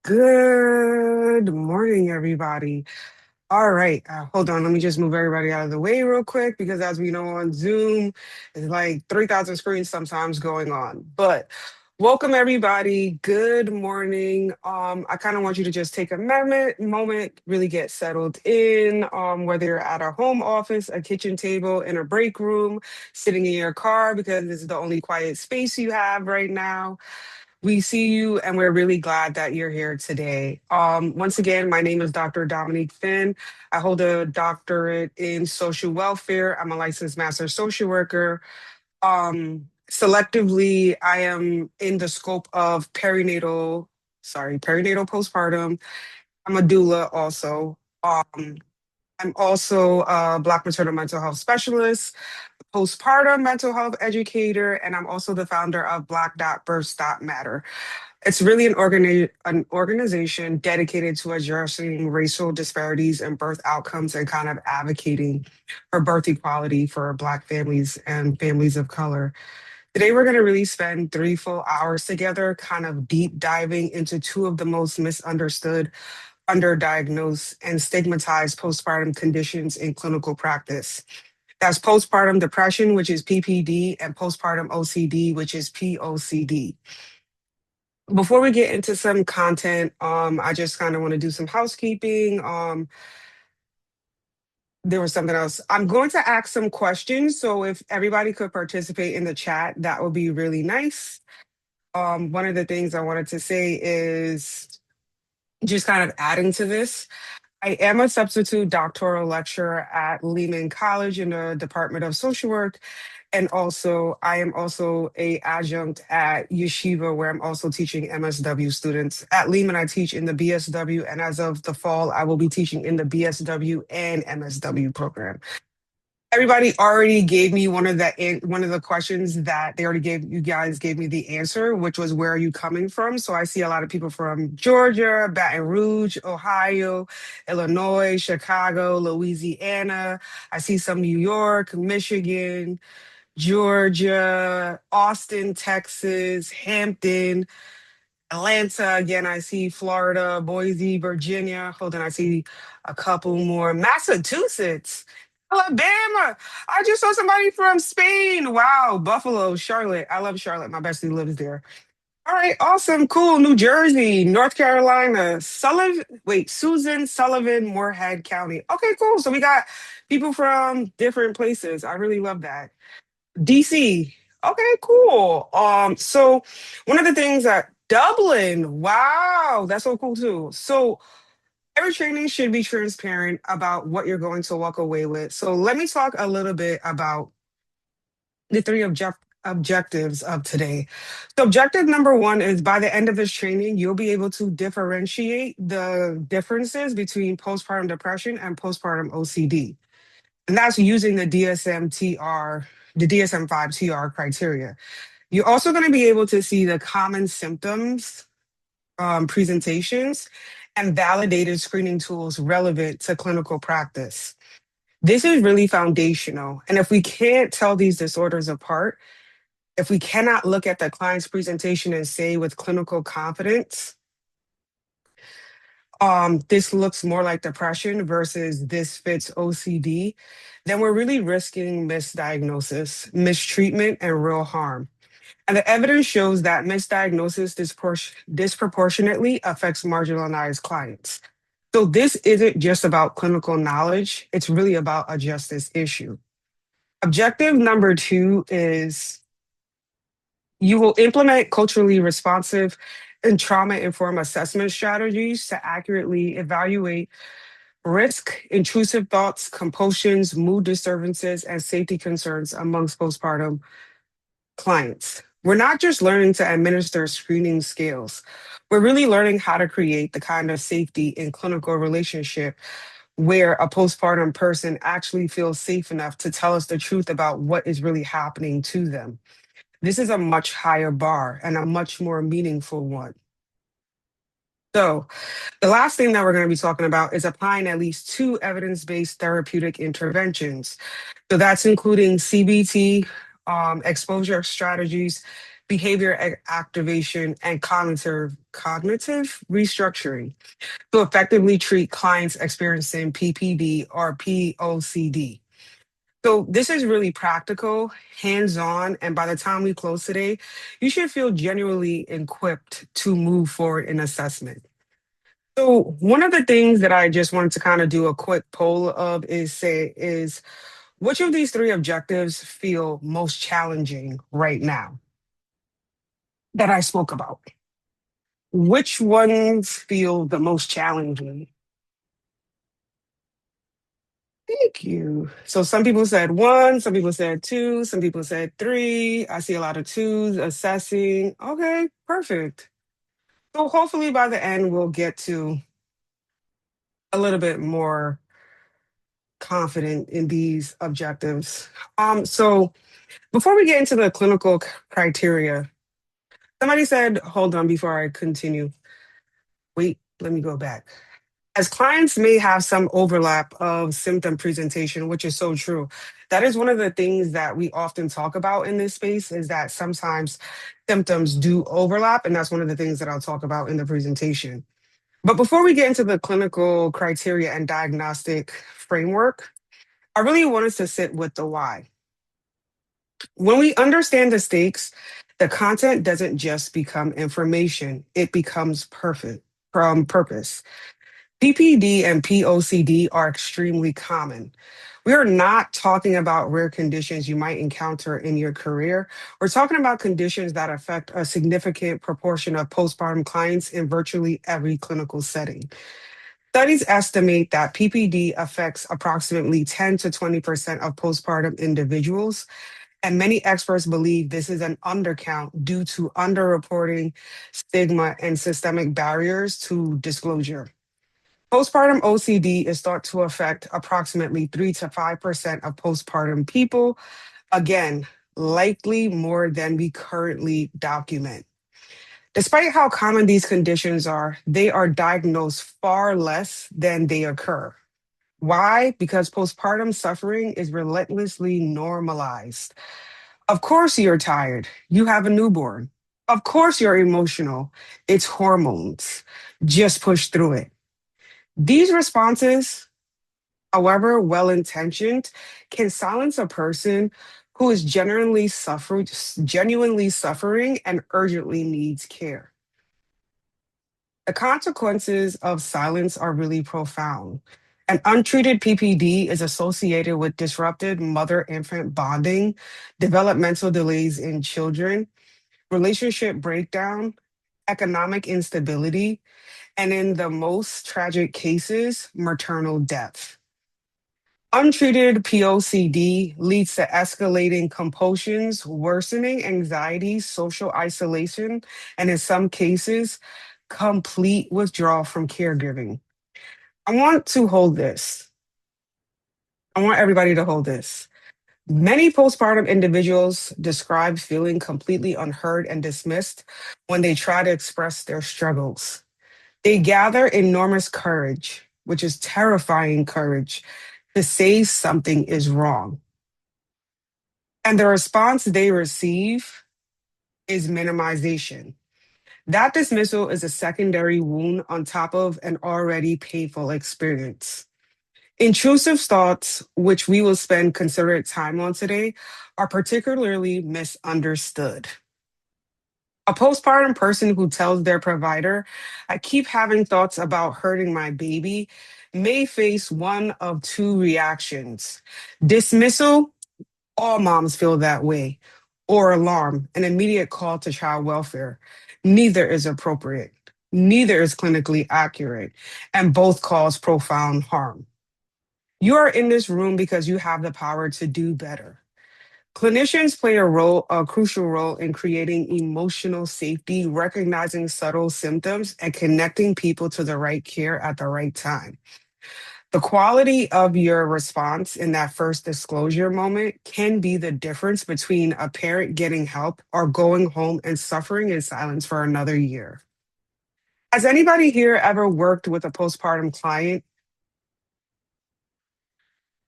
Good morning, everybody. All right, hold on. Let me just move everybody out of the way real quick because, as we know, on Zoom, it's like 3,000 screens sometimes going on. But welcome, everybody. Good morning. I kind of want you to just take a moment, really get settled in. Whether you're at a home office, a kitchen table, in a break room, sitting in your car because this is the only quiet space you have right now. We see you and we're really glad that you're here today. Once again, my name is Dr. Dominique Finn. I hold a doctorate in social welfare. I'm a licensed master social worker. Selectively, I am in the scope of perinatal postpartum. I'm a doula also. I'm also a Black maternal mental health specialist, postpartum mental health educator, and I'm also the founder of Black.Births.Matter. It's really an organization dedicated to addressing racial disparities in birth outcomes and kind of advocating for birth equality for Black families and families of color. Today, we're going to really spend 3 full hours together, kind of deep diving into two of the most misunderstood, underdiagnosed, and stigmatized postpartum conditions in clinical practice. That's postpartum depression, which is PPD, and postpartum OCD, which is POCD. Before we get into some content, I just kind of want to do some housekeeping. There was something else. I'm going to ask some questions, so if everybody could participate in the chat, that would be really nice. One of the things I wanted to say is just kind of adding to this. I am a substitute doctoral lecturer at Lehman College in the Department of Social Work. And also, I am also a adjunct at Yeshiva, where I'm also teaching MSW students. At Lehman, I teach in the BSW, and as of the fall, I will be teaching in the BSW and MSW program. Everybody already gave me one of the questions that they already gave you guys gave me the answer, which was where are you coming from? So I see a lot of people from Georgia, Baton Rouge, Ohio, Illinois, Chicago, Louisiana. I see some New York, Michigan, Georgia, Austin, Texas, Hampton, Atlanta. Again, I see Florida, Boise, Virginia. Hold on, I see a couple more. Massachusetts, Alabama. I just saw somebody from Spain. Wow, Buffalo, Charlotte. I love Charlotte. My bestie lives there. All right, awesome, cool. New Jersey, North Carolina, Susan Sullivan, Moorhead County. Okay, cool. So we got people from different places. I really love that. DC. Okay, cool. So one of the things that Dublin, wow, that's so cool too. So every training should be transparent about what you're going to walk away with. So let me talk a little bit about the three objectives of today. So objective number one is by the end of this training, you'll be able to differentiate the differences between postpartum depression and postpartum OCD. And that's using the DSM-5 TR criteria. You're also going to be able to see the common symptoms, presentations, and validated screening tools relevant to clinical practice. This is really foundational. And if we can't tell these disorders apart, if we cannot look at the client's presentation and say with clinical confidence, this looks more like depression versus this fits OCD, then we're really risking misdiagnosis, mistreatment, and real harm. And the evidence shows that misdiagnosis disproportionately affects marginalized clients. So this isn't just about clinical knowledge, it's really about a justice issue. Objective number two is you will implement culturally responsive and trauma-informed assessment strategies to accurately evaluate risk, intrusive thoughts, compulsions, mood disturbances, and safety concerns amongst postpartum clients. We're not just learning to administer screening skills. We're really learning how to create the kind of safety in clinical relationship where a postpartum person actually feels safe enough to tell us the truth about what is really happening to them. This is a much higher bar and a much more meaningful one. So, the last thing that we're going to be talking about is applying at least two evidence-based therapeutic interventions. So that's including CBT, exposure strategies, activation, and cognitive restructuring to effectively treat clients experiencing PPD or POCD. So this is really practical, hands-on, and by the time we close today, you should feel genuinely equipped to move forward in assessment. So one of the things that I just wanted to kind of do a quick poll of is which of these three objectives feel most challenging right now that I spoke about? Which ones feel the most challenging? Thank you. So some people said one, some people said two, some people said three. I see a lot of twos, assessing. Okay, perfect. So hopefully by the end, we'll get to a little bit more confident in these objectives. So before we get into the clinical criteria, somebody said, hold on before I continue. Wait, let me go back. As clients may have some overlap of symptom presentation, which is so true. That is one of the things that we often talk about in this space is that sometimes symptoms do overlap. And that's one of the things that I'll talk about in the presentation. But before we get into the clinical criteria and diagnostic framework, I really want us to sit with the why. When we understand the stakes, the content doesn't just become information, it becomes perfect from purpose. PPD and POCD are extremely common. We are not talking about rare conditions you might encounter in your career. We're talking about conditions that affect a significant proportion of postpartum clients in virtually every clinical setting. Studies estimate that PPD affects approximately 10 to 20% of postpartum individuals, and many experts believe this is an undercount due to underreporting, stigma, and systemic barriers to disclosure. Postpartum OCD is thought to affect approximately 3 to 5% of postpartum people. Again, likely more than we currently document. Despite how common these conditions are, they are diagnosed far less than they occur. Why? Because postpartum suffering is relentlessly normalized. Of course, you're tired. You have a newborn. Of course, you're emotional. It's hormones. Just push through it. These responses, however well intentioned, can silence a person who is genuinely suffering and urgently needs care. The consequences of silence are really profound. An untreated PPD is associated with disrupted mother infant bonding, developmental delays in children, relationship breakdown, economic instability, and in the most tragic cases, maternal death. Untreated POCD leads to escalating compulsions, worsening anxiety, social isolation, and in some cases, complete withdrawal from caregiving. I want to hold this. I want everybody to hold this. Many postpartum individuals describe feeling completely unheard and dismissed when they try to express their struggles. They gather enormous courage, which is terrifying courage, to say something is wrong. And the response they receive is minimization. That dismissal is a secondary wound on top of an already painful experience. Intrusive thoughts, which we will spend considerate time on today, are particularly misunderstood. A postpartum person who tells their provider, I keep having thoughts about hurting my baby, may face one of two reactions: dismissal, all moms feel that way, or alarm, an immediate call to child welfare. Neither is appropriate, neither is clinically accurate, and both cause profound harm. You are in this room because you have the power to do better. Clinicians play a crucial role in creating emotional safety, recognizing subtle symptoms, and connecting people to the right care at the right time. The quality of your response in that first disclosure moment can be the difference between a parent getting help or going home and suffering in silence for another year. Has anybody here ever worked with a postpartum client?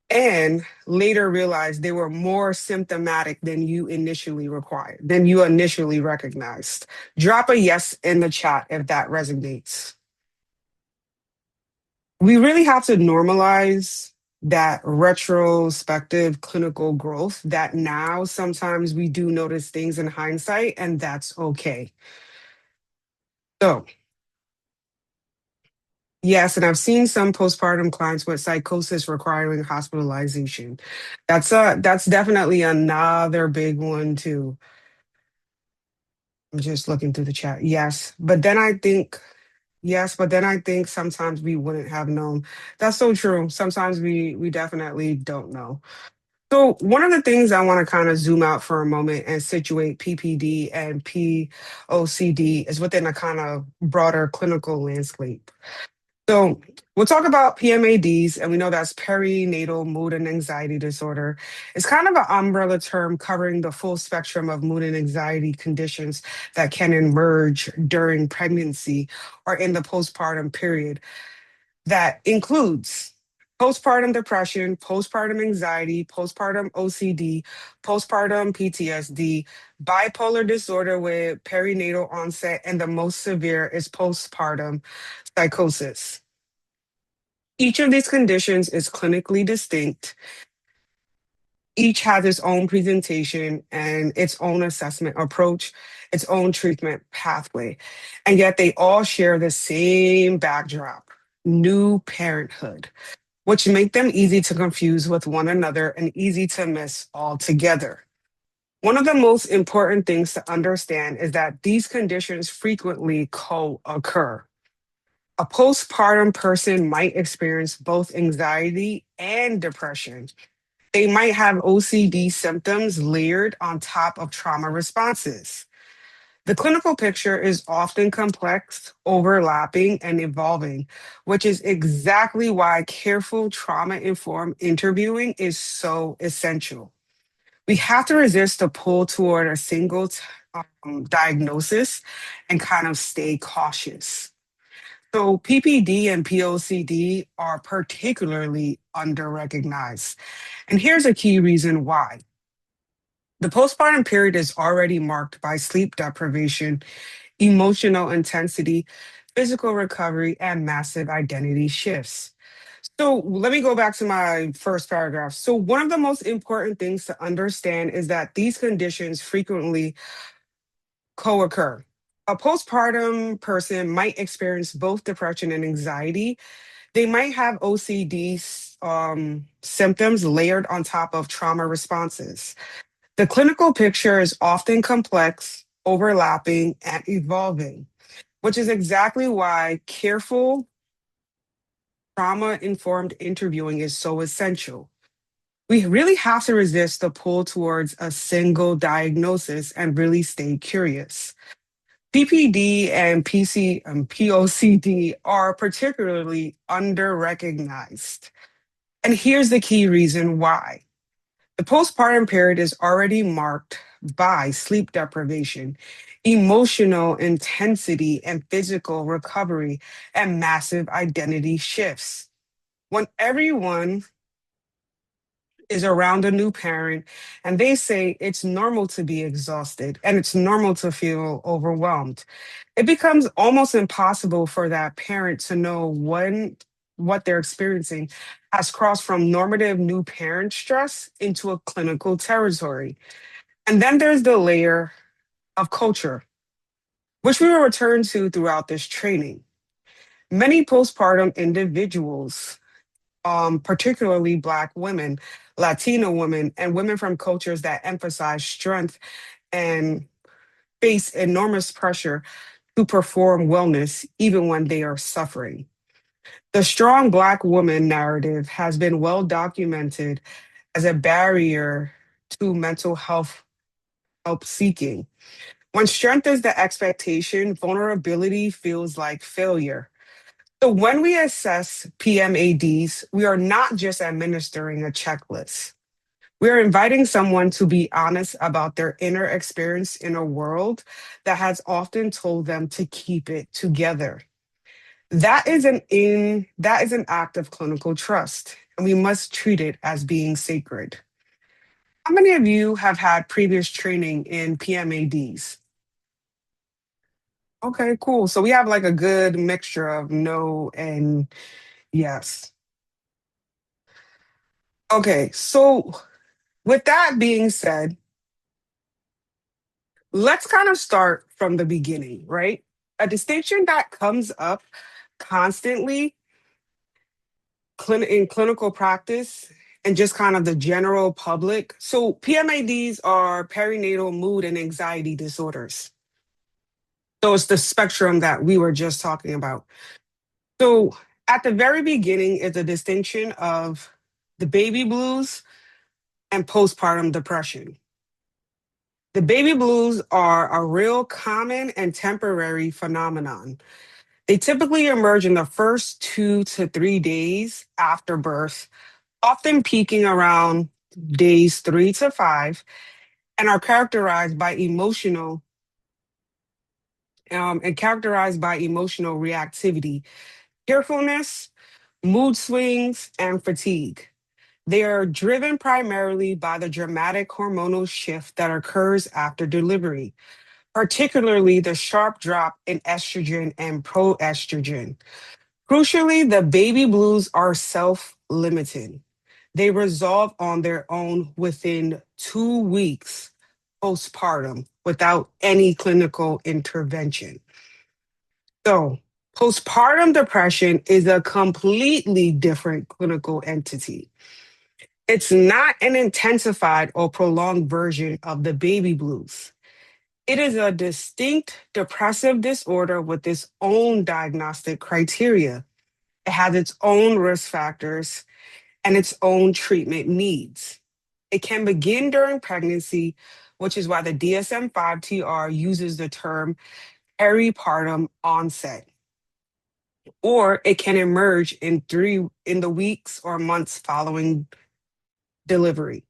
and later realized they were more symptomatic than you initially recognized. Drop a yes in the chat if that resonates. We really have to normalize that retrospective clinical growth that now sometimes we do notice things in hindsight, and that's okay. So, yes, and I've seen some postpartum clients with psychosis requiring hospitalization. That's definitely another big one too. I'm just looking through the chat. Yes, but then I think sometimes we wouldn't have known. That's so true. Sometimes we definitely don't know. So one of the things I want to kind of zoom out for a moment and situate PPD and POCD is within a kind of broader clinical landscape. So we'll talk about PMADs, and we know that's perinatal mood and anxiety disorder. It's kind of an umbrella term covering the full spectrum of mood and anxiety conditions that can emerge during pregnancy or in the postpartum period. That includes postpartum depression, postpartum anxiety, postpartum OCD, postpartum PTSD, bipolar disorder with perinatal onset, and the most severe is postpartum psychosis. Each of these conditions is clinically distinct. Each has its own presentation and its own assessment approach, its own treatment pathway. And yet they all share the same backdrop, new parenthood, which make them easy to confuse with one another and easy to miss altogether. One of the most important things to understand is that these conditions frequently co occur. A postpartum person might experience both anxiety and depression. They might have OCD symptoms layered on top of trauma responses. The clinical picture is often complex, overlapping, and evolving, which is exactly why careful trauma informed interviewing is so essential. We have to resist the pull toward a single diagnosis and kind of stay cautious. So PPD and POCD are particularly underrecognized. And here's a key reason why. The postpartum period is already marked by sleep deprivation, emotional intensity, physical recovery, and massive identity shifts. So let me go back to my first paragraph. So, one of the most important things to understand is that these conditions frequently co occur. A postpartum person might experience both depression and anxiety. They might have OCD symptoms layered on top of trauma responses. The clinical picture is often complex, overlapping, and evolving, which is exactly why careful trauma informed interviewing is so essential. We really have to resist the pull towards a single diagnosis and really stay curious. PPD and POCD are particularly under-recognized. And here's the key reason why. The postpartum period is already marked by sleep deprivation, emotional intensity, and physical recovery, and massive identity shifts. When everyone is around a new parent and they say it's normal to be exhausted and it's normal to feel overwhelmed, it becomes almost impossible for that parent to know when what they're experiencing has crossed from normative new parent stress into a clinical territory. And then there's the layer of culture, which we will return to throughout this training. Many postpartum individuals, particularly Black women, Latino women, and women from cultures that emphasize strength and face enormous pressure to perform wellness even when they are suffering. The strong Black woman narrative has been well documented as a barrier to mental health help seeking. When strength is the expectation, vulnerability feels like failure. So when we assess PMADs, we are not just administering a checklist. We are inviting someone to be honest about their inner experience in a world that has often told them to keep it together. That is an act of clinical trust. and we must treat it as being sacred. How many of you have had previous training in PMADs? Okay, cool. So we have like a good mixture of no and yes. Okay, so with that being said, let's kind of start from the beginning, right? A distinction that comes up constantly in clinical practice and just kind of the general public. So PMADs are perinatal mood and anxiety disorders. So it's the spectrum that we were just talking about. So at the very beginning is a distinction of the baby blues and postpartum depression. The baby blues are a real common and temporary phenomenon. They typically emerge in the first 2 to 3 days after birth, often peaking around days 3 to 5, and are characterized by emotional reactivity, tearfulness, mood swings, and fatigue. They are driven primarily by the dramatic hormonal shift that occurs after delivery, particularly the sharp drop in estrogen and proestrogen. Crucially, the baby blues are self limiting. They resolve on their own within 2 weeks postpartum without any clinical intervention. So, postpartum depression is a completely different clinical entity. It's not an intensified or prolonged version of the baby blues. It is a distinct depressive disorder with its own diagnostic criteria. It has its own risk factors and its own treatment needs. It can begin during pregnancy, which is why the DSM 5 TR uses the term peripartum onset, or it can emerge in the weeks or months following delivery.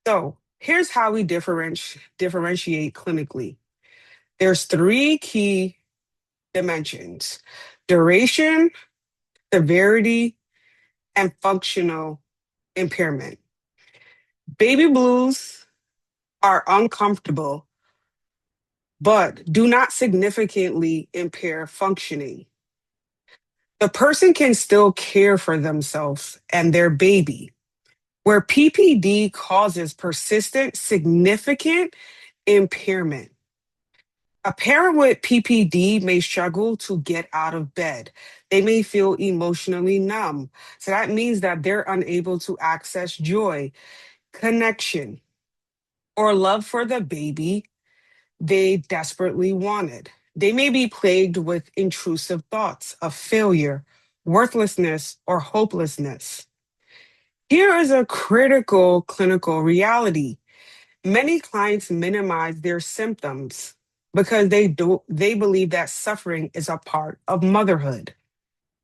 So here's how we differentiate clinically. There's three key dimensions: duration, severity, and functional impairment. Baby blues are uncomfortable, but do not significantly impair functioning. The person can still care for themselves and their baby, where PPD causes persistent, significant impairment. A parent with PPD may struggle to get out of bed. They may feel emotionally numb. So that means that they're unable to access joy, connection, or love for the baby they desperately wanted. They may be plagued with intrusive thoughts of failure, worthlessness, or hopelessness. Here is a critical clinical reality. Many clients minimize their symptoms because they believe that suffering is a part of motherhood.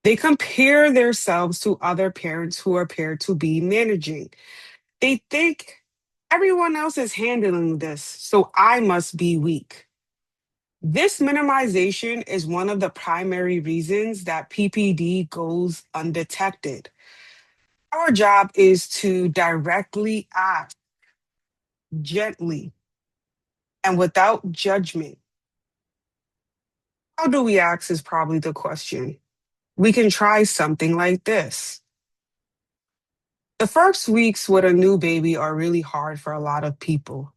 They compare themselves to other parents who appear to be managing. They think everyone else is handling this, so I must be weak. This minimization is one of the primary reasons that PPD goes undetected. Our job is to directly ask, gently, and without judgment. How do we ask is probably the question. We can try something like this. The first weeks with a new baby are really hard for a lot of people.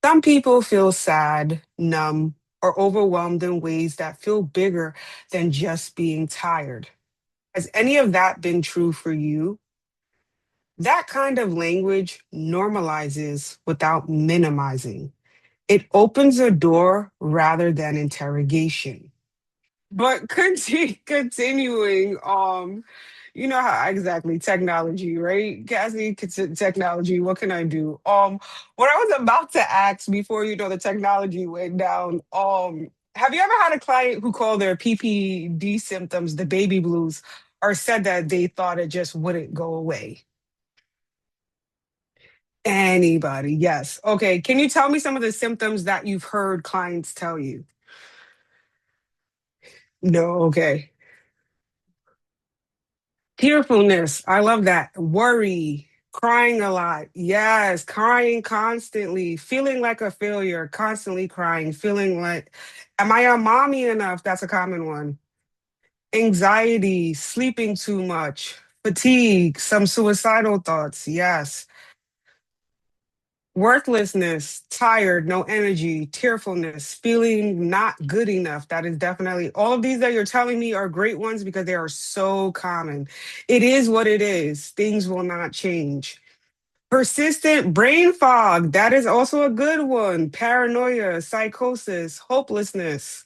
Some people feel sad, numb, or overwhelmed in ways that feel bigger than just being tired. Has any of that been true for you? That kind of language normalizes without minimizing. It opens a door rather than interrogation. But continuing, you know how exactly technology, right? Cassie, technology, what can I do? What I was about to ask before the technology went down, have you ever had a client who called their PPD symptoms the baby blues or said that they thought it just wouldn't go away? Anybody, yes. Okay, can you tell me some of the symptoms that you've heard clients tell you? No, okay. Tearfulness. I love that. Worry. Crying a lot. Yes. Crying constantly. Feeling like a failure. Constantly crying. Feeling like, am I a mommy enough? That's a common one. Anxiety. Sleeping too much. Fatigue. Some suicidal thoughts. Yes. Worthlessness, tired, no energy, tearfulness, feeling not good enough. That is definitely all of these that you're telling me are great ones because they are so common. It is what it is. Things will not change. Persistent brain fog. That is also a good one. Paranoia, psychosis, hopelessness,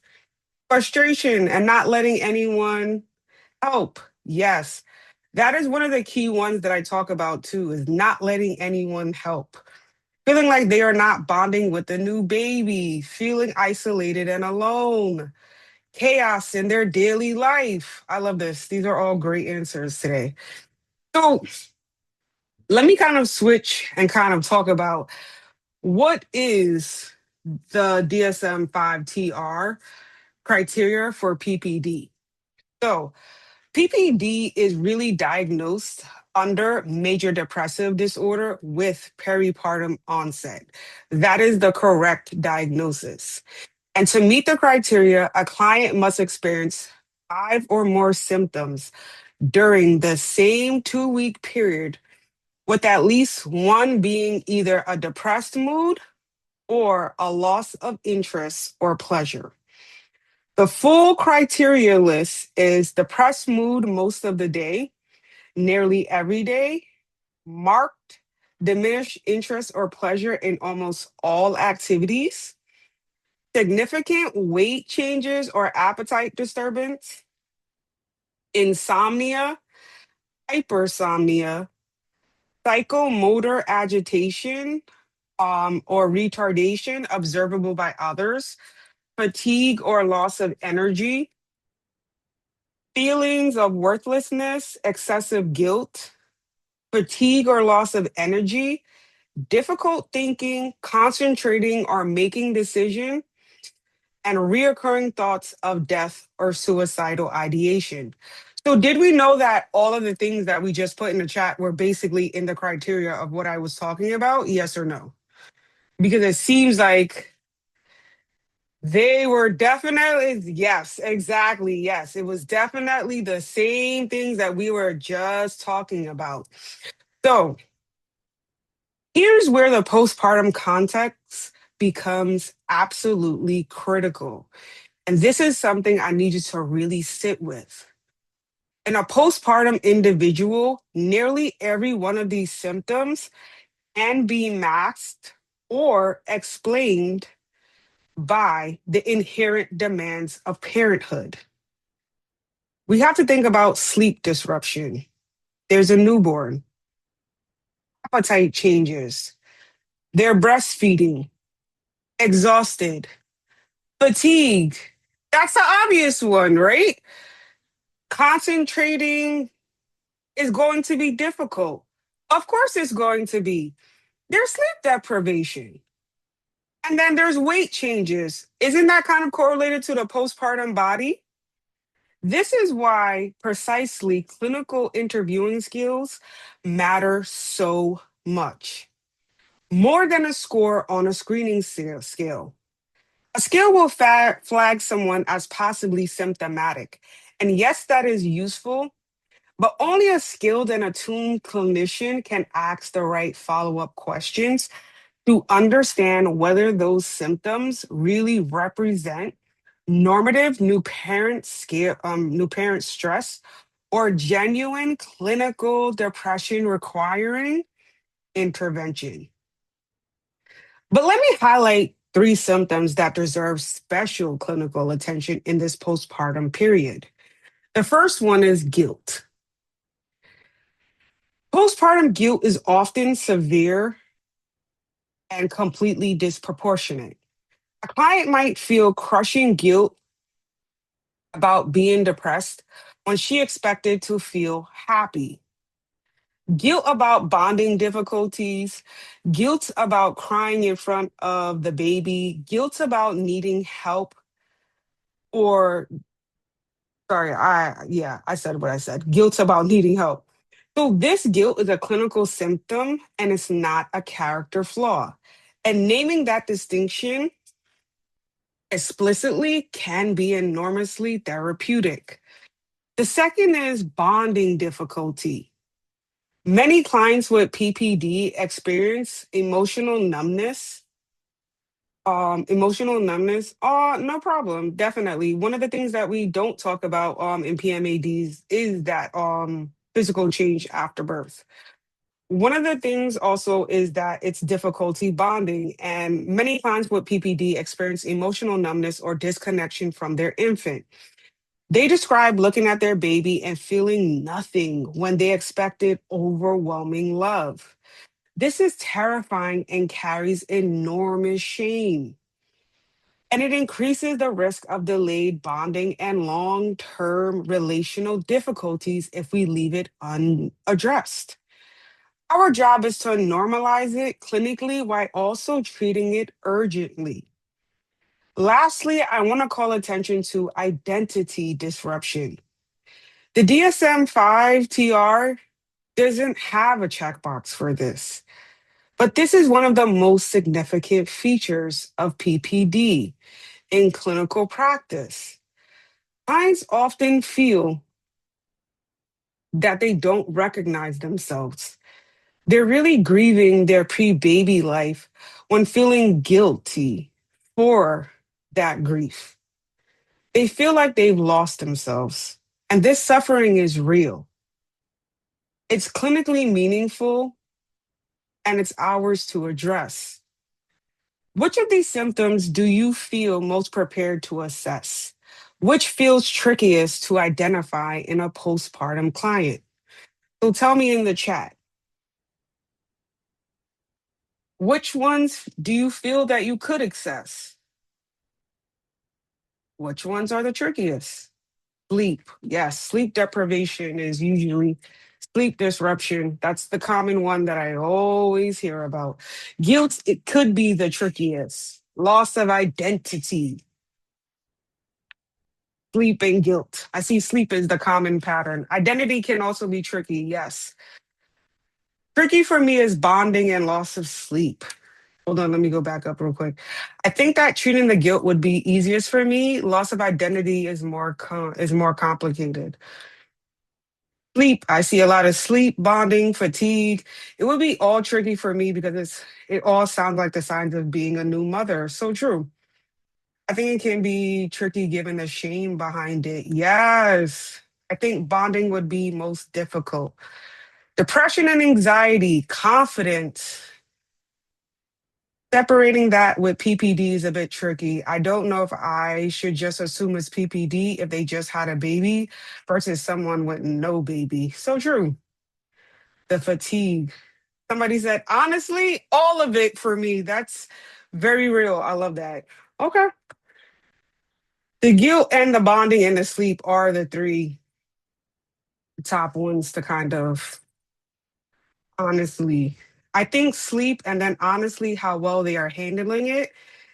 frustration, and not letting anyone help. Yes. That is one of the key ones that I talk about too, is not letting anyone help. Feeling like they are not bonding with the new baby, feeling isolated and alone, chaos in their daily life. I love this. These are all great answers today. So let me kind of switch and kind of talk about what is the DSM 5 TR criteria for PPD. So PPD is really diagnosed under major depressive disorder with peripartum onset. That is the correct diagnosis. And to meet the criteria, a client must experience five or more symptoms during the same 2 week period, with at least one being either a depressed mood or a loss of interest or pleasure. The full criteria list is depressed mood most of the day, nearly every day, marked diminished interest or pleasure in almost all activities, significant weight changes or appetite disturbance, insomnia, hypersomnia, psychomotor agitation or retardation observable by others, fatigue or loss of energy, feelings of worthlessness, excessive guilt, fatigue or loss of energy, difficult thinking, concentrating or making decision, and reoccurring thoughts of death or suicidal ideation. So, did we know that all of the things that we just put in the chat were basically in the criteria of what I was talking about? Yes or no? Because it seems like they were definitely, yes, exactly. Yes, it was definitely the same things that we were just talking about. So, here's where the postpartum context becomes absolutely critical. And this is something I need you to really sit with. In a postpartum individual, nearly every one of these symptoms can be masked or explained by the inherent demands of parenthood. We have to think about sleep disruption. There's a newborn, appetite changes, they're breastfeeding, exhausted, fatigue. That's the obvious one, right? Concentrating is going to be difficult. Of course, it's going to be. There's sleep deprivation. And then there's weight changes. Isn't that kind of correlated to the postpartum body? This is why precisely clinical interviewing skills matter so much. More than a score on a screening scale. A scale will flag someone as possibly symptomatic. And yes, that is useful, but only a skilled and attuned clinician can ask the right follow up questions to understand whether those symptoms really represent normative new parent stress or genuine clinical depression requiring intervention. But let me highlight three symptoms that deserve special clinical attention in this postpartum period. The first one is guilt. Postpartum guilt is often severe and completely disproportionate. A client might feel crushing guilt about being depressed when she expected to feel happy. Guilt about bonding difficulties, guilt about crying in front of the baby, guilt about needing help or Sorry, I said what I said. Guilt about needing help. So this guilt is a clinical symptom and it's not a character flaw. And naming that distinction explicitly can be enormously therapeutic. The second is bonding difficulty. Many clients with PPD experience emotional numbness. No problem. Definitely. One of the things that we don't talk about in PMADs is that physical change after birth. One of the things also is that it's difficulty bonding, and many clients with PPD experience emotional numbness or disconnection from their infant. They describe looking at their baby and feeling nothing when they expected overwhelming love. This is terrifying and carries enormous shame. And it increases the risk of delayed bonding and long term relational difficulties if we leave it unaddressed. Our job is to normalize it clinically while also treating it urgently. Lastly, I want to call attention to identity disruption. The DSM 5 TR doesn't have a checkbox for this, but this is one of the most significant features of PPD in clinical practice. Clients often feel that they don't recognize themselves. They're really grieving their pre baby life when feeling guilty for that grief. They feel like they've lost themselves. And this suffering is real. It's clinically meaningful and it's ours to address. Which of these symptoms do you feel most prepared to assess? Which feels trickiest to identify in a postpartum client? So tell me in the chat, which ones do you feel that you could access? Which ones are the trickiest? Sleep. Yes, sleep deprivation is usually sleep disruption. That's the common one that I always hear about. Guilt, it could be the trickiest. Loss of identity, sleep and guilt. I see sleep is the common pattern. Identity can also be tricky, yes. Tricky for me is bonding and loss of sleep. Hold on, let me go back up real quick. I think that treating the guilt would be easiest for me. Loss of identity is more complicated. Sleep, I see a lot of sleep, bonding, fatigue. It would be all tricky for me because it all sounds like the signs of being a new mother. So true. I think it can be tricky given the shame behind it. Yes. I think bonding would be most difficult. Depression and anxiety, confidence. Separating that with PPD is a bit tricky. I don't know if I should just assume it's PPD if they just had a baby versus someone with no baby. So true. The fatigue. Somebody said, honestly, all of it for me. That's very real. I love that. Okay. The guilt and the bonding and the sleep are the three top ones to kind of honestly. I think sleep and then honestly how well they are handling it.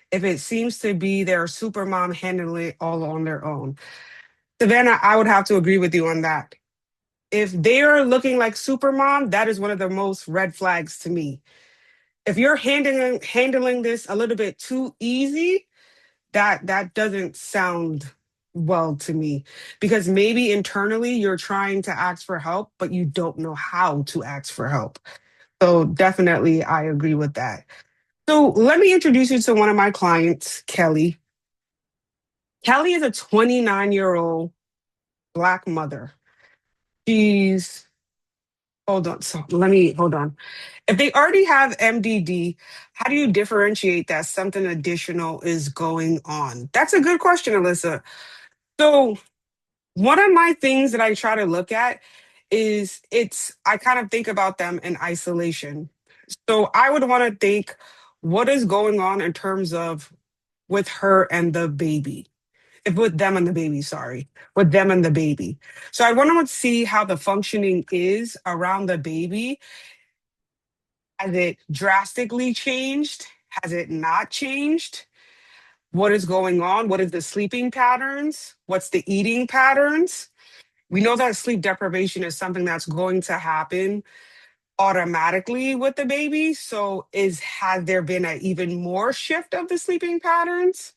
If it seems to be their super mom handling it all on their own. Savannah, I would have to agree with you on that. If they are looking like super mom, that is one of the most red flags to me. If you're handling this a little bit too easy, that doesn't sound well to me because maybe internally you're trying to ask for help but you don't know how to ask for help. So definitely I agree with that. So let me introduce you to one of my clients, Kelly. Kelly is a 29-year-old Black mother. She's hold on, so let me hold on. If they already have MDD, how do you differentiate that something additional is going on? That's a good question, Alyssa. So one of my things that I try to look at is I kind of think about them in isolation. So I would want to think what is going on in terms of with her and the baby. If with them and the baby, sorry, with them and the baby. So I want to see how the functioning is around the baby. Has it drastically changed? Has it not changed? what is going on, what is the sleeping patterns, what's the eating patterns. We know that sleep deprivation is something that's going to happen automatically with the baby. So is has there been an even more shift of the sleeping patterns?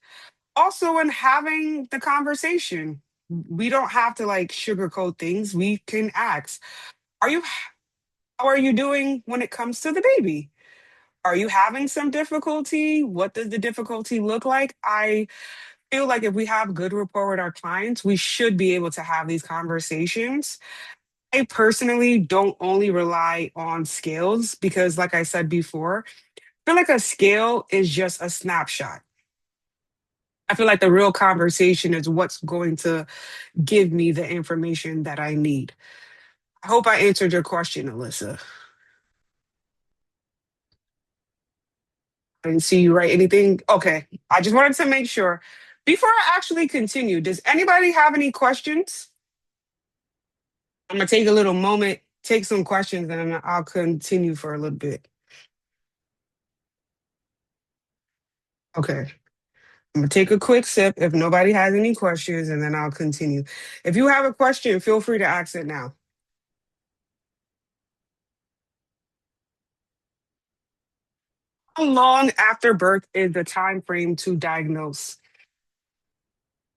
Also in having the conversation. We don't have to like sugarcoat things. We can ask, are you how are you doing when it comes to the baby? Are you having some difficulty? What does the difficulty look like? I feel like if we have good rapport with our clients, we should be able to have these conversations. I personally don't only rely on scales because, like I said before, I feel like a scale is just a snapshot. I feel like the real conversation is what's going to give me the information that I need. I hope I answered your question, Alyssa. I didn't see you write anything. Okay. I just wanted to make sure. Before I actually continue, does anybody have any questions? I'm going to take a little moment, take some questions, and then I'll continue for a little bit. Okay. I'm going to take a quick sip if nobody has any questions, and then I'll continue. If you have a question, feel free to ask it now. How long after birth is the time frame to diagnose?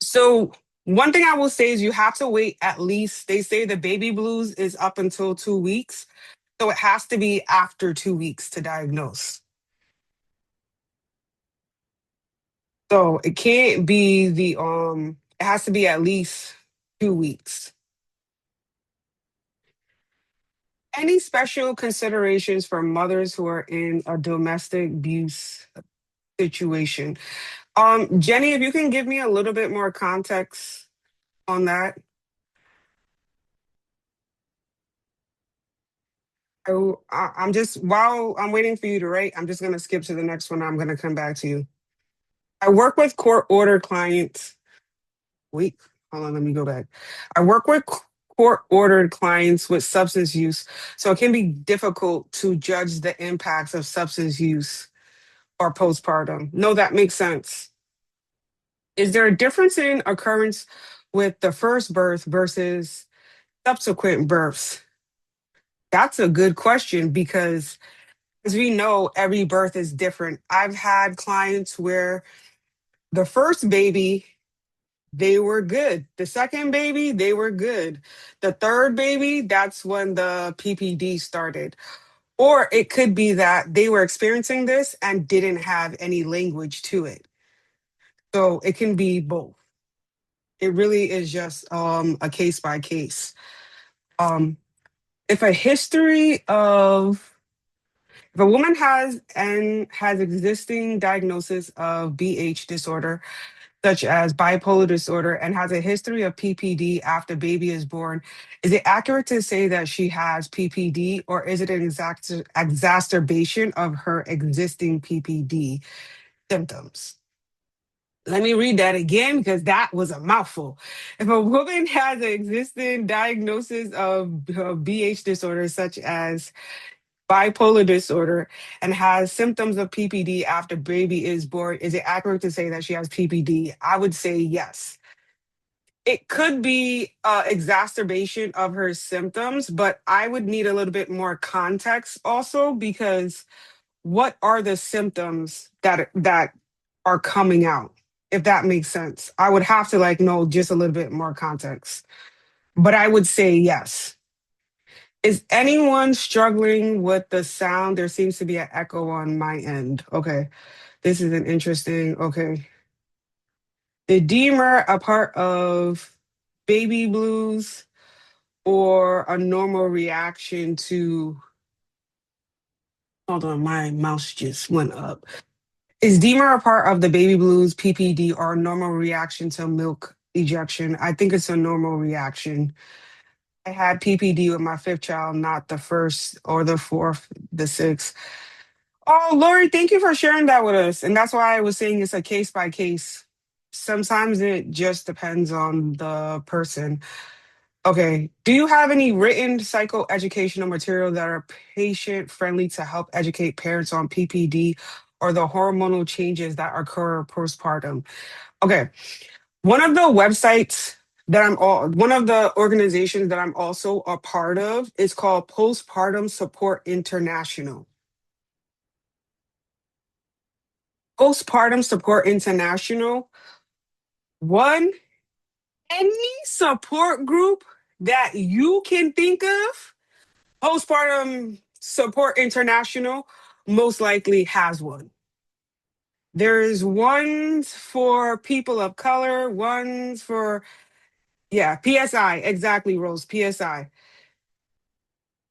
So, one thing I will say is you have to wait at least, they say the baby blues is up until 2 weeks. So, it has to be after 2 weeks to diagnose. So, it can't be it has to be at least 2 weeks. Any special considerations for mothers who are in a domestic abuse situation? Jenny, if you can give me a little bit more context on that. I'm just, while I'm waiting for you to write, I'm just going to skip to the next one. I'm going to come back to you. I work with court ordered clients. Wait, hold on, let me go back. I work with court ordered clients with substance use, so it can be difficult to judge the impacts of substance use or postpartum. No, that makes sense. Is there a difference in occurrence with the first birth versus subsequent births? That's a good question because, as we know, every birth is different. I've had clients where the first baby, they were good. The second baby, they were good. The third baby, that's when the PPD started. Or it could be that they were experiencing this and didn't have any language to it. So it can be both. It really is just a case by case. Um, if a history of if a woman has existing diagnosis of BH disorder, such as bipolar disorder, and has a history of PPD after baby is born, is it accurate to say that she has PPD, or is it an exacerbation of her existing PPD symptoms? Let me read that again because that was a mouthful. If a woman has an existing diagnosis of BH disorder, such as bipolar disorder, and has symptoms of PPD after baby is born, is it accurate to say that she has PPD? I would say yes. It could be exacerbation of her symptoms, but I would need a little bit more context also because what are the symptoms that are coming out? If that makes sense, I would have to like know just a little bit more context. But I would say yes. Is anyone struggling with the sound? There seems to be an echo on my end. Okay. This is an interesting. Okay. The Deemer a part of baby blues or a normal reaction to, hold on, my mouse just went up. Is Deemer a part of the baby blues, PPD, or a normal reaction to milk ejection? I think it's a normal reaction. I had PPD with my fifth child, not the first or the fourth, the sixth. Oh, Lori, thank you for sharing that with us. And that's why I was saying it's a case by case. Sometimes it just depends on the person. Okay. Do you have any written psychoeducational material that are patient friendly to help educate parents on PPD or the hormonal changes that occur postpartum. Okay, one of the websites that one of the organizations that I'm also a part of is called Postpartum Support International. Postpartum Support International. One, any support group that you can think of, Postpartum Support International most likely has one. There's ones for people of color, ones for, yeah, PSI, exactly, Rose, PSI.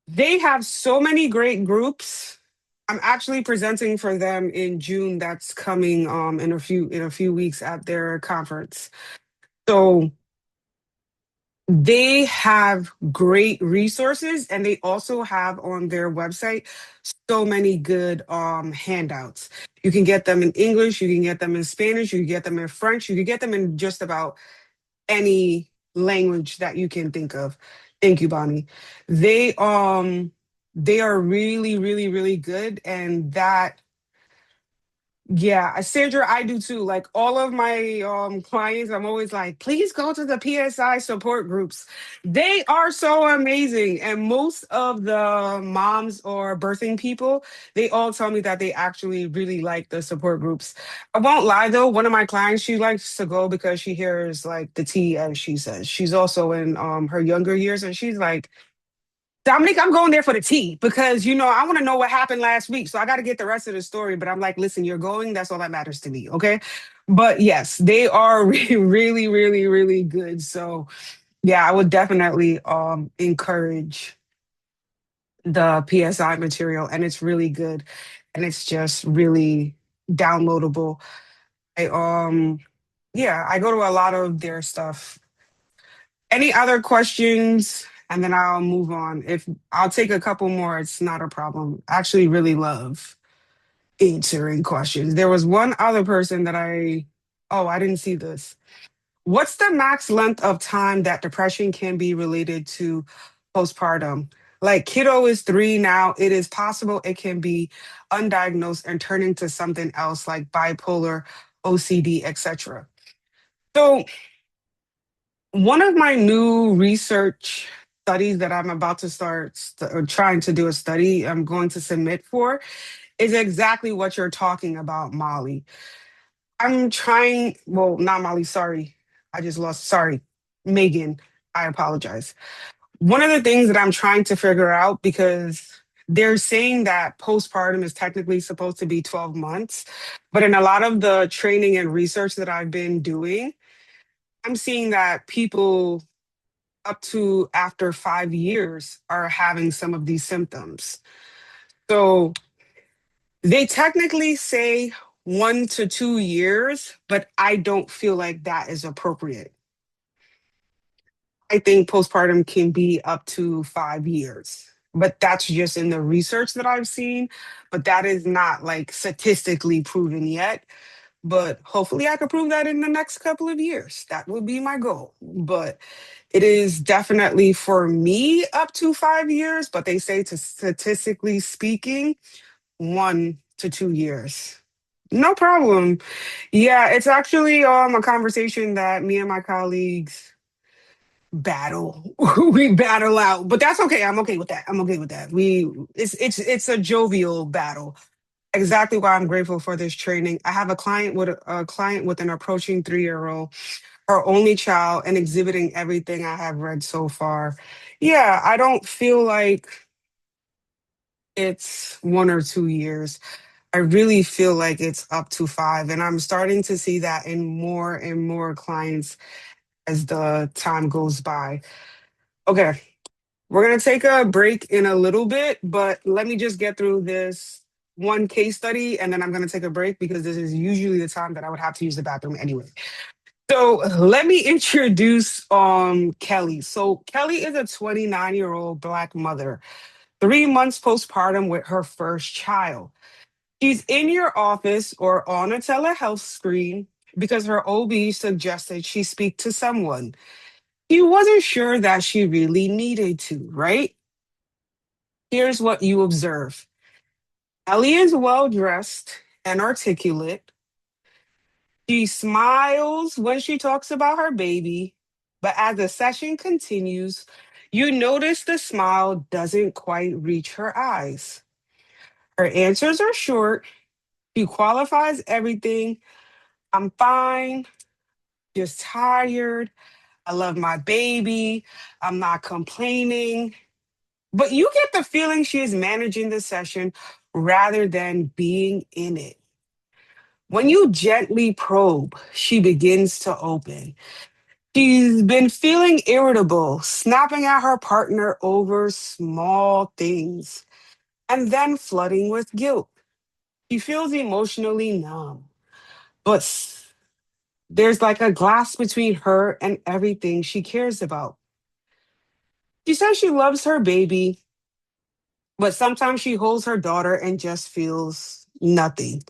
They have so many great groups. I'm actually presenting for them in June. That's coming in a few weeks at their conference. So they have great resources, and they also have on their website so many good handouts. You can get them in English, you can get them in Spanish, you can get them in French, you can get them in just about any language that you can think of. Thank you, Bonnie. They are really, really, really good. And that, yeah, Sandra, I do too. Like all of my clients, I'm always like, please go to the PSI support groups. They are so amazing. And most of the moms or birthing people, they all tell me that they actually really like the support groups. I won't lie though, one of my clients, she likes to go because she hears like the tea, as she says. She's also in her younger years, and she's like, Dominique, I'm going there for the tea because I want to know what happened last week. So I got to get the rest of the story. But I'm like, listen, you're going. That's all that matters to me. Okay. But yes, they are really, really, really good. So yeah, I would definitely encourage the PSI material, and it's really good, and it's just really downloadable. I yeah, I go to a lot of their stuff. Any other questions? And then I'll move on. If I'll take a couple more, it's not a problem. I actually really love answering questions. There was one other person that oh, I didn't see this. What's the max length of time that depression can be related to postpartum? Like kiddo is 3 now. It is possible it can be undiagnosed and turn into something else like bipolar, OCD, etc. So one of my new research studies that I'm about to or trying to do a study I'm going to submit for is exactly what you're talking about, Molly. I'm trying, well, not Molly, sorry. I just lost, sorry, Megan. I apologize. One of the things that I'm trying to figure out, because they're saying that postpartum is technically supposed to be 12 months, but in a lot of the training and research that I've been doing, I'm seeing that people up to after 5 years are having some of these symptoms. So they technically say 1 to 2 years, but I don't feel like that is appropriate. I think postpartum can be up to 5 years, but that's just in the research that I've seen. But that is not like statistically proven yet. But hopefully I could prove that in the next couple of years. That would be my goal. But it is definitely for me up to 5 years, but they say to statistically speaking, 1 to 2 years. No problem. Yeah, it's actually a conversation that me and my colleagues battle. We battle out, but that's okay. I'm okay with that. I'm okay with that. It's a jovial battle. Exactly why I'm grateful for this training. I have a client with an approaching 3-year-old, her only child, and exhibiting everything I have read so far. Yeah, I don't feel like it's 1 or 2 years. I really feel like it's up to 5. And I'm starting to see that in more and more clients as the time goes by. Okay, we're going to take a break in a little bit, but let me just get through this one case study, and then I'm going to take a break because this is usually the time that I would have to use the bathroom anyway. So let me introduce Kelly. So Kelly is a 29-year-old Black mother, 3 months postpartum with her first child. She's in your office or on a telehealth screen because her OB suggested she speak to someone. He wasn't sure that she really needed to, right? Here's what you observe. Ellie is well dressed and articulate. She smiles when she talks about her baby, but as the session continues, you notice the smile doesn't quite reach her eyes. Her answers are short. She qualifies everything. I'm fine, just tired. I love my baby. I'm not complaining. But you get the feeling she is managing the session rather than being in it. When you gently probe, she begins to open. She's been feeling irritable, snapping at her partner over small things, and then flooding with guilt. She feels emotionally numb, but there's like a glass between her and everything she cares about. She says she loves her baby, but sometimes she holds her daughter and just feels nothing.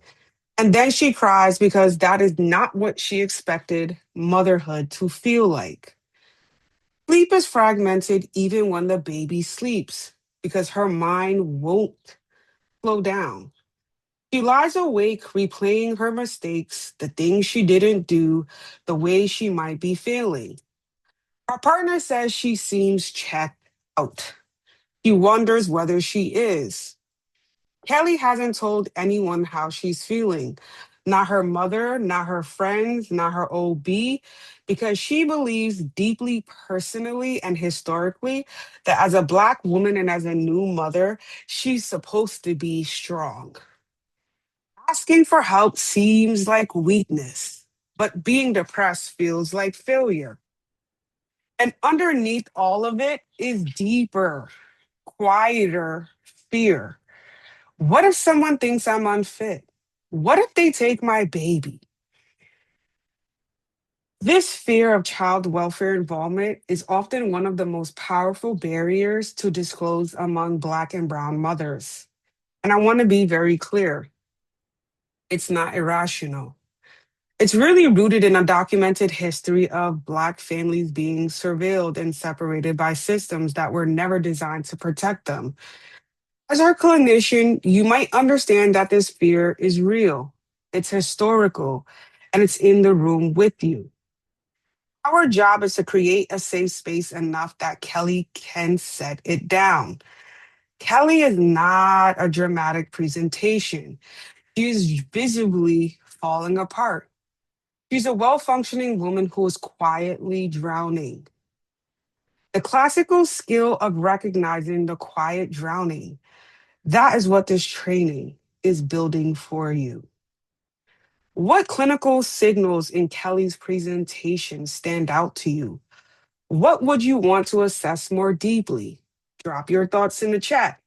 And then she cries because that is not what she expected motherhood to feel like. Sleep is fragmented even when the baby sleeps because her mind won't slow down. She lies awake replaying her mistakes, the things she didn't do, the way she might be feeling. Her partner says she seems checked out. She wonders whether she is. Kelly hasn't told anyone how she's feeling. Not her mother, not her friends, not her OB, because she believes deeply personally and historically that as a Black woman and as a new mother, she's supposed to be strong. Asking for help seems like weakness, but being depressed feels like failure. And underneath all of it is deeper, quieter fear. What if someone thinks I'm unfit? What if they take my baby? This fear of child welfare involvement is often one of the most powerful barriers to disclose among Black and Brown mothers. And I want to be very clear, it's not irrational. It's really rooted in a documented history of Black families being surveilled and separated by systems that were never designed to protect them. As our clinician, you might understand that this fear is real, it's historical, and it's in the room with you. Our job is to create a safe space enough that Kelly can set it down. Kelly is not a dramatic presentation. She is visibly falling apart. She's a well functioning woman who is quietly drowning. The classical skill of recognizing the quiet drowning, that is what this training is building for you. What clinical signals in Kelly's presentation stand out to you? What would you want to assess more deeply? Drop your thoughts in the chat.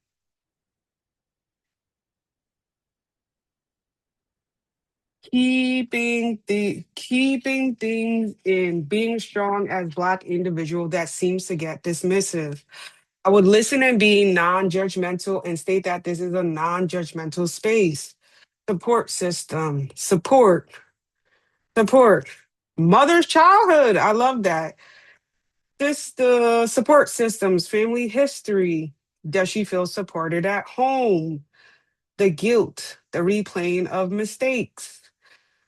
Keeping things in, being strong as Black individual that seems to get dismissive. I would listen and be non-judgmental and state that this is a non-judgmental space. Support system, support. Mother's childhood. I love that. This the support systems, family history. Does she feel supported at home? The guilt, the replaying of mistakes.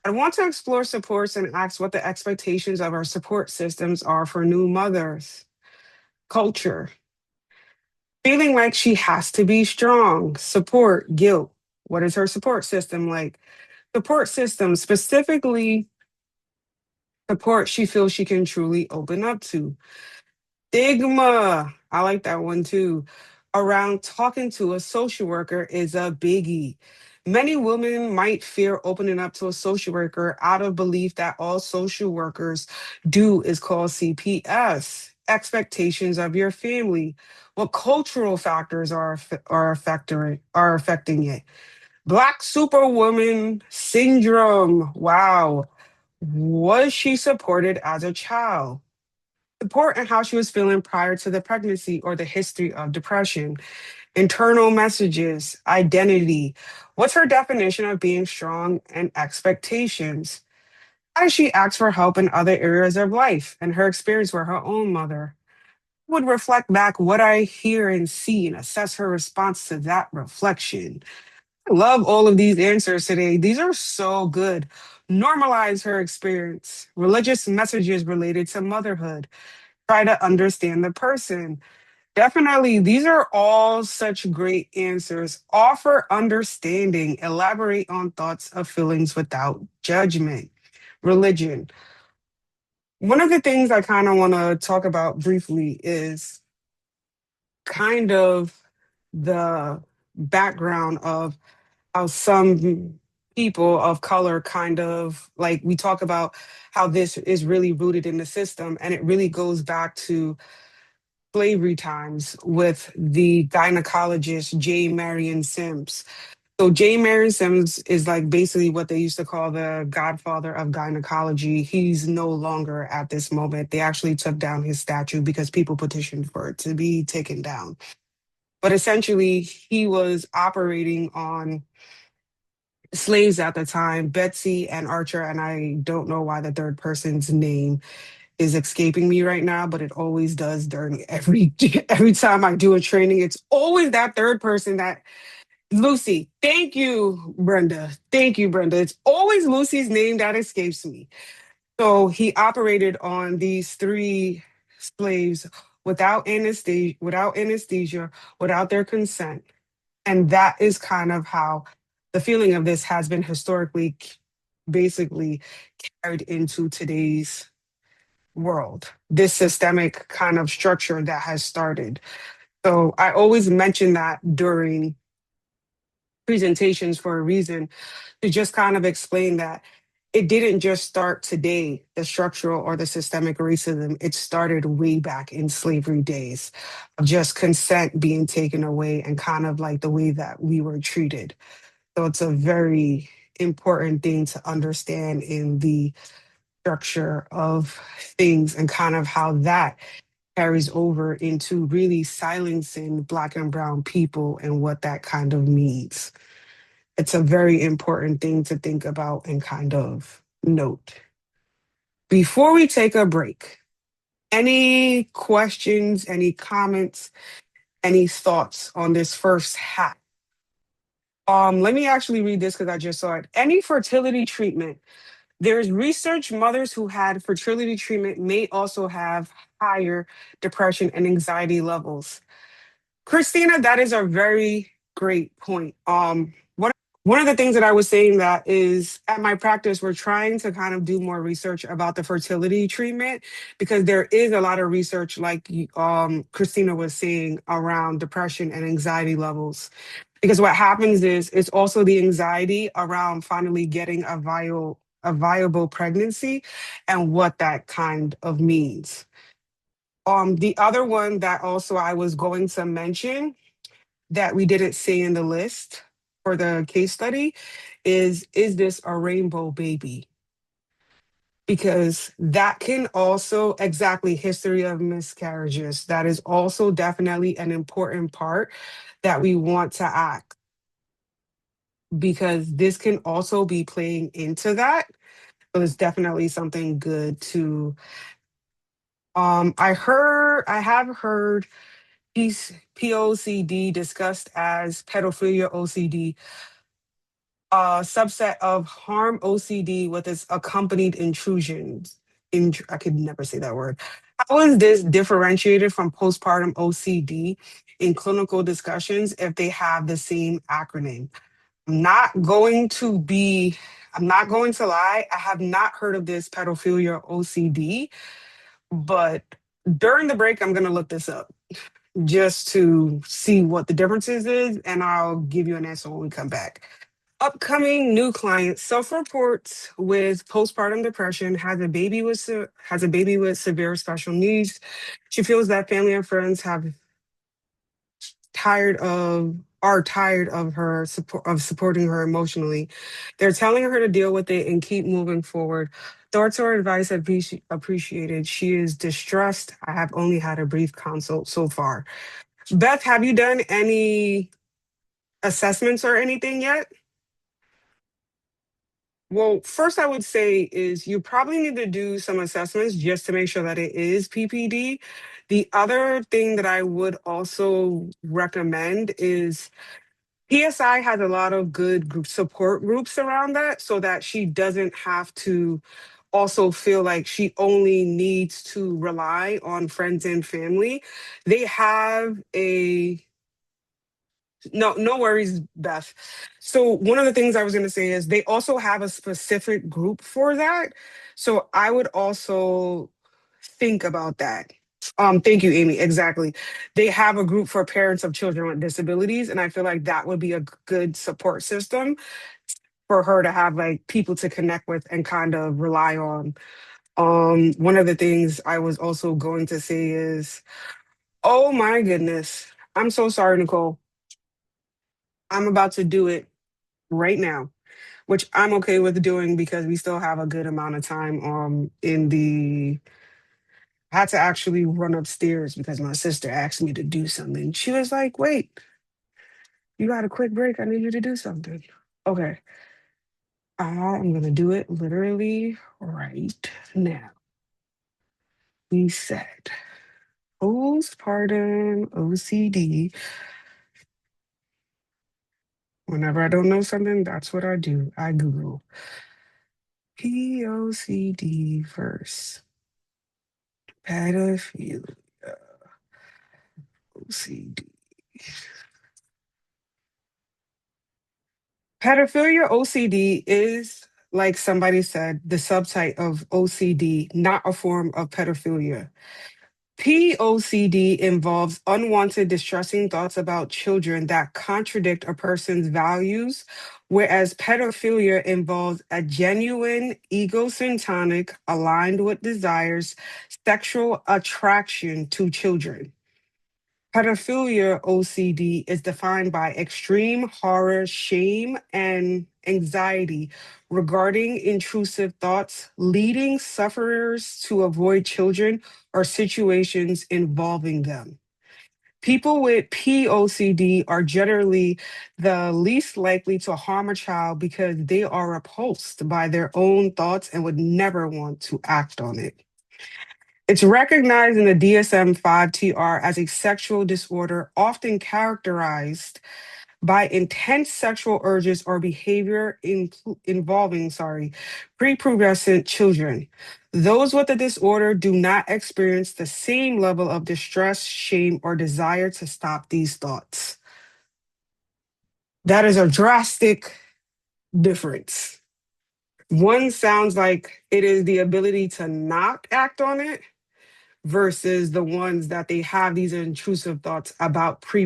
I want to explore supports and ask what the expectations of our support systems are for new mothers. Culture, feeling like she has to be strong. Support, guilt. What is her support system like? Support system, specifically support she feels she can truly open up to. Stigma, I like that one too, around talking to a social worker is a biggie. Many women might fear opening up to a social worker out of belief that all social workers do is call CPS. Expectations of your family, what cultural factors are affecting it. Black superwoman syndrome. Wow. Was she supported as a child? Support and how she was feeling prior to the pregnancy or the history of depression, internal messages, identity. What's her definition of being strong and expectations? How does she ask for help in other areas of life and her experience with her own mother? Would reflect back what I hear and see and assess her response to that reflection. I love all of these answers today. These are so good. Normalize her experience. Religious messages related to motherhood. Try to understand the person. Definitely, these are all such great answers. Offer understanding. Elaborate on thoughts of feelings without judgment. Religion. One of the things I kind of want to talk about briefly is kind of the background of how some people of color kind of like we talk about how this is really rooted in the system, and it really goes back to slavery times with the gynecologist J. Marion Sims. So J. Marion Sims is like basically what they used to call the godfather of gynecology. He's no longer at this moment. They actually took down his statue because people petitioned for it to be taken down. But essentially, he was operating on slaves at the time, Betsy and Archer, and I don't know why the third person's name is escaping me right now, but it always does during every every time I do a training. It's always that third person that Lucy. Thank you, Brenda. Thank you, Brenda. It's always Lucy's name that escapes me. So he operated on these three slaves without anesthesia, without their consent. And that is kind of how the feeling of this has been historically basically carried into today's world, this systemic kind of structure that has started. So I always mention that during presentations for a reason, to just kind of explain that it didn't just start today, the structural or the systemic racism. It started way back in slavery days of just consent being taken away and kind of like the way that we were treated. So it's a very important thing to understand in the structure of things and kind of how that carries over into really silencing Black and Brown people and what that kind of means. It's a very important thing to think about and kind of note. Before we take a break, any questions, any comments, any thoughts on this first half? Let me actually read this because I just saw it. Any fertility treatment. There's research mothers who had fertility treatment may also have higher depression and anxiety levels. Christina, that is a very great point. One of the things that I was saying that is at my practice, we're trying to kind of do more research about the fertility treatment because there is a lot of research, like Christina was saying, around depression and anxiety levels. Because what happens is it's also the anxiety around finally getting a viable pregnancy and what that kind of means. The other one that also I was going to mention that we didn't say in the list for the case study is this a rainbow baby? Because that can also exactly history of miscarriages. That is also definitely an important part that we want to act because this can also be playing into that. So it's definitely something good to I have heard POCD discussed as pedophilia OCD, a subset of harm OCD with its accompanied intrusions. I could never say that word. How is this differentiated from postpartum OCD in clinical discussions if they have the same acronym? I'm not going to be, I'm not going to lie, I have not heard of this pedophilia OCD, but during the break, I'm going to look this up just to see what the differences is, and I'll give you an answer when we come back. Upcoming new client self-reports with postpartum depression, has a baby with severe special needs. She feels that family and friends tired of are tired of her support of supporting her emotionally. They're telling her to deal with it and keep moving forward. Thoughts or advice appreciated. She is distressed. I have only had a brief consult so far. Beth, have you done any assessments or anything yet? Well, first I would say is you probably need to do some assessments just to make sure that it is PPD. The other thing that I would also recommend is PSI has a lot of good group support groups around that so that she doesn't have to also feel like she only needs to rely on friends and family. They have a no worries, Beth. So one of the things I was going to say is they also have a specific group for that. So I would also think about that. Thank you, Amy. Exactly. They have a group for parents of children with disabilities, and I feel like that would be a good support system for her to have like people to connect with and kind of rely on. One of the things I was also going to say is, oh my goodness, I'm so sorry, Nicole. I'm about to do it right now, which I'm okay with doing because we still have a good amount of time in the I had to actually run upstairs because my sister asked me to do something. She was like, "Wait, you got a quick break. I need you to do something." Okay, I'm gonna do it literally right now. We said postpartum OCD. Whenever I don't know something, that's what I do. I Google POCD first. Pedophilia OCD. Pedophilia OCD is, like somebody said, the subtype of OCD, not a form of pedophilia. POCD involves unwanted, distressing thoughts about children that contradict a person's values, whereas pedophilia involves a genuine, egocentric, aligned with desires, sexual attraction to children. Pedophilia OCD is defined by extreme horror, shame, and anxiety regarding intrusive thoughts, leading sufferers to avoid children or situations involving them. People with POCD are generally the least likely to harm a child because they are repulsed by their own thoughts and would never want to act on it. It's recognized in the DSM 5 TR as a sexual disorder, often characterized by intense sexual urges or behavior involving, prepubescent children. Those with the disorder do not experience the same level of distress, shame, or desire to stop these thoughts. That is a drastic difference. One sounds like it is the ability to not act on it versus the ones that they have these intrusive thoughts about I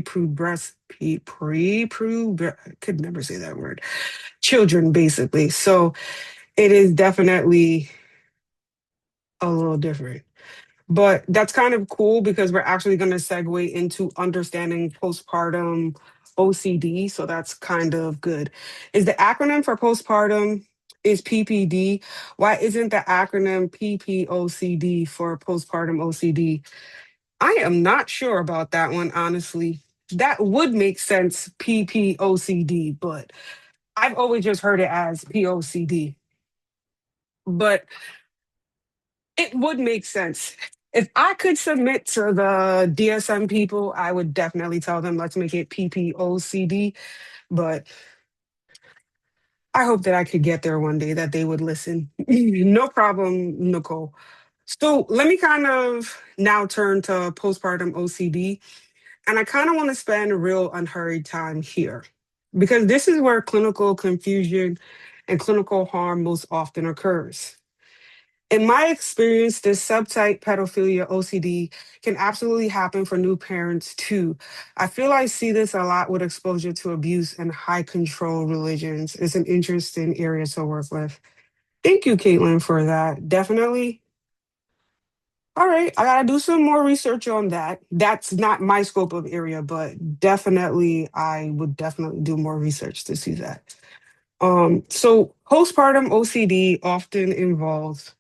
could never say that word, children, basically. So it is definitely a little different. But that's kind of cool because we're actually going to segue into understanding postpartum OCD. So that's kind of good. Is the acronym for postpartum is PPD? Why isn't the acronym PPOCD for postpartum OCD? I am not sure about that one, honestly. That would make sense, PPOCD, but I've always just heard it as POCD. But it would make sense. If I could submit to the DSM people, I would definitely tell them, let's make it PPOCD. But I hope that I could get there one day, that they would listen. No problem, Nicole. So let me kind of now turn to postpartum OCD. And I kind of want to spend real unhurried time here because this is where clinical confusion and clinical harm most often occurs. In my experience, this subtype pedophilia OCD can absolutely happen for new parents too. I feel I see this a lot with exposure to abuse and high control religions. It's an interesting area to work with. Thank you, Caitlin, for that. Definitely. All right, I gotta do some more research on that. That's not my scope of area, but definitely I would definitely do more research to see that. So postpartum OCD often involves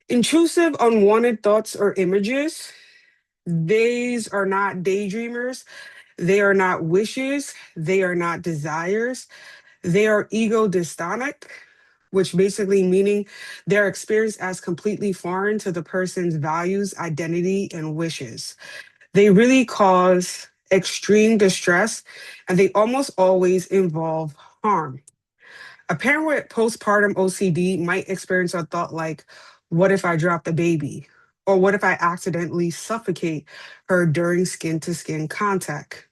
intrusive, unwanted thoughts or images. These are not daydreamers. They are not wishes. They are not desires. They are ego dystonic, which basically meaning they're experienced as completely foreign to the person's values, identity, and wishes. They really cause extreme distress, and they almost always involve harm. A parent with postpartum OCD might experience a thought like, what if I drop the baby? Or what if I accidentally suffocate her during skin to skin contact?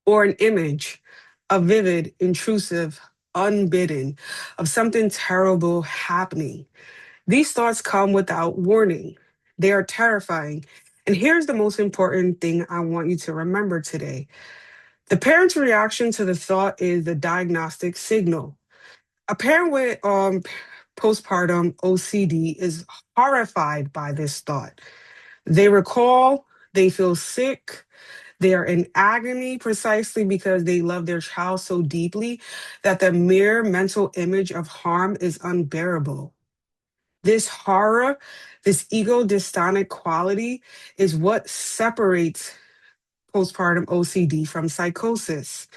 Or an image, a vivid, intrusive, unbidden, of something terrible happening. These thoughts come without warning. They are terrifying. And here's the most important thing I want you to remember today: the parent's reaction to the thought is the diagnostic signal. A parent with postpartum OCD is horrified by this thought. They recall, they feel sick, they are in agony precisely because they love their child so deeply that the mere mental image of harm is unbearable. This horror, this ego dystonic quality is what separates postpartum OCD from psychosis.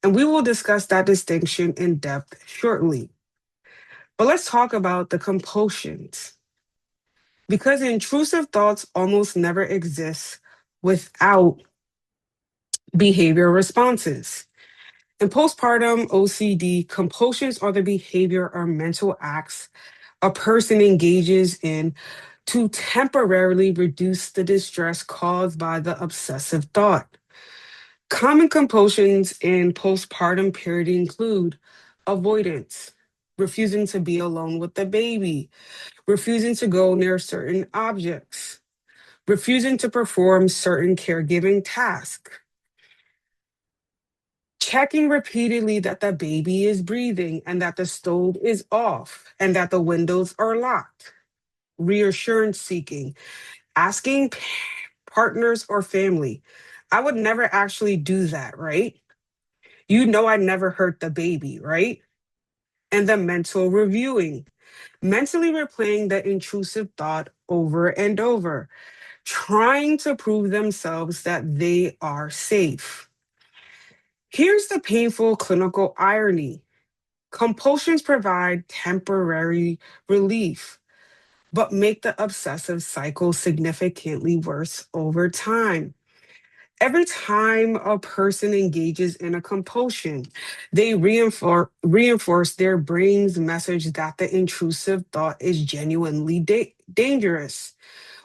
And we will discuss that distinction in depth shortly. But let's talk about the compulsions, because intrusive thoughts almost never exist without behavior responses. In postpartum OCD, compulsions are the behavior or mental acts a person engages in to temporarily reduce the distress caused by the obsessive thought. Common compulsions in postpartum period include avoidance, refusing to be alone with the baby, refusing to go near certain objects, refusing to perform certain caregiving tasks, checking repeatedly that the baby is breathing and that the stove is off and that the windows are locked, reassurance seeking, asking partners or family, I would never actually do that, right? You know, I never hurt the baby, right? And the mental reviewing, mentally replaying the intrusive thought over and over, trying to prove themselves that they are safe. Here's the painful clinical irony: compulsions provide temporary relief, but make the obsessive cycle significantly worse over time. Every time a person engages in a compulsion, they reinforce their brain's message that the intrusive thought is genuinely dangerous,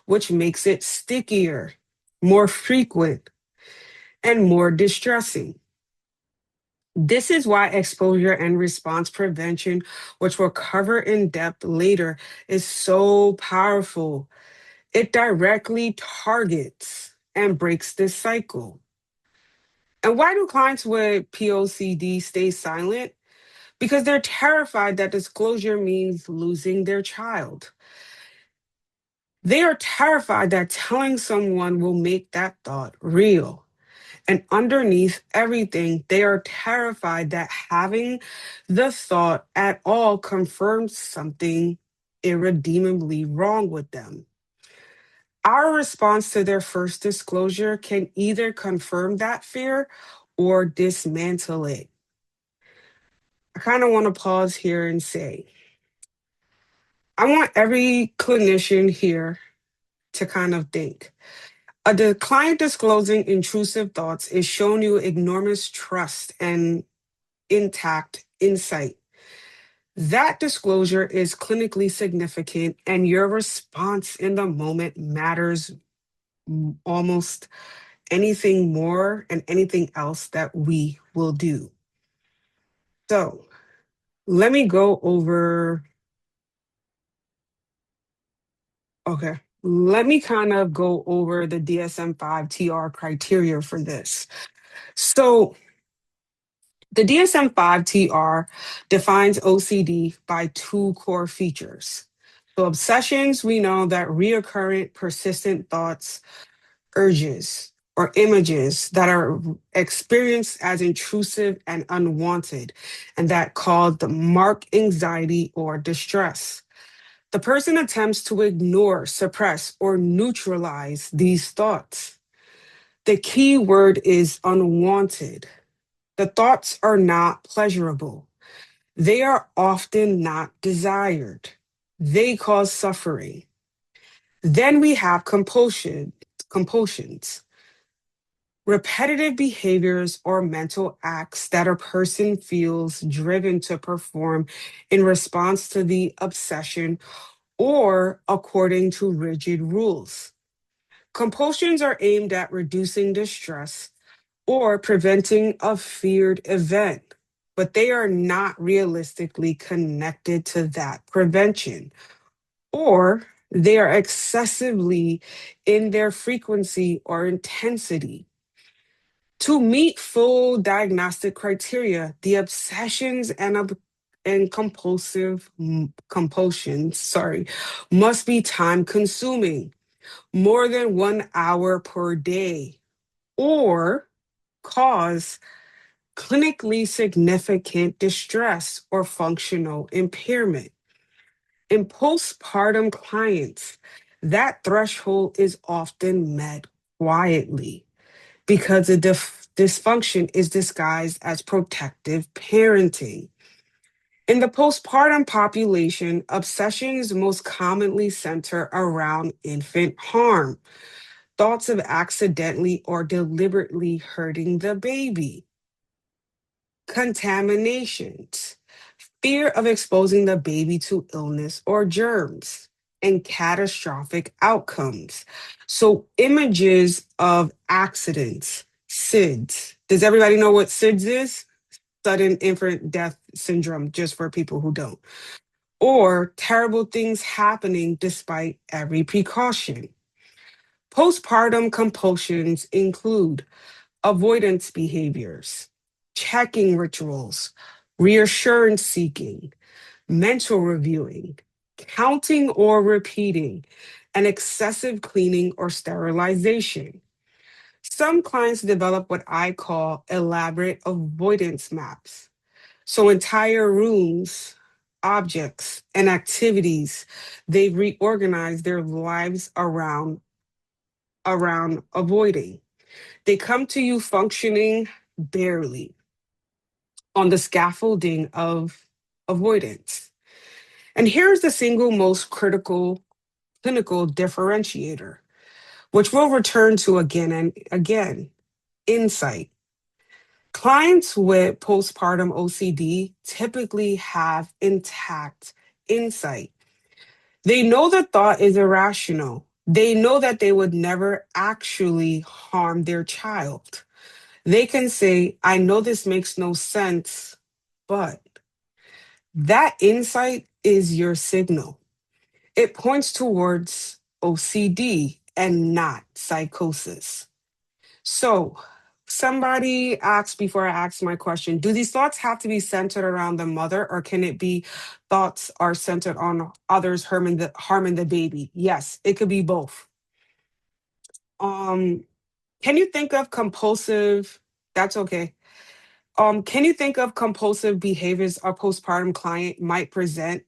which makes it stickier, more frequent, and more distressing. This is why exposure and response prevention, which we'll cover in depth later, is so powerful. It directly targets and breaks this cycle. And why do clients with POCD stay silent? Because they're terrified that disclosure means losing their child. They are terrified that telling someone will make that thought real. And underneath everything, they are terrified that having the thought at all confirms something irredeemably wrong with them. Our response to their first disclosure can either confirm that fear or dismantle it. I kind of want to pause here and say, I want every clinician here to kind of think. Client disclosing intrusive thoughts is showing you enormous trust and intact insight. That disclosure is clinically significant, and your response in the moment matters almost anything more and anything else that we will do. So let me go over, okay, let me kind of go over the DSM-5 TR criteria for this. So the DSM-5 TR defines OCD by two core features. So obsessions, we know that reoccurrent, persistent thoughts, urges, or images that are experienced as intrusive and unwanted, and that cause the marked anxiety or distress. The person attempts to ignore, suppress, or neutralize these thoughts. The key word is unwanted. The thoughts are not pleasurable. They are often not desired. They cause suffering. Then we have compulsions. Repetitive behaviors or mental acts that a person feels driven to perform in response to the obsession or according to rigid rules. Compulsions are aimed at reducing distress or preventing a feared event, but they are not realistically connected to that prevention, or they are excessively in their frequency or intensity. To meet full diagnostic criteria, the obsessions and compulsions, must be time consuming, more than 1 hour per day, or cause clinically significant distress or functional impairment. In postpartum clients, that threshold is often met quietly because the dysfunction is disguised as protective parenting. In the postpartum population, obsessions most commonly center around infant harm, thoughts of accidentally or deliberately hurting the baby, contaminations, fear of exposing the baby to illness or germs, and catastrophic outcomes. So, images of accidents, SIDS. Does everybody know what SIDS is? Sudden infant death syndrome, just for people who don't. Or terrible things happening despite every precaution. Postpartum compulsions include avoidance behaviors, checking rituals, reassurance seeking, mental reviewing, counting or repeating, and excessive cleaning or sterilization. Some clients develop what I call elaborate avoidance maps. So, entire rooms, objects, and activities, they've reorganized their lives around avoiding. They come to you functioning barely on the scaffolding of avoidance. And here's the single most critical clinical differentiator, which we'll return to again and again: insight. Clients with postpartum OCD typically have intact insight. They know the thought is irrational. They know that they would never actually harm their child. They can say, I know this makes no sense, but that insight is your signal. It points towards OCD and not psychosis. So, somebody asked before I asked my question, do these thoughts have to be centered around the mother, or can it be thoughts are centered on others harming the baby? Yes, it could be both. Um, can you think of compulsive, that's okay. Can you think of compulsive behaviors a postpartum client might present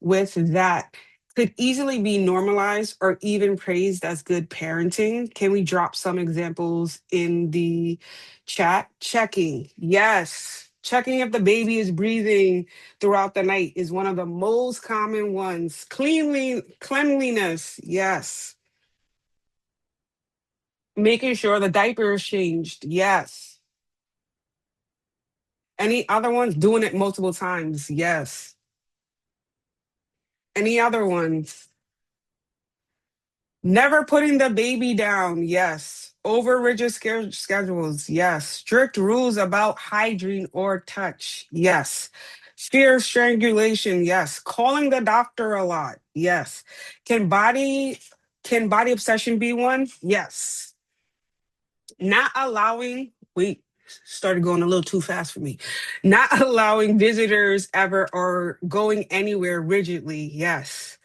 with that could easily be normalized or even praised as good parenting? Can we drop some examples in the chat? Checking, yes. Checking if the baby is breathing throughout the night is one of the most common ones. Cleanliness, yes. Making sure the diaper is changed, yes. Any other ones? Doing it multiple times, yes. Any other ones? Never putting the baby down, yes. Over rigid schedules, yes. Strict rules about hygiene or touch, yes. Fear of strangulation, yes. Calling the doctor a lot, yes. Can body can body obsession be one? Yes. Not allowing, wait, started going a little too fast for me. Not allowing visitors ever or going anywhere rigidly, yes.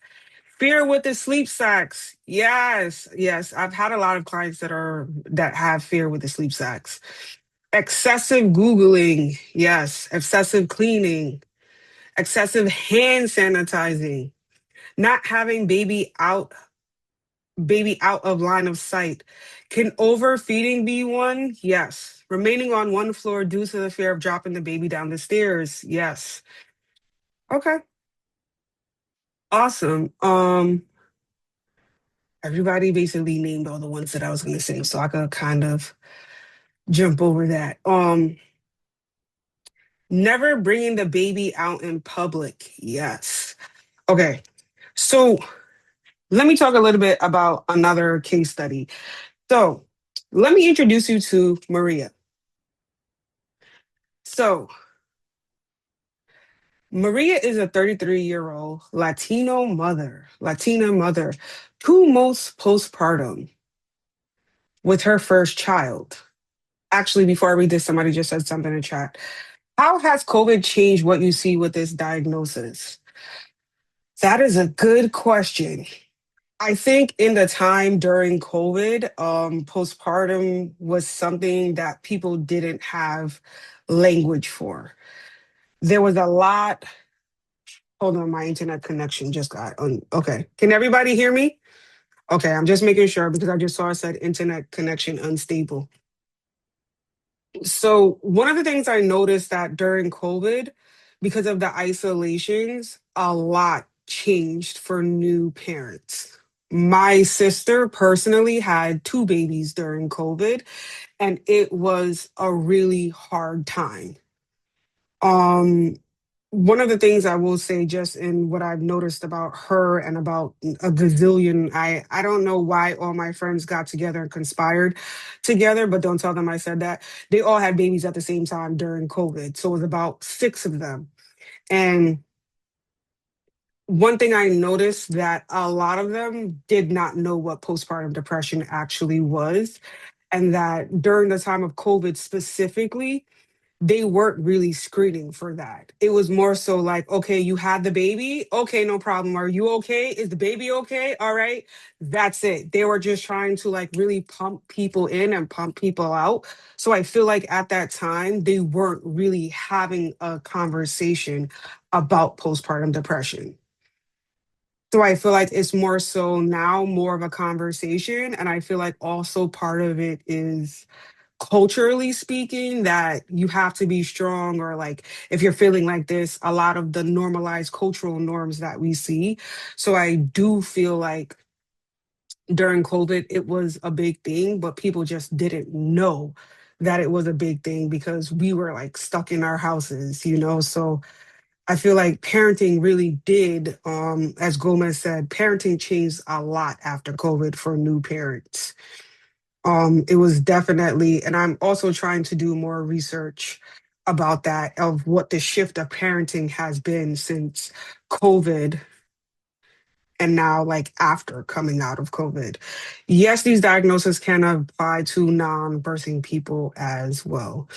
Fear with the sleep sacks. Yes, yes. I've had a lot of clients that have fear with the sleep sacks. Excessive Googling. Yes. Excessive cleaning. Excessive hand sanitizing. Not having baby out of line of sight. Can overfeeding be one? Yes. Remaining on one floor due to the fear of dropping the baby down the stairs. Yes. Okay. Awesome. Everybody basically named all the ones that I was going to say, so I could kind of jump over that. Never bringing the baby out in public. Yes. Okay. So let me talk a little bit about another case study. So let me introduce you to Maria. So Maria is a 33-year-old Latina mother, two most postpartum with her first child. Actually, before I read this, somebody just said something in chat. How has COVID changed what you see with this diagnosis? That is a good question. I think in the time during COVID, postpartum was something that people didn't have language for. There was a lot. Hold on, my internet connection just got on. Okay. Can everybody hear me? Okay, I'm just making sure because I just saw it said internet connection unstable. So one of the things I noticed that during COVID, because of the isolations, a lot changed for new parents. My sister personally had two babies during COVID, and it was a really hard time. Um, One of the things I will say, just in what I've noticed about her and about a gazillion, I don't know why all my friends got together and conspired together, but don't tell them I said that. They all had babies at the same time during COVID. So it was about six of them. And one thing I noticed that a lot of them did not know what postpartum depression actually was. And that during the time of COVID specifically, they weren't really screening for that. It was more so like, okay, you had the baby. Okay, no problem. Are you okay? Is the baby okay? All right. That's it. They were just trying to like really pump people in and pump people out. So I feel like at that time, they weren't really having a conversation about postpartum depression. So I feel like it's more so now more of a conversation. And I feel like also part of it is culturally speaking that you have to be strong, or like if you're feeling like this, a lot of the normalized cultural norms that we see. So I do feel like during COVID it was a big thing, but people just didn't know that it was a big thing because we were like stuck in our houses. So I feel like parenting really did, as Gomez said, parenting changed a lot after COVID for new parents. It was definitely, and I'm also trying to do more research about that, of what the shift of parenting has been since COVID and now like after coming out of COVID. Yes, these diagnoses can apply to non-birthing people as well.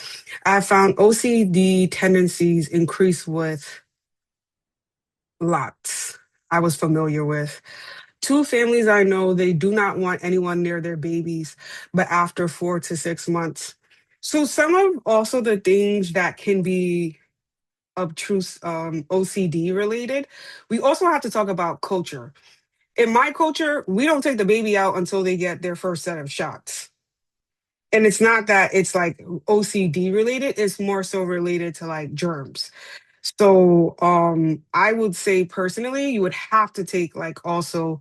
I found OCD tendencies increase with lots I was familiar with. Two families I know, they do not want anyone near their babies, but after 4 to 6 months. So some of also the things that can be obtruse, OCD related, we also have to talk about culture. In my culture, we don't take the baby out until they get their first set of shots. And it's not that it's like OCD related, it's more so related to like germs. So I would say personally, you would have to take like also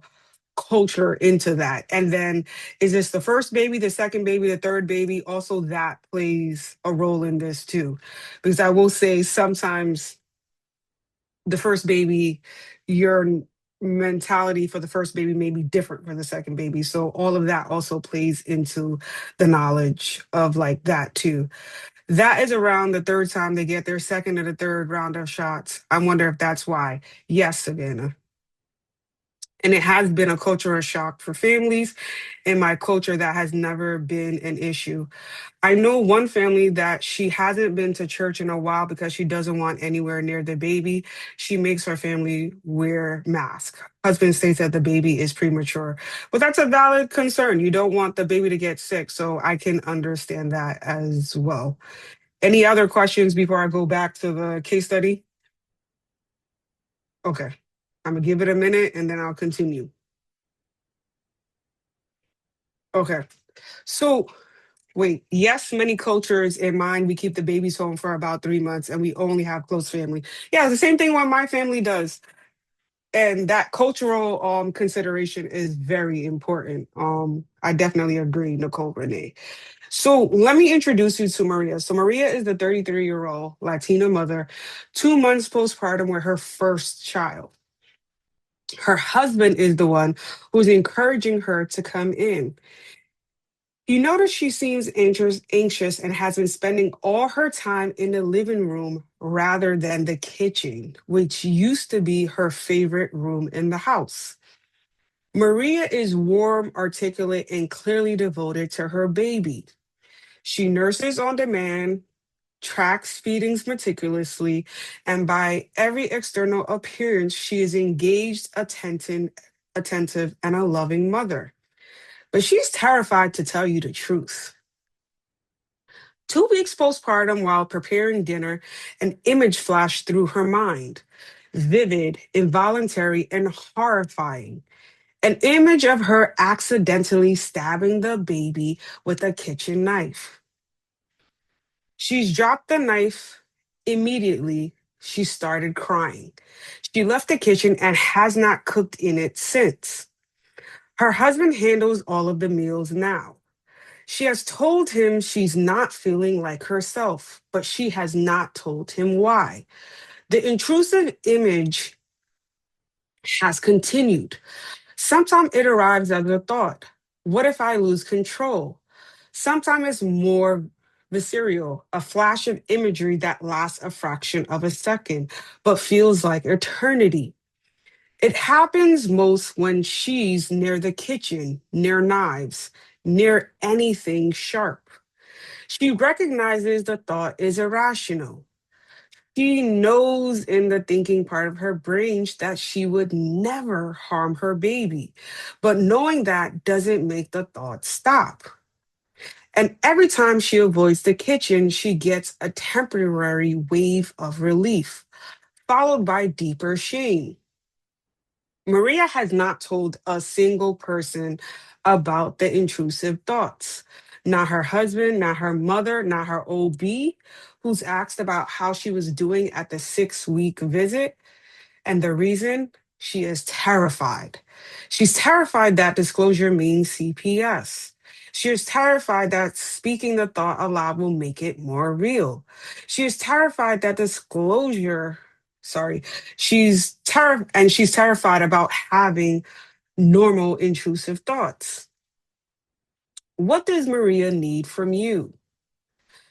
culture into that. And then is this the first baby, the second baby, the third baby? Also, that plays a role in this too. Because I will say sometimes the first baby, your mentality for the first baby may be different for the second baby. So all of that also plays into the knowledge of like that too. That is around the third time they get their second or the third round of shots. I wonder if that's why. Yes, Savannah. And it has been a cultural shock for families. In my culture, that has never been an issue. I know one family that she hasn't been to church in a while because she doesn't want anywhere near the baby. She makes her family wear masks. Husband states that the baby is premature, but that's a valid concern. You don't want the baby to get sick, so I can understand that as well. Any other questions before I go back to the case study? Okay, I'm gonna give it a minute and then I'll continue. Okay, so wait, yes, many cultures in mind, we keep the babies home for about 3 months and we only have close family. Yeah, the same thing what my family does. And that cultural consideration is very important. I definitely agree, Nicole Renee. So let me introduce you to Maria. So Maria is the 33-year-old Latina mother, 2 months postpartum with her first child. Her husband is the one who's encouraging her to come in. You notice she seems anxious and has been spending all her time in the living room rather than the kitchen, which used to be her favorite room in the house. Maria is warm, articulate, and clearly devoted to her baby. She nurses on demand, tracks feedings meticulously, and by every external appearance, she is engaged, attentive, and a loving mother. But she's terrified to tell you the truth. 2 weeks postpartum, while preparing dinner, an image flashed through her mind, vivid, involuntary, and horrifying. An image of her accidentally stabbing the baby with a kitchen knife. She's dropped the knife immediately. She started crying. She left the kitchen and has not cooked in it since. Her husband handles all of the meals now. She has told him she's not feeling like herself, but she has not told him why. The intrusive image has continued. Sometimes it arrives as a thought. What if I lose control? Sometimes it's more visceral, a flash of imagery that lasts a fraction of a second, but feels like eternity. It happens most when she's near the kitchen, near knives, near anything sharp. She recognizes the thought is irrational. She knows in the thinking part of her brain that she would never harm her baby. But knowing that doesn't make the thought stop. And every time she avoids the kitchen, she gets a temporary wave of relief, followed by deeper shame. Maria has not told a single person about the intrusive thoughts. Not her husband, not her mother, not her OB, who's asked about how she was doing at the 6 week visit. And the reason, she is terrified. She's terrified that disclosure means CPS. She is terrified that speaking the thought aloud will make it more real. She is terrified that disclosure, sorry, she's terrified about having normal intrusive thoughts. What does Maria need from you?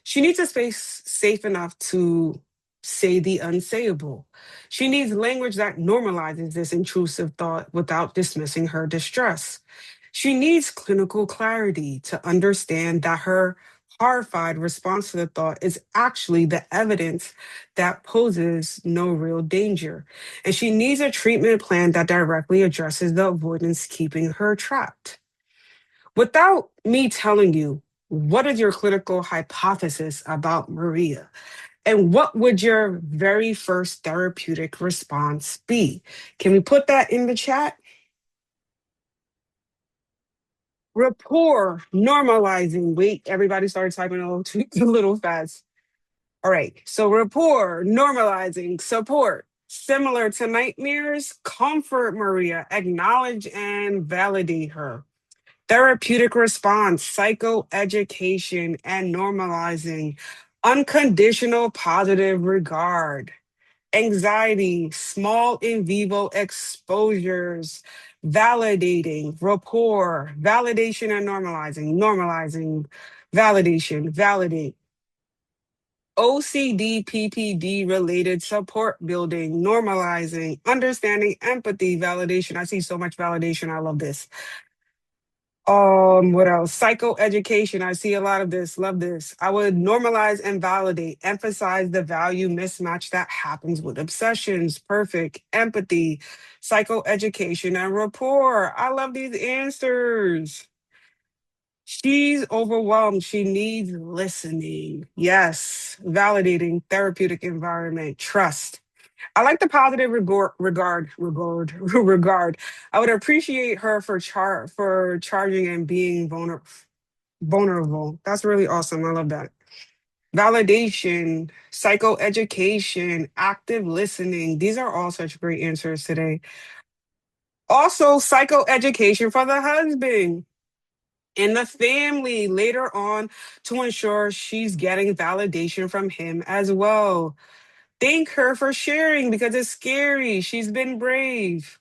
She needs a space safe enough to say the unsayable. She needs language that normalizes this intrusive thought without dismissing her distress. She needs clinical clarity to understand that her horrified response to the thought is actually the evidence that poses no real danger. And she needs a treatment plan that directly addresses the avoidance keeping her trapped. Without me telling you, what is your clinical hypothesis about Maria? And what would your very first therapeutic response be? Can we put that in the chat? Rapport, normalizing. Wait, everybody started typing a little fast. All right. So rapport, normalizing, support. Similar to nightmares, comfort Maria, acknowledge and validate her. Therapeutic response, psychoeducation, and normalizing. Unconditional positive regard. Anxiety, small in vivo exposures, validating, rapport, validation and normalizing, validation, validate. OCD, PPD related support building, normalizing, understanding, empathy, validation. I see so much validation. I love this. What else? Psychoeducation. I see a lot of this. Love this. I would normalize and validate, emphasize the value mismatch that happens with obsessions. Perfect. Empathy, psychoeducation, and rapport. I love these answers. She's overwhelmed. She needs listening. Yes. Validating, therapeutic environment, trust. I like the positive regard. I would appreciate her for charging and being vulnerable. That's really awesome. I love that. Validation, psychoeducation, active listening. These are all such great answers today. Also, psychoeducation for the husband. in the family later on to ensure she's getting validation from him as well. Thank her for sharing because it's scary. She's been brave.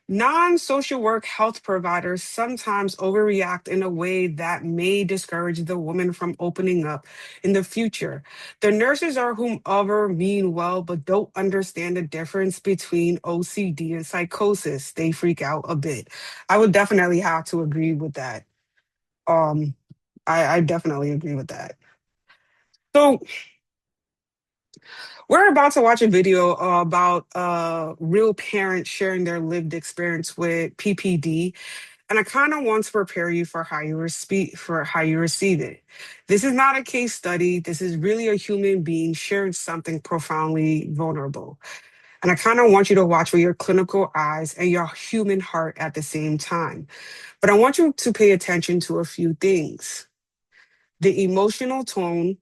Non social work health providers sometimes overreact in a way that may discourage the woman from opening up in the future. The nurses are whomever mean well, but don't understand the difference between OCD and psychosis. They freak out a bit. I would definitely have to agree with that. Um, I definitely agree with that. So we're about to watch a video about real parents sharing their lived experience with PPD, and I kind of want to prepare you for how you receive it. This is not a case study. This is really a human being sharing something profoundly vulnerable. And I kind of want you to watch with your clinical eyes and your human heart at the same time. But I want you to pay attention to a few things. The emotional tone,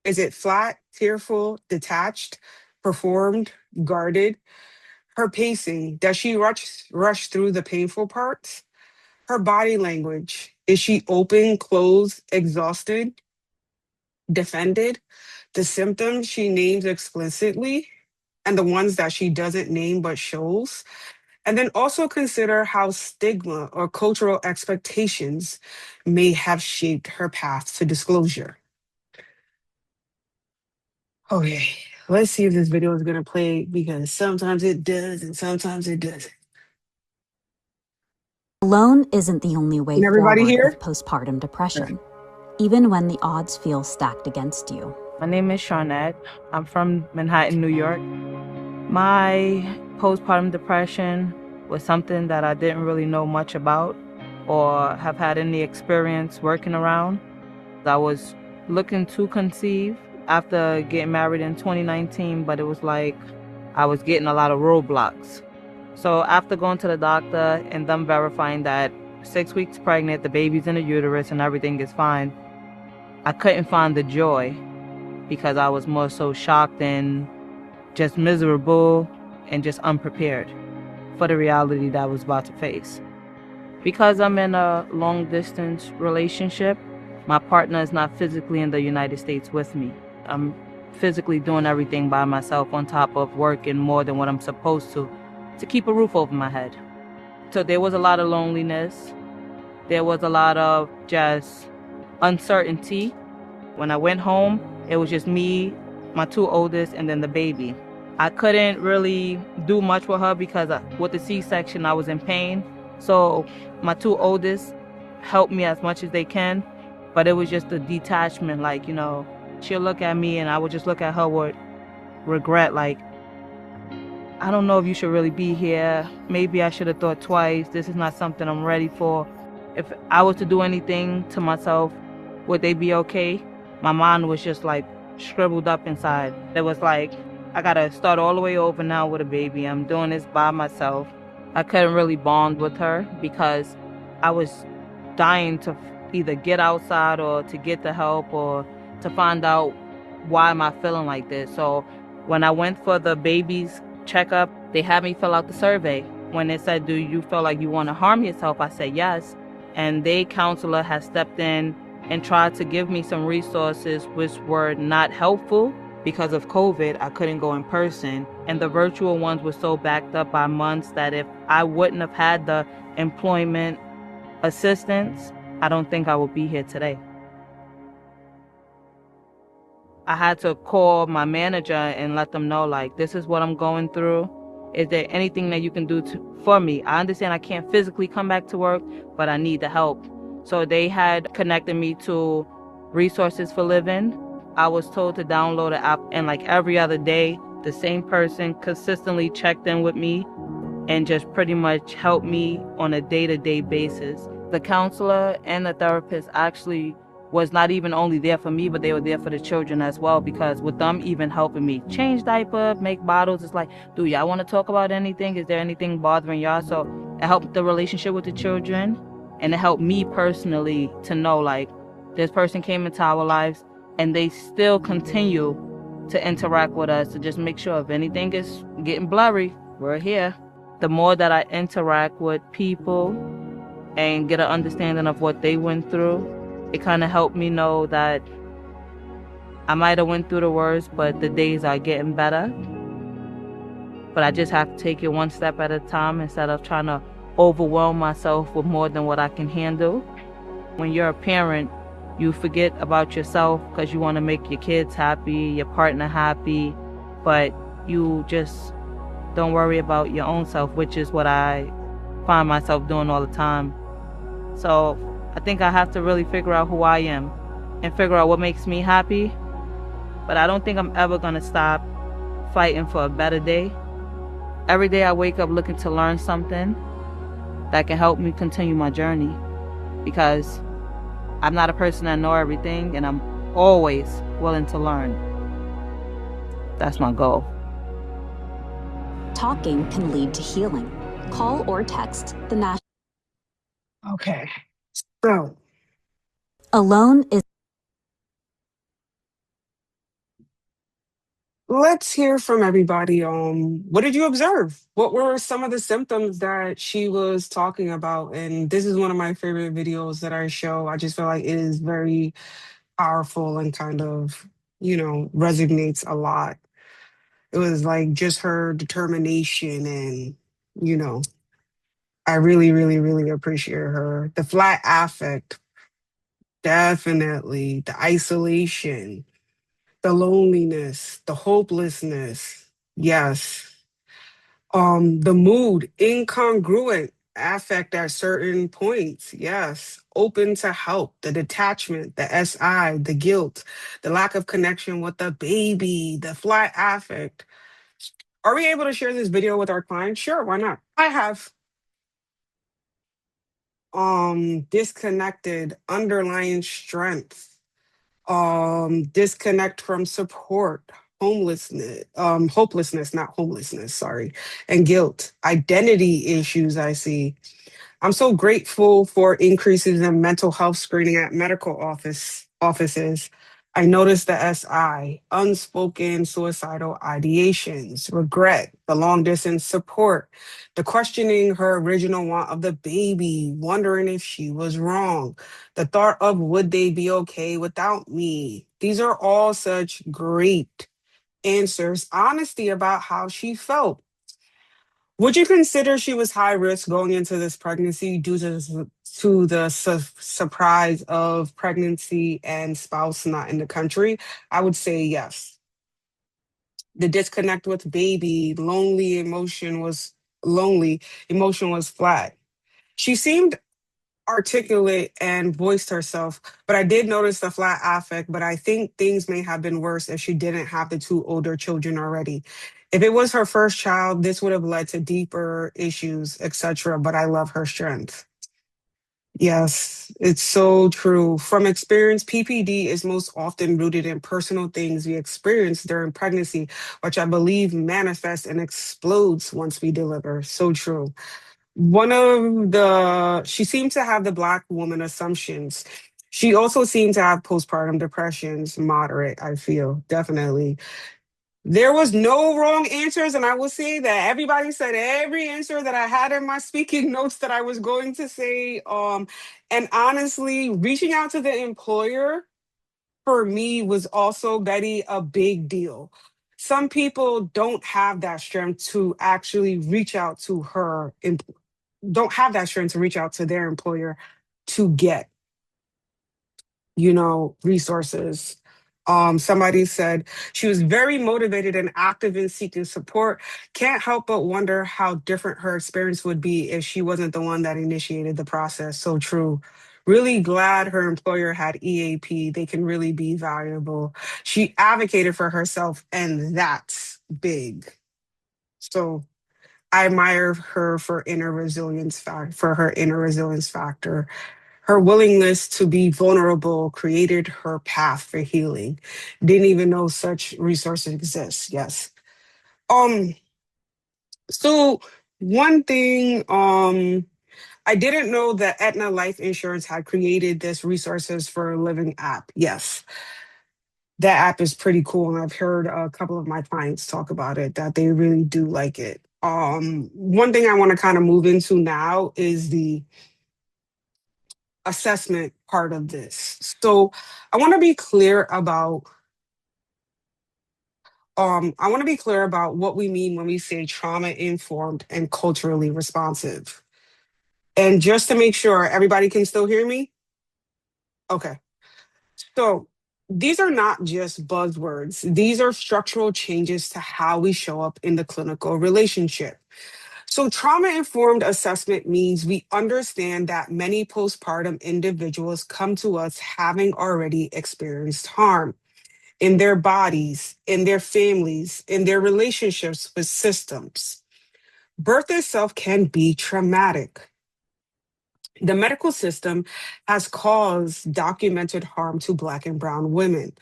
is it flat, tearful, detached, performed, guarded? Her pacing, does she rush through the painful parts? Her body language, is she open, closed, exhausted, defended? The symptoms she names explicitly and the ones that she doesn't name but shows. And then also consider how stigma or cultural expectations may have shaped her path to disclosure. Okay, let's see if this video is going to play because sometimes it does and sometimes it doesn't. Alone isn't the only way Can everybody forward hear? with postpartum depression, even when the odds feel stacked against you. My name is Shawnette. I'm from Manhattan, New York. My postpartum depression was something that I didn't really know much about or have had any experience working around. I was looking to conceive after getting married in 2019, but it was like I was getting a lot of roadblocks. So after going to the doctor and them verifying that 6 weeks pregnant, the baby's in the uterus and everything is fine, I couldn't find the joy because I was more so shocked and just miserable and just unprepared for the reality that I was about to face. Because I'm in a long distance relationship, my partner is not physically in the United States with me. I'm physically doing everything by myself on top of working more than what I'm supposed to keep a roof over my head. So there was a lot of loneliness. There was a lot of just uncertainty. When I went home, it was just me, my two oldest, and then the baby. I couldn't really do much with her because with the C-section, I was in pain. So my two oldest helped me as much as they can, but it was just a detachment. Like, she'll look at me and I would just look at her with regret. Like, I don't know if you should really be here. Maybe I should have thought twice. This is not something I'm ready for. If I was to do anything to myself, would they be okay? My mind was just like scribbled up inside. It was like, I gotta start all the way over now with a baby. I'm doing this by myself. I couldn't really bond with her because I was dying to either get outside or to get the help or to find out why am I feeling like this. So when I went for the baby's checkup, they had me fill out the survey. When they said, do you feel like you want to harm yourself? I said yes. And their counselor has stepped in and tried to give me some resources which were not helpful. Because of COVID, I couldn't go in person. And the virtual ones were so backed up by months that if I wouldn't have had the employment assistance, I don't think I would be here today. I had to call my manager and let them know, like, this is what I'm going through. Is there anything that you can do for me? I understand I can't physically come back to work, but I need the help. So they had connected me to Resources for Living. I was told to download an app, and like every other day, the same person consistently checked in with me and just pretty much helped me on a day-to-day basis. The counselor and the therapist actually was not even only there for me, but they were there for the children as well, because with them even helping me change diaper, make bottles, it's like, do y'all want to talk about anything? Is there anything bothering y'all? So it helped the relationship with the children, and it helped me personally to know, like, this person came into our lives and they still continue to interact with us to just make sure if anything is getting blurry, we're here. The more that I interact with people, and get an understanding of what they went through. It kind of helped me know that I might have went through the worst, but the days are getting better. But I just have to take it one step at a time instead of trying to overwhelm myself with more than what I can handle. When you're a parent, you forget about yourself because you want to make your kids happy, your partner happy, but you just don't worry about your own self, which is what I find myself doing all the time. So I think I have to really figure out who I am and figure out what makes me happy. But I don't think I'm ever going to stop fighting for a better day. Every day I wake up looking to learn something that can help me continue my journey, because I'm not a person that know everything, and I'm always willing to learn. That's my goal. Talking can lead to healing. Call or text the National. Okay. So Alone is. let's hear from everybody. What did you observe? What were some of the symptoms that she was talking about? And this is one of my favorite videos that I show. I just feel like it is very powerful and kind of, resonates a lot. It was like just her determination and, you know, I really, really, really appreciate her. The flat affect, definitely. The isolation, the loneliness, the hopelessness. Yes. The mood, incongruent affect at certain points. Yes. Open to help, the detachment, the SI, the guilt, the lack of connection with the baby, the flat affect. Are we able to share this video with our clients? Sure, why not? I have disconnected underlying strength, disconnect from support, hopelessness, not homelessness, sorry, and guilt, identity issues. I see. I'm so grateful for increases in mental health screening at medical offices. I noticed the SI, unspoken suicidal ideations, regret, the long distance support, the questioning her original want of the baby, wondering if she was wrong, the thought of would they be okay without me. These are all such great answers, honesty about how she felt. Would you consider she was high risk going into this pregnancy due to the surprise of pregnancy and spouse not in the country? I would say yes. The disconnect with baby, lonely, emotion was flat. She seemed articulate and voiced herself, but I did notice the flat affect, but I think things may have been worse if she didn't have the two older children already. If it was her first child, this would have led to deeper issues, etc. But I love her strength. Yes, it's so true. From experience, PPD is most often rooted in personal things we experience during pregnancy, which I believe manifests and explodes once we deliver. So true. She seemed to have the Black woman assumptions. She also seemed to have postpartum depressions, moderate, I feel, definitely. There was no wrong answers, and I will say that everybody said every answer that I had in my speaking notes that I was going to say. And honestly, reaching out to the employer for me was also, Betty, a big deal. Some people don't have that strength to actually reach out to don't have that strength to reach out to their employer to get, resources. Somebody said she was very motivated and active in seeking support. Can't help but wonder how different her experience would be if she wasn't the one that initiated the process. So true. Really glad her employer had EAP. They can really be valuable. She advocated for herself, and that's big. So I admire her for her inner resilience factor. Her willingness to be vulnerable created her path for healing. Didn't even know such resources exist. Yes. Um, so one thing, I didn't know that Aetna Life Insurance had created this resources for a living app. Yes. That app is pretty cool, and I've heard a couple of my clients talk about it, that they really do like it. One thing I want to kind of move into now is the assessment part of this. So I want to be clear about what we mean when we say trauma informed and culturally responsive. And just to make sure everybody can still hear me. Okay. So these are not just buzzwords. These are structural changes to how we show up in the clinical relationship. So trauma informed assessment means we understand that many postpartum individuals come to us having already experienced harm in their bodies, in their families, in their relationships with systems. Birth itself can be traumatic. The medical system has caused documented harm to Black and Brown women.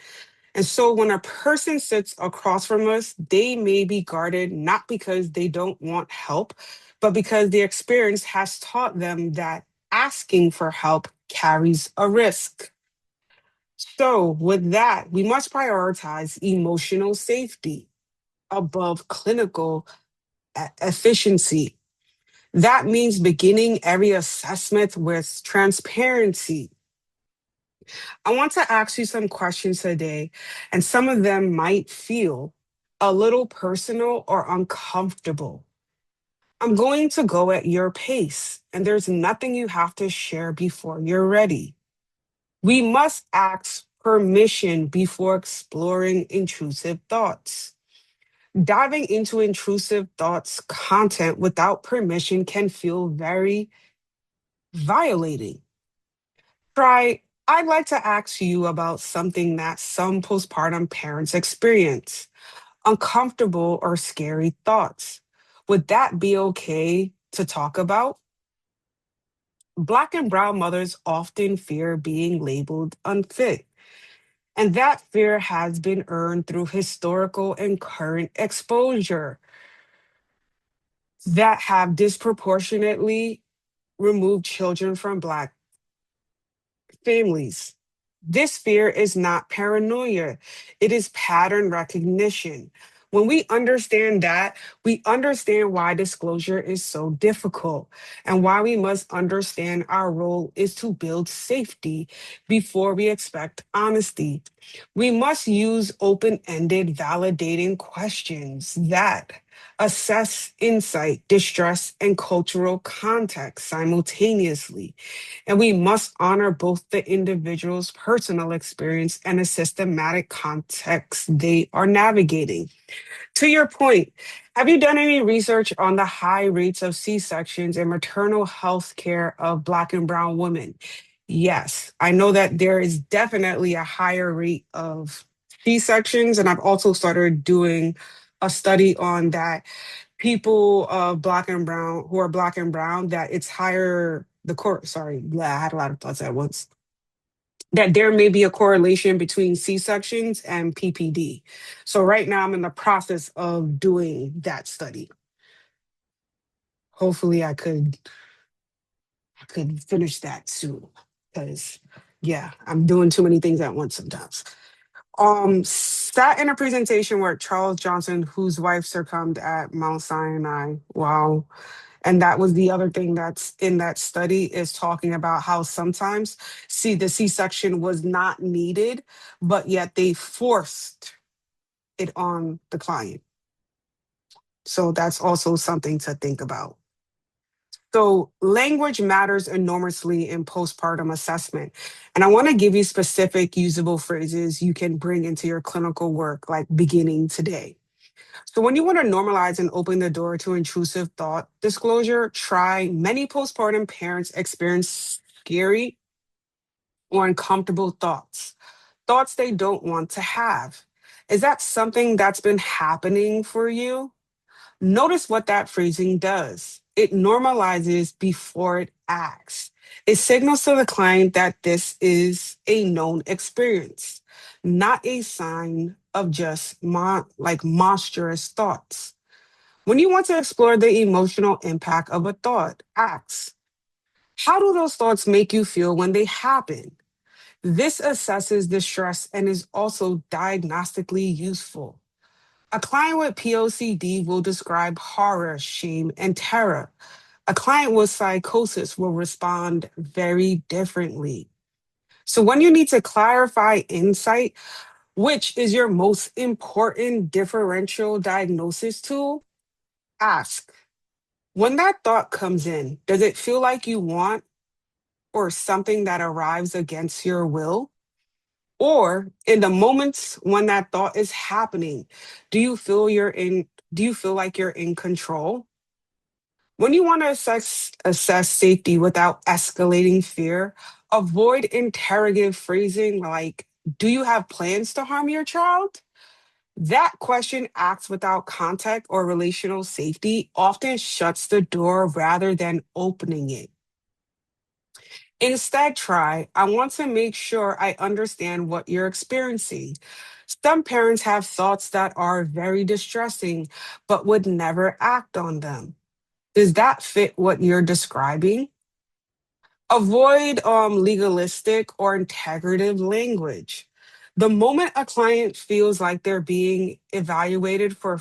And so when a person sits across from us, they may be guarded not because they don't want help, but because their experience has taught them that asking for help carries a risk. So, with that, we must prioritize emotional safety above clinical efficiency. That means beginning every assessment with transparency. I want to ask you some questions today, and some of them might feel a little personal or uncomfortable. I'm going to go at your pace, and there's nothing you have to share before you're ready. We must ask permission before exploring intrusive thoughts. Diving into intrusive thoughts content without permission can feel very violating. I'd like to ask you about something that some postpartum parents experience uncomfortable or scary thoughts. Would that be okay to talk about? Black and Brown mothers often fear being labeled unfit, and that fear has been earned through historical and current exposure that have disproportionately removed children from Black families. This fear is not paranoia, it is pattern recognition. When we understand that, we understand why disclosure is so difficult and why we must understand our role is to build safety before we expect honesty. We must use open ended, validating questions that assess insight, distress, and cultural context simultaneously. And we must honor both the individual's personal experience and the systematic context they are navigating. To your point, have you done any research on the high rates of C-sections and maternal health care of Black and Brown women? Yes, I know that there is definitely a higher rate of C-sections, and I've also started doing a study on that people of Black and Brown who are Black and Brown, that it's higher the court sorry blah, I had a lot of thoughts at once, that there may be a correlation between C-sections and PPD. So right now I'm in the process of doing that study. Hopefully I could finish that soon, because yeah, I'm doing too many things at once sometimes. Sat in a presentation where Charles Johnson, whose wife succumbed at Mount Sinai. Wow. And that was the other thing that's in that study, is talking about how sometimes, see, the C-section was not needed, but yet they forced it on the client. So that's also something to think about. So language matters enormously in postpartum assessment. And I want to give you specific usable phrases you can bring into your clinical work, like beginning today. So when you want to normalize and open the door to intrusive thought disclosure, try many postpartum parents experience scary or uncomfortable thoughts, thoughts they don't want to have. Is that something that's been happening for you? Notice what that phrasing does. It normalizes before it acts. It signals to the client that this is a known experience, not a sign of just monstrous thoughts. When you want to explore the emotional impact of a thought, ask, how do those thoughts make you feel when they happen? This assesses the stress and is also diagnostically useful. A client with POCD will describe horror, shame, and terror. A client with psychosis will respond very differently. So when you need to clarify insight, which is your most important differential diagnosis tool, ask, when that thought comes in, does it feel like you want or something that arrives against your will? Or in the moments when that thought is happening, do you feel you're in do you feel like you're in control? When you want to assess safety without escalating fear, avoid interrogative phrasing like, do you have plans to harm your child? That question acts without context or relational safety, often shuts the door rather than opening it. Instead, try, I want to make sure I understand what you're experiencing. Some parents have thoughts that are very distressing, but would never act on them. Does that fit what you're describing? Avoid legalistic or integrative language. The moment a client feels like they're being evaluated for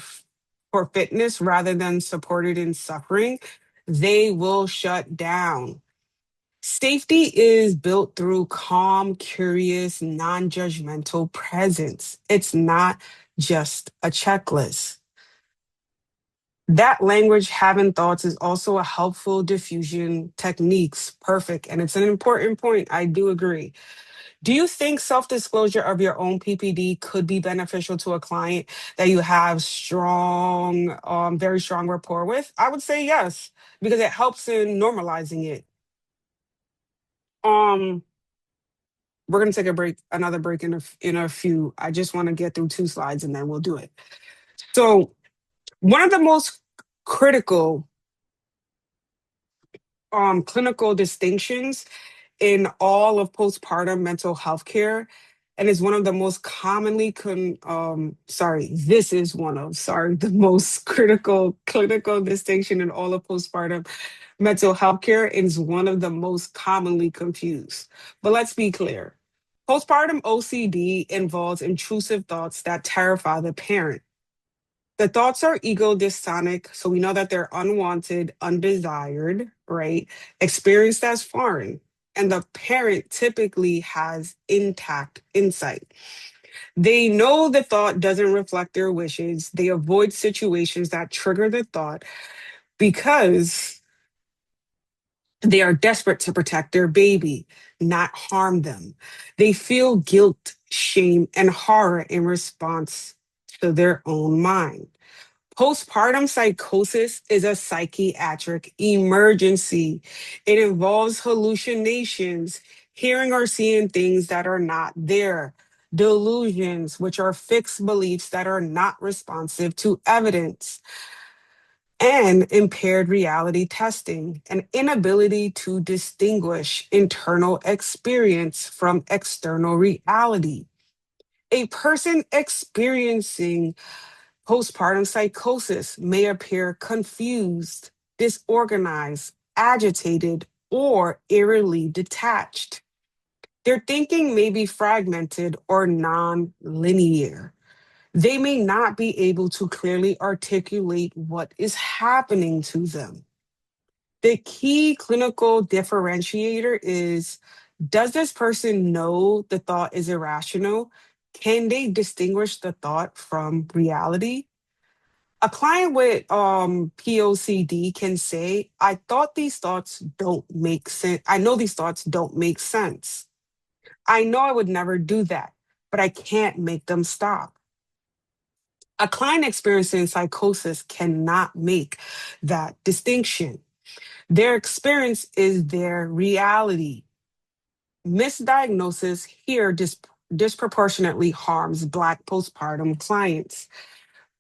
fitness rather than supported in suffering, they will shut down. Safety is built through calm, curious, non judgmental presence. It's not just a checklist. That language, having thoughts, is also a helpful diffusion techniques. Perfect. And it's an important point. I do agree. Do you think self disclosure of your own PPD could be beneficial to a client that you have strong, very strong rapport with? I would say yes, because it helps in normalizing it. Um, we're gonna take a break, another break in a few. I just want to get through two slides and then we'll do it. So one of the most critical clinical distinctions in all of postpartum mental health care, and is one of the most commonly this is one of the most critical clinical distinction in all of postpartum mental health care, and is one of the most commonly confused. But let's be clear. Postpartum OCD involves intrusive thoughts that terrify the parent. The thoughts are ego dystonic, so we know that they're unwanted, undesired, right? Experienced as foreign. And the parent typically has intact insight. They know the thought doesn't reflect their wishes. They avoid situations that trigger the thought because they are desperate to protect their baby, not harm them. They feel guilt, shame, and horror in response to their own mind. Postpartum psychosis is a psychiatric emergency. It involves hallucinations, hearing or seeing things that are not there, delusions, which are fixed beliefs that are not responsive to evidence, and impaired reality testing, an inability to distinguish internal experience from external reality. A person experiencing postpartum psychosis may appear confused, disorganized, agitated, or eerily detached. Their thinking may be fragmented or non-linear. They may not be able to clearly articulate what is happening to them. The key clinical differentiator is, does this person know the thought is irrational? Can they distinguish the thought from reality? A client with POCD can say, I thought these thoughts don't make sense. I know these thoughts don't make sense. I know I would never do that, but I can't make them stop. A client experiencing psychosis cannot make that distinction. Their experience is their reality. Misdiagnosis here disproportionately harms Black postpartum clients.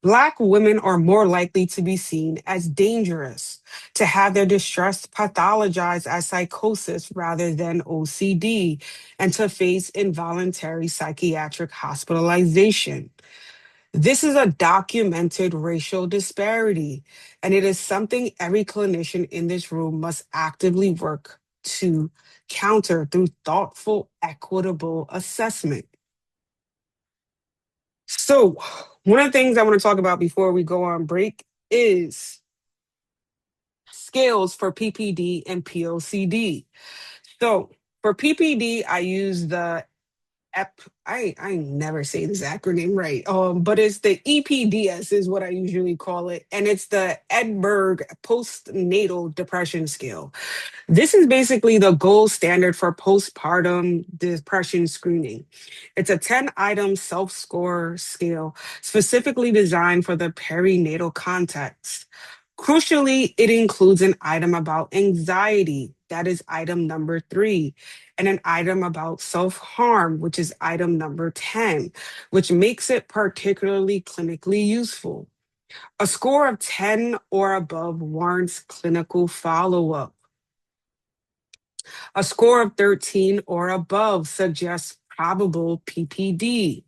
Black women are more likely to be seen as dangerous, to have their distress pathologized as psychosis rather than OCD, and to face involuntary psychiatric hospitalization. This is a documented racial disparity, and it is something every clinician in this room must actively work to counter through thoughtful, equitable assessment. So, one of the things I want to talk about before we go on break is scales for PPD and POCD. So for PPD, I use the I never say this acronym right. But it's the EPDS is what I usually call it, and it's the Edinburgh Postnatal Depression Scale. This is basically the gold standard for postpartum depression screening. It's a 10-item self-score scale specifically designed for the perinatal context. Crucially, it includes an item about anxiety, that is item number 3, and an item about self-harm, which is item number 10, which makes it particularly clinically useful. A score of 10 or above warrants clinical follow-up. A score of 13 or above suggests probable PPD.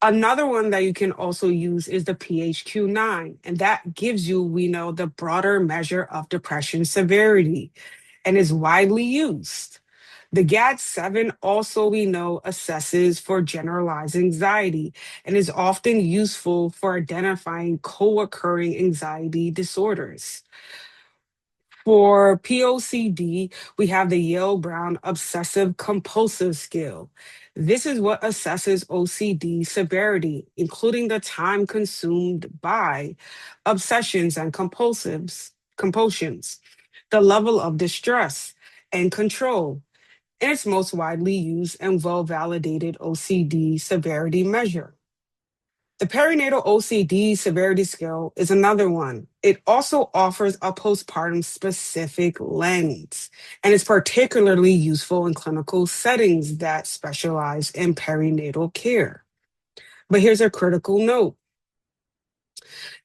Another one that you can also use is the PHQ-9, and that gives you, we know, the broader measure of depression severity and is widely used. The GAD-7 also, we know, assesses for generalized anxiety and is often useful for identifying co-occurring anxiety disorders. For POCD, we have the Yale-Brown Obsessive Compulsive Scale. This is what assesses OCD severity, including the time consumed by obsessions and compulsions, the level of distress and control, and its most widely used and well-validated OCD severity measure. The perinatal OCD severity scale is another one. It also offers a postpartum specific lens and is particularly useful in clinical settings that specialize in perinatal care. But here's a critical note.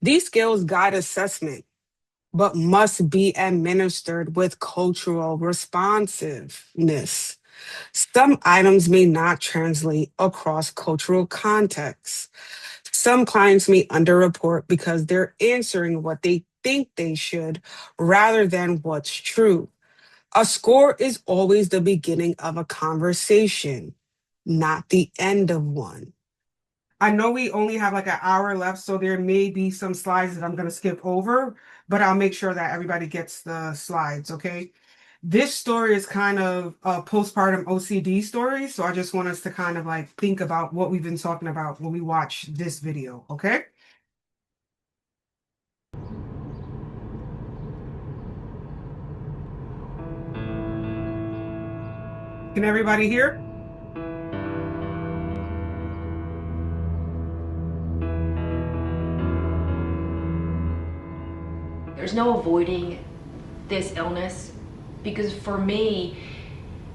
These scales guide assessment, but must be administered with cultural responsiveness. Some items may not translate across cultural contexts. Some clients may underreport because they're answering what they think they should rather than what's true. A score is always the beginning of a conversation, not the end of one. I know we only have like an hour left, so there may be some slides that I'm going to skip over, but I'll make sure that everybody gets the slides, okay? This story is kind of a postpartum OCD story, so I just want us to kind of like think about what we've been talking about when we watch this video, okay? Can everybody hear? There's no avoiding this illness because for me,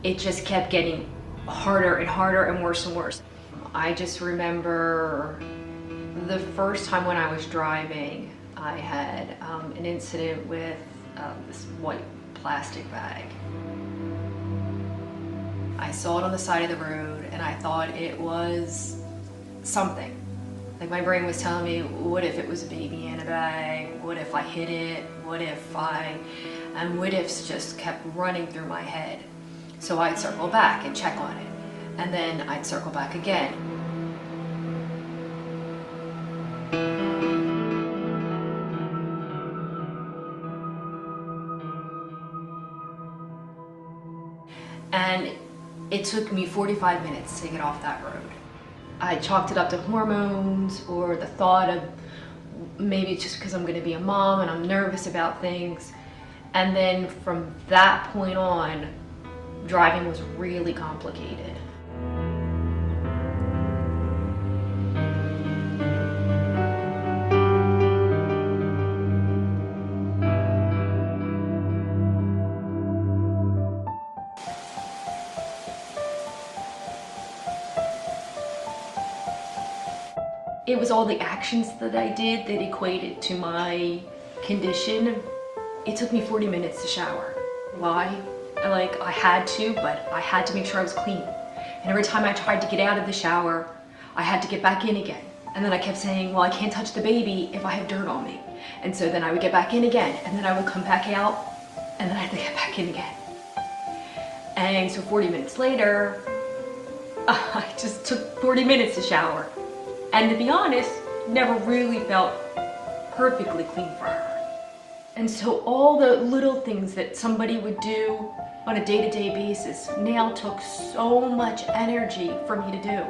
it just kept getting harder and harder and worse and worse. I just remember the first time when I was driving, I had an incident with this white plastic bag. I saw it on the side of the road and I thought it was something. Like my brain was telling me, what if it was a baby in a bag? What if I hit it? And what ifs just kept running through my head. So I'd circle back and check on it. And then I'd circle back again. And it took me 45 minutes to get off that road. I chalked it up to hormones or the thought of maybe it's just because I'm going to be a mom and I'm nervous about things. And then from that point on, driving was really complicated. It was all the actions that I did that equated to my condition. It took me 40 minutes to shower. Why? I had to, but I had to make sure I was clean. And every time I tried to get out of the shower, I had to get back in again. And then I kept saying, well, I can't touch the baby if I have dirt on me. And so then I would get back in again, and then I would come back out, and then I had to get back in again. And so 40 minutes later, I just took 40 minutes to shower. And to be honest, never really felt perfectly clean for her. And so all the little things that somebody would do on a day-to-day basis now took so much energy for me to do.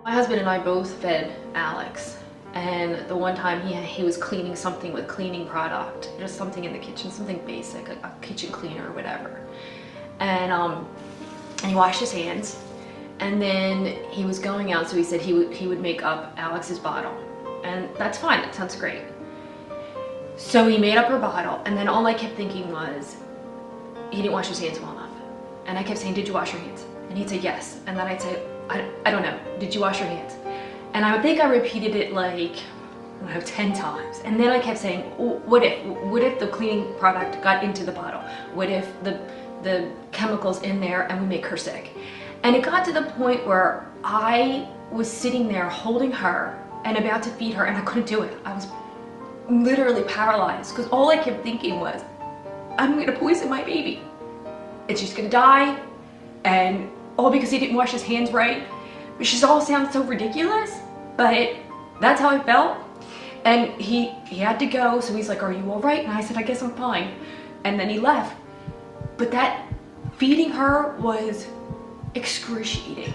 My husband and I both fed Alex, and the one time he was cleaning something with cleaning product, just something in the kitchen, something basic, a kitchen cleaner or whatever. And he washed his hands, and then he was going out, so he said he would make up Alex's bottle, and that's fine, that sounds great. So he made up her bottle, and then all I kept thinking was, he didn't wash his hands well enough. And I kept saying, did you wash your hands? And he'd say, yes. And then I'd say, I don't know, did you wash your hands? And I would think I repeated it like, I don't know, 10 times. And then I kept saying, what if the cleaning product got into the bottle? What if the chemicals in there and we make her sick? And it got to the point where I was sitting there holding her and about to feed her, and I couldn't do it. I was literally paralyzed because all I kept thinking was, I'm gonna poison my baby. And she's gonna die, and all because he didn't wash his hands right. Which just all sounds so ridiculous, but that's how I felt. And he had to go, so he's like, are you all right? And I said, I guess I'm fine. And then he left. But that feeding her was excruciating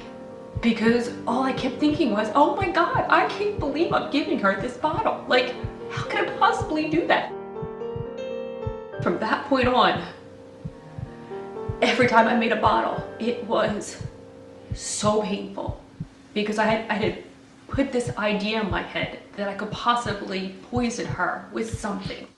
because all I kept thinking was, oh my God, I can't believe I'm giving her this bottle. Like, how could I possibly do that? From that point on, every time I made a bottle, it was so painful because I had put this idea in my head that I could possibly poison her with something.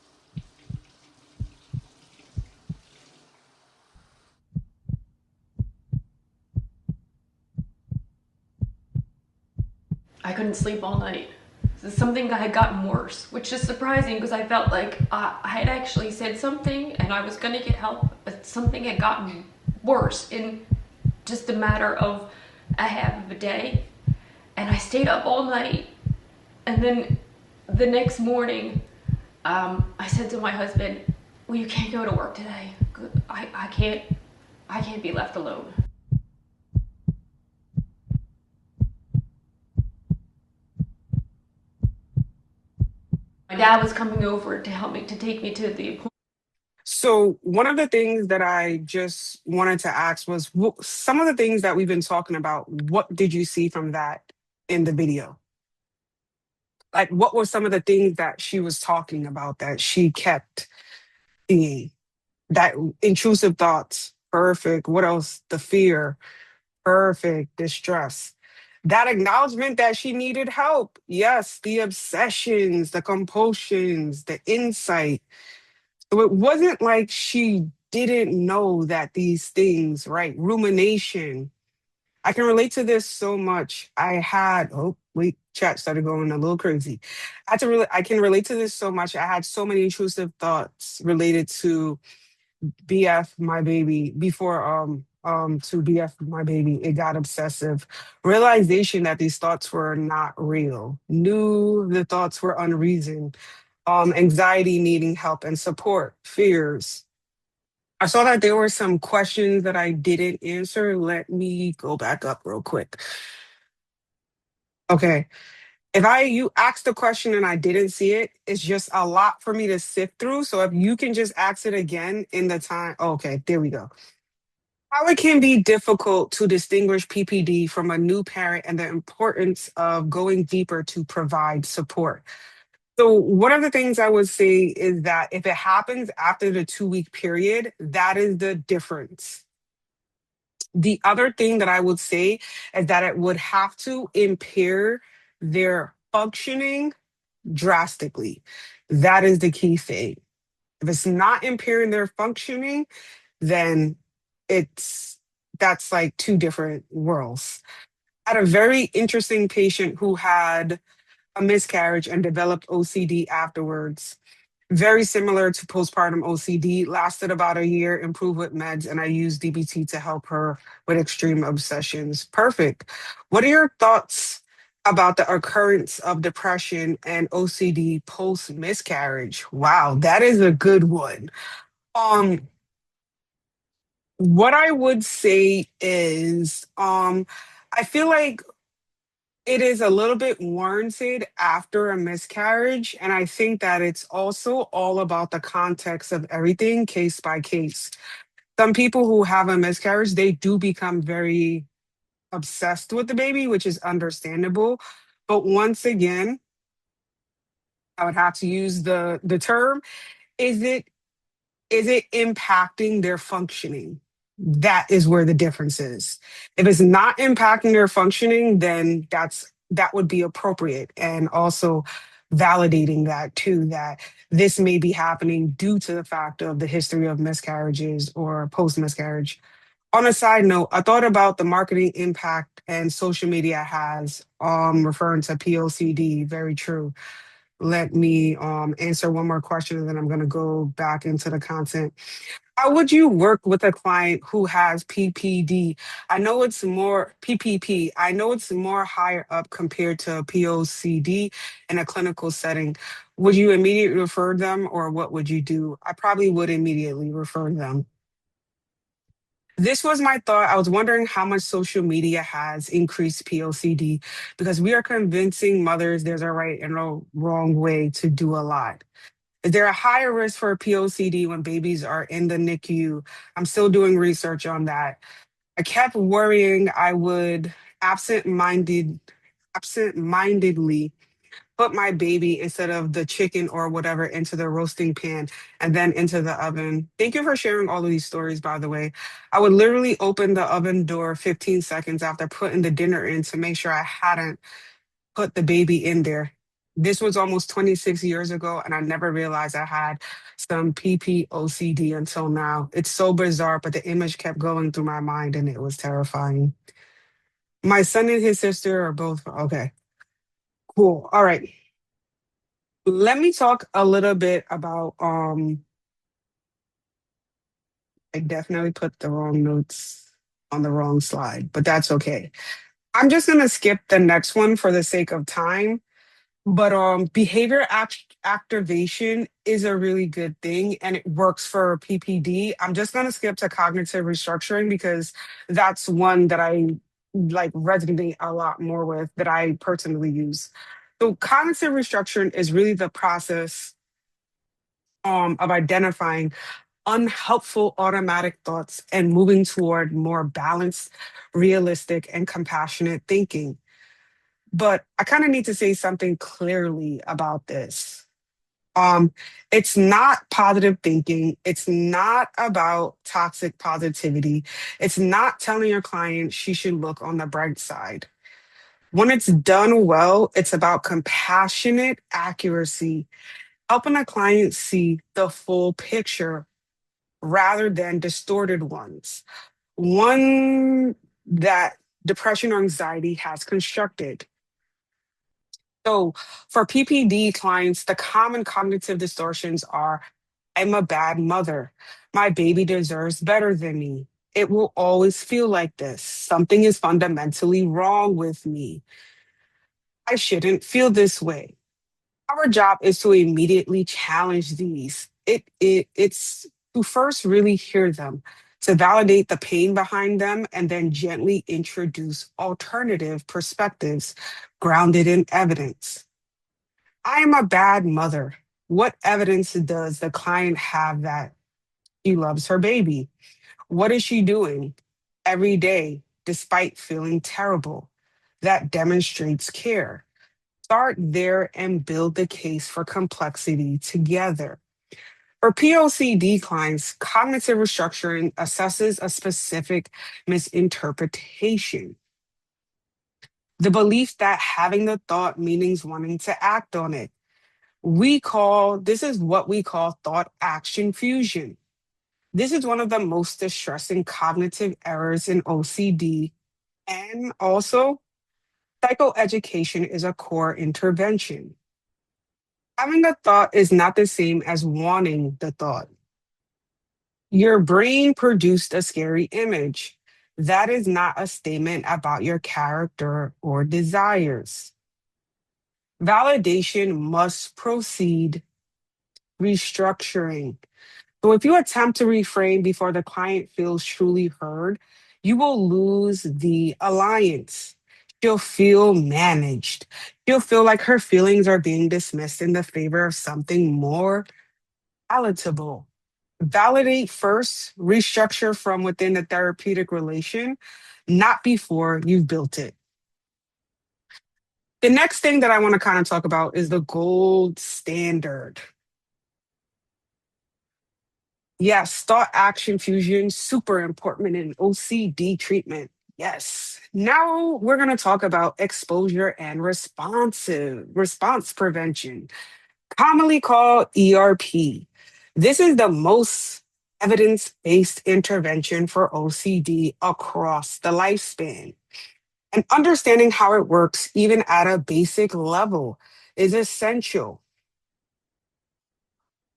I couldn't sleep all night. This is something that had gotten worse, which is surprising because I felt like I had actually said something and I was gonna get help, but something had gotten worse in just a matter of a half of a day. And I stayed up all night. And then the next morning, I said to my husband, well, you can't go to work today. I can't be left alone. My dad was coming over to help me, to take me to the appointment. So one of the things that I just wanted to ask was some of the things that we've been talking about, what did you see from that in the video? Like, what were some of the things that she was talking about that she kept seeing? That intrusive thoughts, perfect. What else? The fear, perfect. Distress. That acknowledgement that she needed help. Yes, the obsessions, the compulsions, the insight. So it wasn't like she didn't know that these things, right? Rumination. I can relate to this so much. Oh, wait, chat started going a little crazy. I can relate to this so much. I had so many intrusive thoughts related to BF my baby before to BF my baby. It got obsessive. Realization that these thoughts were not real. Knew the thoughts were unreasoned. Anxiety, needing help and support, fears. I saw that there were some questions that I didn't answer. Let me go back up real quick. Okay. You asked the question and I didn't see it, it's just a lot for me to sift through. So if you can just ask it again in the time. Okay, there we go. How it can be difficult to distinguish PPD from a new parent and the importance of going deeper to provide support. So one of the things I would say is that if it happens after the 2-week period, that is the difference. The other thing that I would say is that it would have to impair their functioning drastically. That is the key thing. If it's not impairing their functioning, then that's like two different worlds. I had a very interesting patient who had a miscarriage and developed OCD afterwards. Very similar to postpartum OCD, lasted about a year, improved with meds, and I used DBT to help her with extreme obsessions. Perfect. What are your thoughts about the occurrence of depression and OCD post miscarriage? Wow, that is a good one. Um, What I would say is, I feel like it is a little bit warranted after a miscarriage. And I think that it's also all about the context of everything, case by case. Some people who have a miscarriage, they do become very obsessed with the baby, which is understandable. But once again, I would have to use the term, is it impacting their functioning? That is where the difference is. If it's not impacting their functioning, then that would be appropriate. And also validating that too, that this may be happening due to the fact of the history of miscarriages or post miscarriage. On a side note, I thought about the marketing impact and social media has, referring to POCD. Very true. Let me answer one more question and then I'm going to go back into the content. How would you work with a client who has PPD? I know it's more PPP. I know it's more higher up compared to POCD in a clinical setting. Would you immediately refer them or what would you do? I probably would immediately refer them. This was my thought. I was wondering how much social media has increased POCD because we are convincing mothers there's a right and a wrong way to do a lot. Is there a higher risk for POCD when babies are in the NICU? I'm still doing research on that. I kept worrying I would absent-mindedly put my baby instead of the chicken or whatever into the roasting pan and then into the oven. Thank you for sharing all of these stories, by the way. I would literally open the oven door 15 seconds after putting the dinner in to make sure I hadn't put the baby in there. This was almost 26 years ago, and I never realized I had some PPOCD until now. It's so bizarre, but the image kept going through my mind and it was terrifying. My son and his sister are both okay. Cool. All right. Let me talk a little bit about I definitely put the wrong notes on the wrong slide, but that's okay. I'm just gonna skip the next one for the sake of time. But activation is a really good thing and it works for PPD. I'm just gonna skip to cognitive restructuring because that's one that I like resonate a lot more with that I personally use. So cognitive restructuring is really the process of identifying unhelpful automatic thoughts and moving toward more balanced, realistic, and compassionate thinking. But I kind of need to say something clearly about this. Um, it's not positive thinking. It's not about toxic positivity. It's not telling your client she should look on the bright side. When it's done well, it's about compassionate accuracy, helping a client see the full picture rather than distorted ones. One that depression or anxiety has constructed. So for PPD clients, the common cognitive distortions are I'm a bad mother. My baby deserves better than me. It will always feel like this. Something is fundamentally wrong with me. I shouldn't feel this way. Our job is to immediately challenge these. It's to first really hear them, to validate the pain behind them, and then gently introduce alternative perspectives grounded in evidence. I am a bad mother. What evidence does the client have that she loves her baby? What is she doing every day despite feeling terrible? That demonstrates care. Start there and build the case for complexity together. For POCD clients, cognitive restructuring assesses a specific misinterpretation. The belief that having the thought means wanting to act on it. This is what we call thought action fusion. This is one of the most distressing cognitive errors in OCD. And also, psychoeducation is a core intervention. Having a thought is not the same as wanting the thought. Your brain produced a scary image. That is not a statement about your character or desires. Validation must proceed restructuring. So if you attempt to reframe before the client feels truly heard, you will lose the alliance. She'll feel managed. She'll feel like her feelings are being dismissed in the favor of something more palatable. Validate first, restructure from within the therapeutic relation, not before you've built it. The next thing that I want to kind of talk about is the gold standard. Yes, thought action fusion, super important in OCD treatment. Yes. Now we're going to talk about exposure and response prevention, commonly called ERP. This is the most evidence-based intervention for OCD across the lifespan. And understanding how it works, even at a basic level, is essential.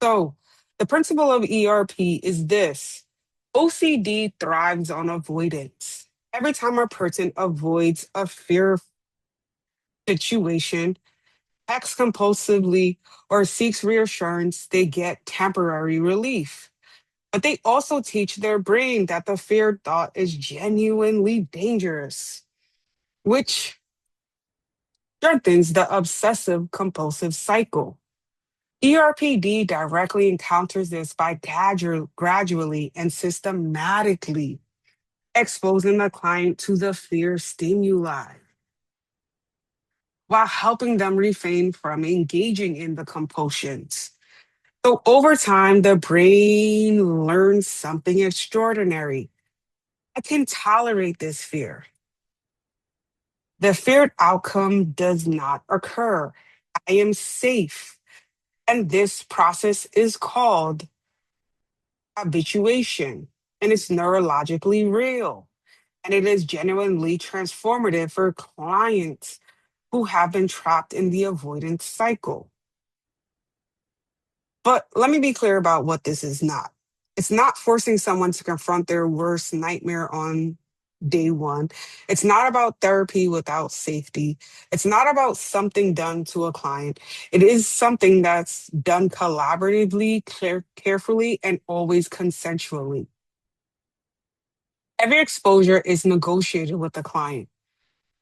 So, the principle of ERP is this: OCD thrives on avoidance. Every time a person avoids a fear situation, acts compulsively, or seeks reassurance, they get temporary relief. But they also teach their brain that the feared thought is genuinely dangerous, which strengthens the obsessive compulsive cycle. ERPD directly encounters this by gradually and systematically exposing the client to the fear stimuli while helping them refrain from engaging in the compulsions. So over time, the brain learns something extraordinary. I can tolerate this fear. The feared outcome does not occur. I am safe. And this process is called habituation, and it's neurologically real. And it is genuinely transformative for clients who have been trapped in the avoidance cycle. But let me be clear about what this is not. It's not forcing someone to confront their worst nightmare on day one. It's not about therapy without safety. It's not about something done to a client. It is something that's done collaboratively, carefully, and always consensually. Every exposure is negotiated with the client.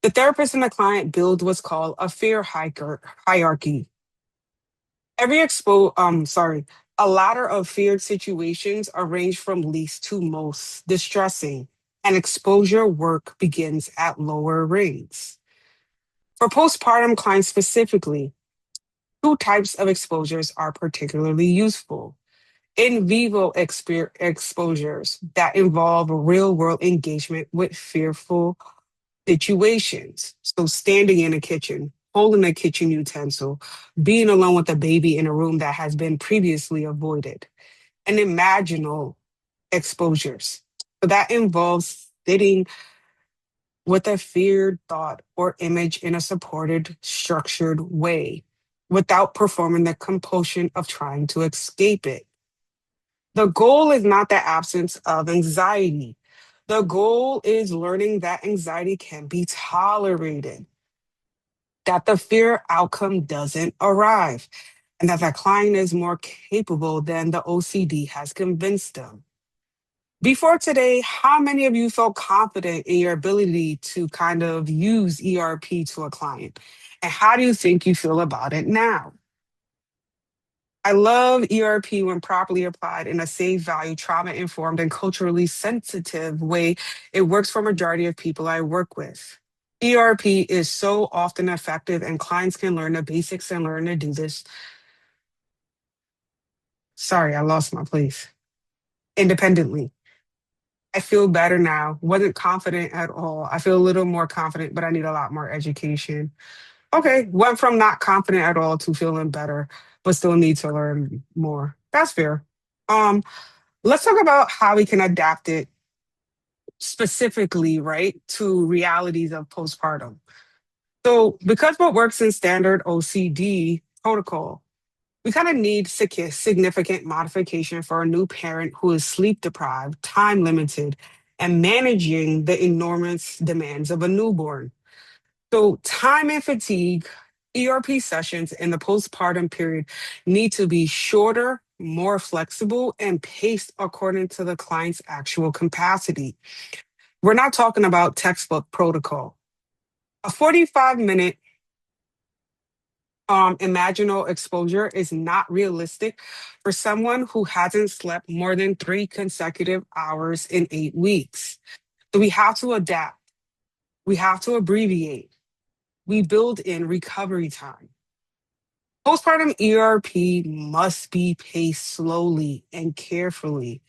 The therapist and the client build what's called a fear hierarchy. A ladder of feared situations arranged from least to most distressing, and exposure work begins at lower rings. For postpartum clients specifically, two types of exposures are particularly useful. In vivo exposures that involve real world engagement with fearful situations. So standing in a kitchen, holding a kitchen utensil, being alone with a baby in a room that has been previously avoided, and imaginal exposures. So that involves sitting with a feared thought or image in a supported, structured way without performing the compulsion of trying to escape it. The goal is not the absence of anxiety. The goal is learning that anxiety can be tolerated, that the fear outcome doesn't arrive, and that the client is more capable than the OCD has convinced them. Before today, how many of you felt confident in your ability to kind of use ERP to a client? And how do you think you feel about it now? I love ERP when properly applied in a safe, value, trauma-informed, and culturally sensitive way. It works for a majority of people I work with. ERP is so often effective, and clients can learn the basics and learn to do this. Sorry, I lost my place. Independently. I feel better now. Wasn't confident at all. I feel a little more confident, but I need a lot more education. Okay, went from not confident at all to feeling better, but still need to learn more. That's fair. Um, let's talk about how we can adapt it specifically, right, to realities of postpartum. So, because what works in standard OCD protocol, we kind of need significant modification for a new parent who is sleep deprived, time limited, and managing the enormous demands of a newborn. So, time and fatigue, ERP sessions in the postpartum period need to be shorter, more flexible, and paced according to the client's actual capacity. We're not talking about textbook protocol. A 45-minute imaginal exposure is not realistic for someone who hasn't slept more than 3 consecutive hours in 8 weeks. So we have to adapt. We have to abbreviate. We build in recovery time. Postpartum ERP must be paced slowly and carefully.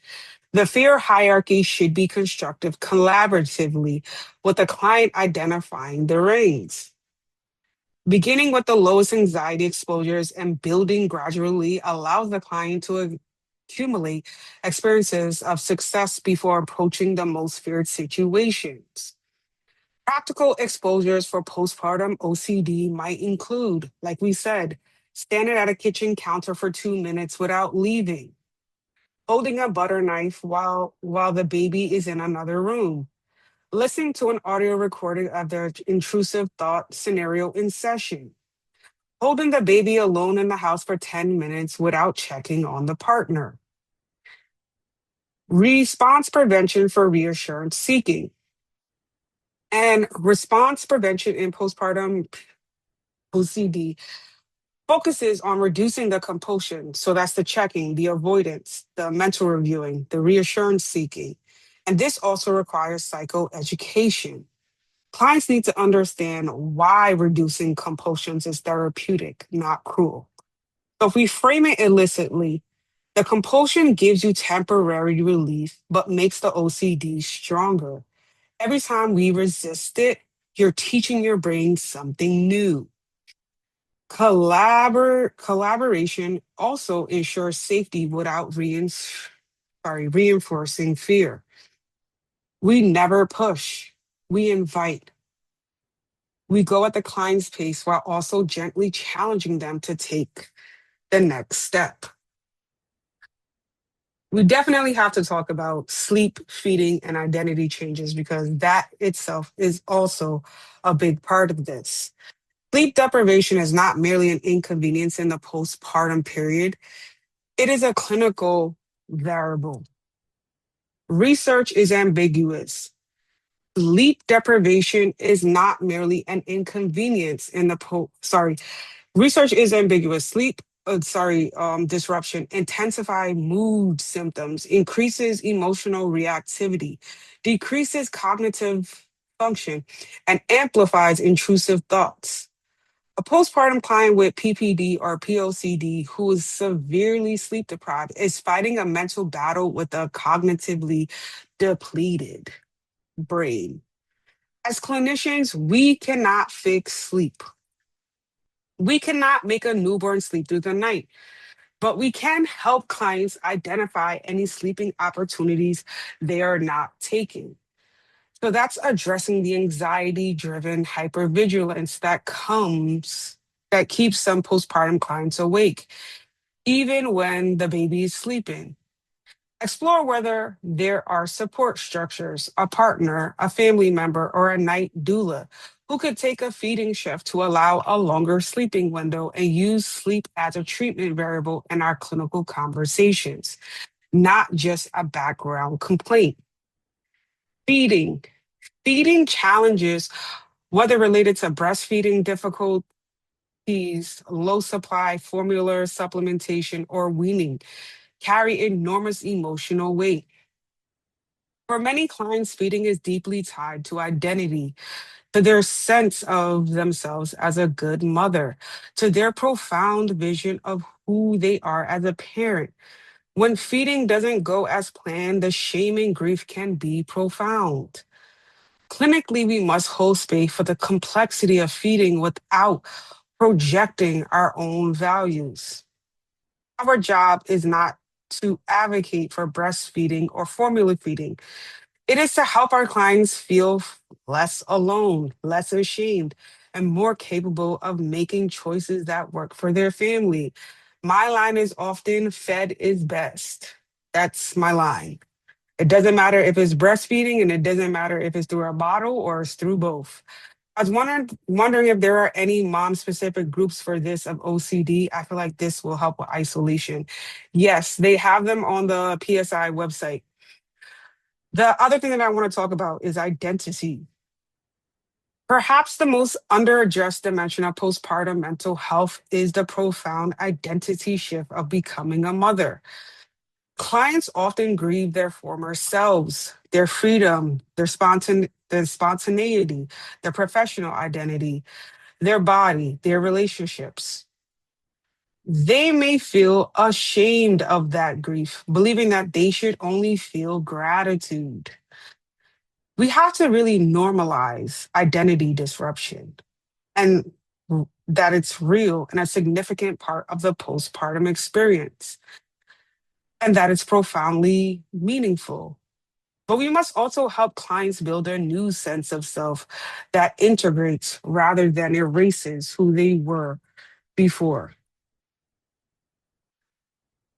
The fear hierarchy should be constructed collaboratively with the client identifying the reins. Beginning with the lowest anxiety exposures and building gradually allows the client to accumulate experiences of success before approaching the most feared situations. Practical exposures for postpartum OCD might include, like we said, standing at a kitchen counter for 2 minutes without leaving, holding a butter knife while the baby is in another room, listening to an audio recording of their intrusive thought scenario in session, holding the baby alone in the house for 10 minutes without checking on the partner. Response prevention for reassurance seeking. And response prevention in postpartum OCD focuses on reducing the compulsion. So that's the checking, the avoidance, the mental reviewing, the reassurance seeking. And this also requires psychoeducation. Clients need to understand why reducing compulsions is therapeutic, not cruel. So if we frame it illicitly, the compulsion gives you temporary relief, but makes the OCD stronger. Every time we resist it, you're teaching your brain something new. Collaboration also ensures safety without reinforcing fear. We never push, we invite. We go at the client's pace while also gently challenging them to take the next step. We definitely have to talk about sleep, feeding, and identity changes because that itself is also a big part of this. Sleep deprivation is not merely an inconvenience in the postpartum period, it is a clinical variable. Research is ambiguous. Sleep deprivation is not merely an inconvenience in the research is ambiguous. Disruption intensify mood symptoms, increases emotional reactivity, decreases cognitive function, and amplifies intrusive thoughts. A postpartum client with PPD or POCD who is severely sleep deprived is fighting a mental battle with a cognitively depleted brain. As clinicians, we cannot fix sleep. We cannot make a newborn sleep through the night, but we can help clients identify any sleeping opportunities they are not taking. So that's addressing the anxiety-driven hypervigilance that keeps some postpartum clients awake, even when the baby is sleeping. Explore whether there are support structures, a partner, a family member, or a night doula who could take a feeding shift to allow a longer sleeping window and use sleep as a treatment variable in our clinical conversations, not just a background complaint. Feeding. Feeding challenges, whether related to breastfeeding difficulties, low supply formula supplementation, or weaning, carry enormous emotional weight. For many clients, feeding is deeply tied to identity, to their sense of themselves as a good mother, to their profound vision of who they are as a parent. When feeding doesn't go as planned, the shame and grief can be profound. Clinically, we must hold space for the complexity of feeding without projecting our own values. Our job is not to advocate for breastfeeding or formula feeding. It is to help our clients feel less alone, less ashamed, and more capable of making choices that work for their family. My line is often fed is best. That's my line. It doesn't matter if it's breastfeeding and it doesn't matter if it's through a bottle or it's through both. I was wondering if there are any mom-specific groups for this of OCD. I feel like this will help with isolation. Yes, they have them on the PSI website. The other thing that I want to talk about is identity. Perhaps the most under-addressed dimension of postpartum mental health is the profound identity shift of becoming a mother. Clients often grieve their former selves, their freedom, their spontaneity, their professional identity, their body, their relationships. They may feel ashamed of that grief, believing that they should only feel gratitude. We have to really normalize identity disruption and that it's real and a significant part of the postpartum experience and that it's profoundly meaningful. But we must also help clients build a new sense of self that integrates rather than erases who they were before.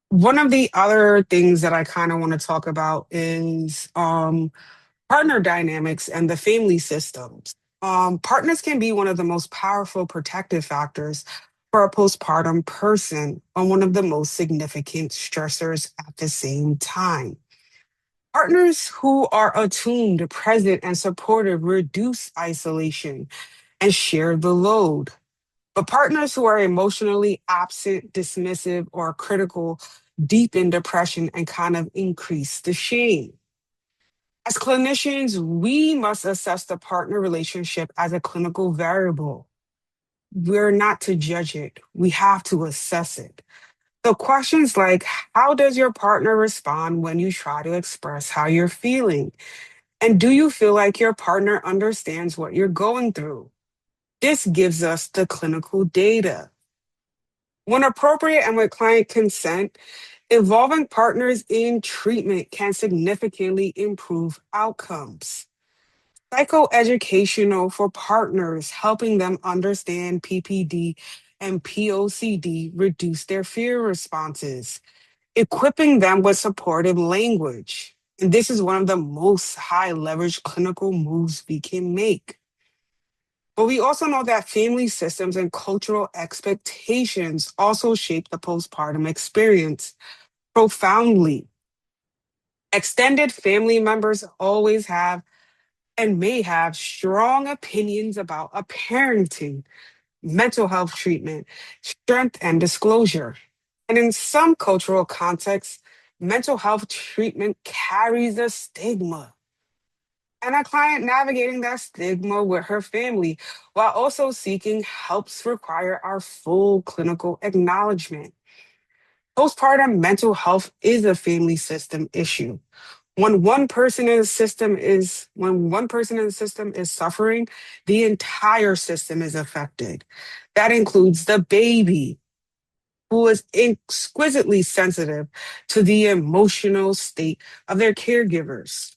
One of the other things that I kind of want to talk about is partner dynamics and the family systems. Partners can be one of the most powerful protective factors for a postpartum person and one of the most significant stressors at the same time. Partners who are attuned, present, and supportive reduce isolation and share the load. But partners who are emotionally absent, dismissive, or critical deepen depression and kind of increase the shame. As clinicians, we must assess the partner relationship as a clinical variable. We're not to judge it, we have to assess it. So, questions like how does your partner respond when you try to express how you're feeling? And do you feel like your partner understands what you're going through? This gives us the clinical data. When appropriate and with client consent, involving partners in treatment can significantly improve outcomes. Psychoeducational for partners, helping them understand PPD and POCD, reduce their fear responses, equipping them with supportive language. And this is one of the most high leverage clinical moves we can make. But we also know that family systems and cultural expectations also shape the postpartum experience profoundly. Extended family members always have and may have strong opinions about a parenting, mental health treatment, strength, and disclosure. And in some cultural contexts, mental health treatment carries a stigma. And a client navigating that stigma with her family while also seeking helps require our full clinical acknowledgement. Postpartum mental health is a family system issue. When one person in the system is suffering, the entire system is affected. That includes the baby, who is exquisitely sensitive to the emotional state of their caregivers.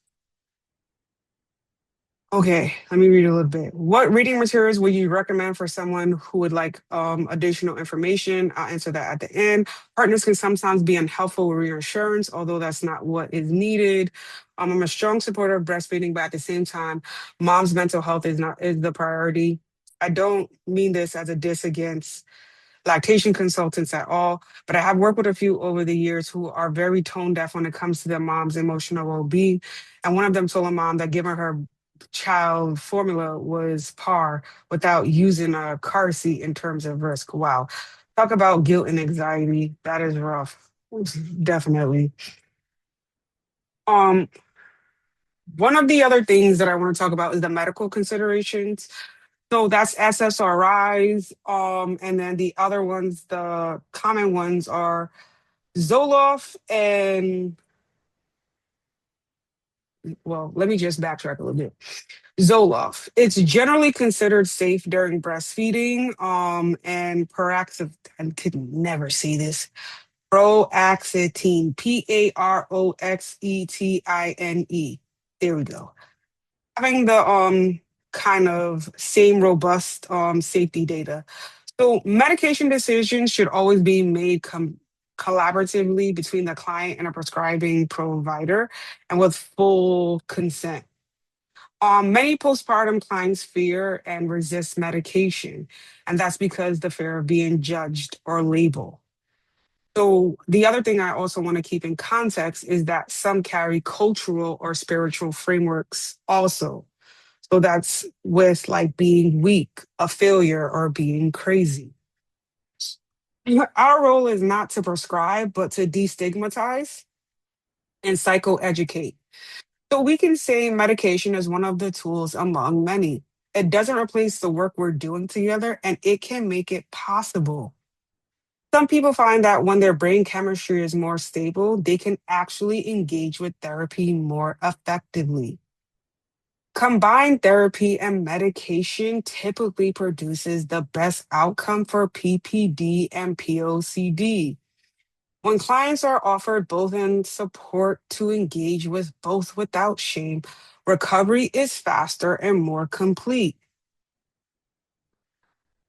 Okay, let me read a little bit. What reading materials would you recommend for someone who would like additional information? I'll answer that at the end. Partners can sometimes be unhelpful with reassurance, although that's not what is needed. I'm a strong supporter of breastfeeding, but at the same time, mom's mental health is the priority. I don't mean this as a diss against lactation consultants at all, but I have worked with a few over the years who are very tone deaf when it comes to their mom's emotional well-being. And one of them told a mom that giving her child formula was par without using a car seat in terms of risk. Wow. Talk about guilt and anxiety. That is rough. Definitely. Um, One of the other things that I want to talk about is the medical considerations. So that's SSRIs. And then the other ones, the common ones are Zoloft and, well, let me just backtrack a little bit. Zoloft. It's generally considered safe during breastfeeding. And Paroxetine, I could never say this. Paroxetine, Paroxetine. There we go. Having the kind of same robust safety data. So medication decisions should always be made collaboratively between the client and a prescribing provider and with full consent. Many postpartum clients fear and resist medication, and that's because the fear of being judged or labeled. So, the other thing I also want to keep in context is that some carry cultural or spiritual frameworks also. So, that's with like being weak, a failure, or being crazy. Our role is not to prescribe, but to destigmatize and psychoeducate. So we can say medication is one of the tools among many. It doesn't replace the work we're doing together, and it can make it possible. Some people find that when their brain chemistry is more stable, they can actually engage with therapy more effectively. Combined therapy and medication typically produces the best outcome for PPD and POCD. When clients are offered both and support to engage with both without shame, recovery is faster and more complete.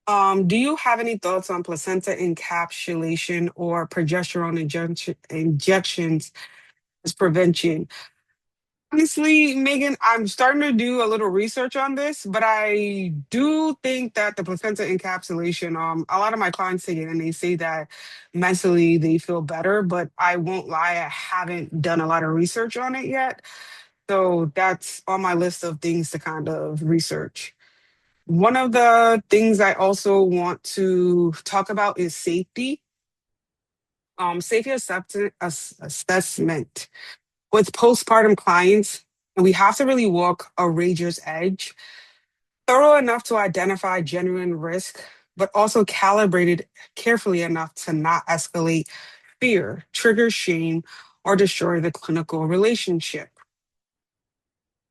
Do you have any thoughts on placenta encapsulation or progesterone injections as prevention? Honestly, Megan, I'm starting to do a little research on this, but I do think that the placenta encapsulation, a lot of my clients take it and they say that mentally they feel better, but I won't lie, I haven't done a lot of research on it yet. So that's on my list of things to kind of research. One of the things I also want to talk about is safety. Safety assessment with postpartum clients, we have to really walk a razor's edge, thorough enough to identify genuine risk, but also calibrated carefully enough to not escalate fear, trigger shame, or destroy the clinical relationship.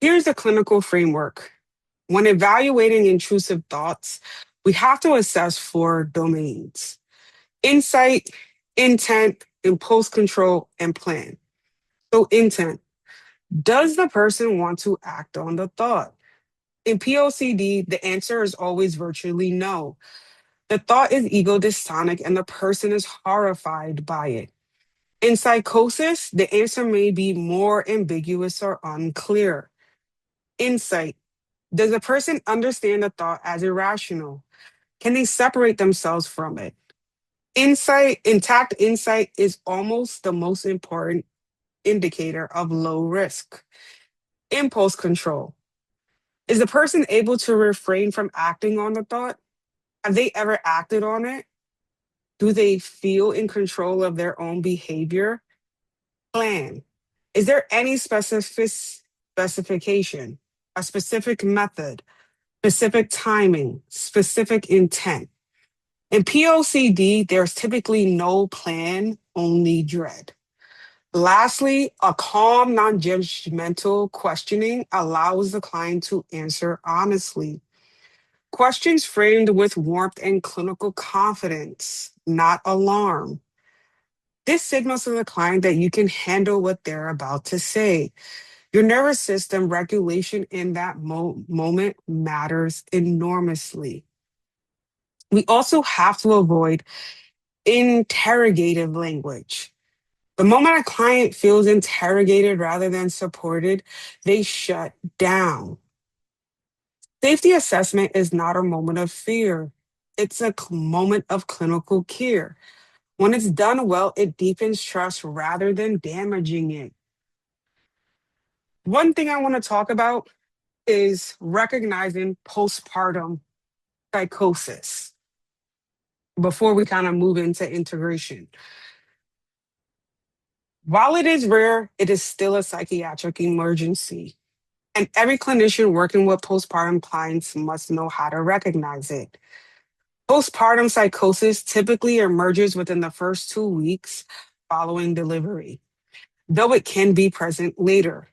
Here's the clinical framework. When evaluating intrusive thoughts, we have to assess four domains: insight, intent, impulse control, and plan. So, intent. Does the person want to act on the thought? In POCD, the answer is always virtually no. The thought is ego dystonic and the person is horrified by it. In psychosis, the answer may be more ambiguous or unclear. Insight. Does the person understand the thought as irrational? Can they separate themselves from it? Insight, intact insight is almost the most important indicator of low risk. Impulse control. Is the person able to refrain from acting on the thought? Have they ever acted on it? Do they feel in control of their own behavior? Plan. Is there any specification, a specific method, specific timing, specific intent? In POCD, there's typically no plan, only dread. Lastly, a calm, non judgmental questioning allows the client to answer honestly. Questions framed with warmth and clinical confidence, not alarm. This signals to the client that you can handle what they're about to say. Your nervous system regulation in that moment matters enormously. We also have to avoid interrogative language. The moment a client feels interrogated rather than supported, they shut down. Safety assessment is not a moment of fear. It's a moment of clinical care. When it's done well, it deepens trust rather than damaging it. One thing I want to talk about is recognizing postpartum psychosis before we kind of move into integration. While it is rare, it is still a psychiatric emergency. And every clinician working with postpartum clients must know how to recognize it. Postpartum psychosis typically emerges within the first 2 weeks following delivery, though it can be present later.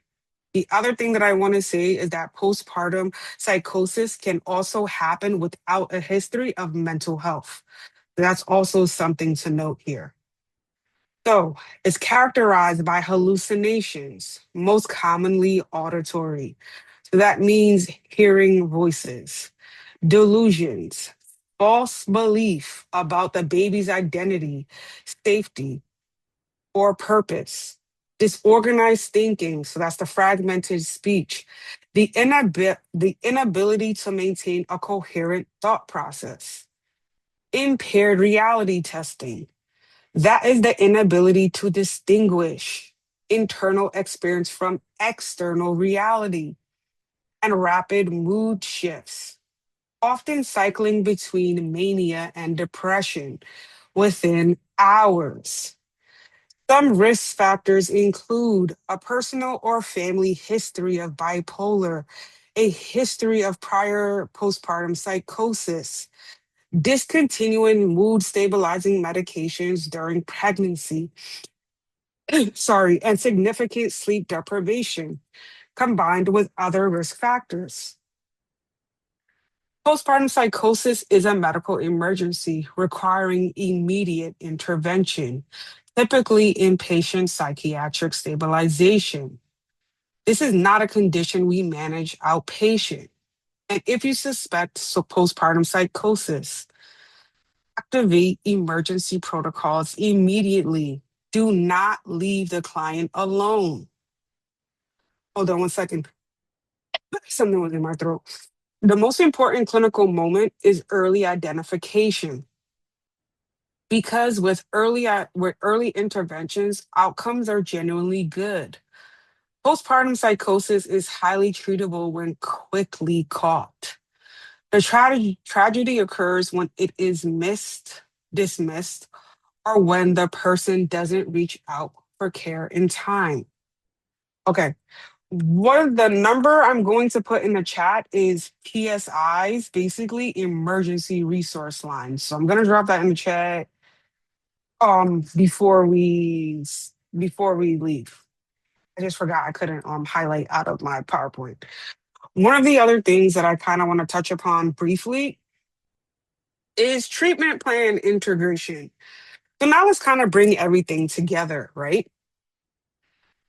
The other thing that I want to say is that postpartum psychosis can also happen without a history of mental health. That's also something to note here. So, it's characterized by hallucinations, most commonly auditory. So that means hearing voices, delusions, false belief about the baby's identity, safety, or purpose, disorganized thinking. So that's the fragmented speech, the inability to maintain a coherent thought process, impaired reality testing. That is the inability to distinguish internal experience from external reality, and rapid mood shifts, often cycling between mania and depression within hours. Some risk factors include a personal or family history of bipolar, a history of prior postpartum psychosis, discontinuing mood stabilizing medications during pregnancy, sorry, and significant sleep deprivation combined with other risk factors. Postpartum psychosis is a medical emergency requiring immediate intervention, typically inpatient psychiatric stabilization. This is not a condition we manage outpatient. And if you suspect postpartum psychosis, activate emergency protocols immediately. Do not leave the client alone. Hold on one second. Something was in my throat. The most important clinical moment is early identification, because with early interventions, outcomes are genuinely good. Postpartum psychosis is highly treatable when quickly caught. The tragedy occurs when it is dismissed, or when the person doesn't reach out for care in time. Okay. What the number I'm going to put in the chat is PSI's, basically emergency resource lines. So I'm gonna drop that in the chat before we leave. I just forgot I couldn't highlight out of my PowerPoint. One of the other things that I kind of want to touch upon briefly is treatment plan integration. So now let's kind of bring everything together, right?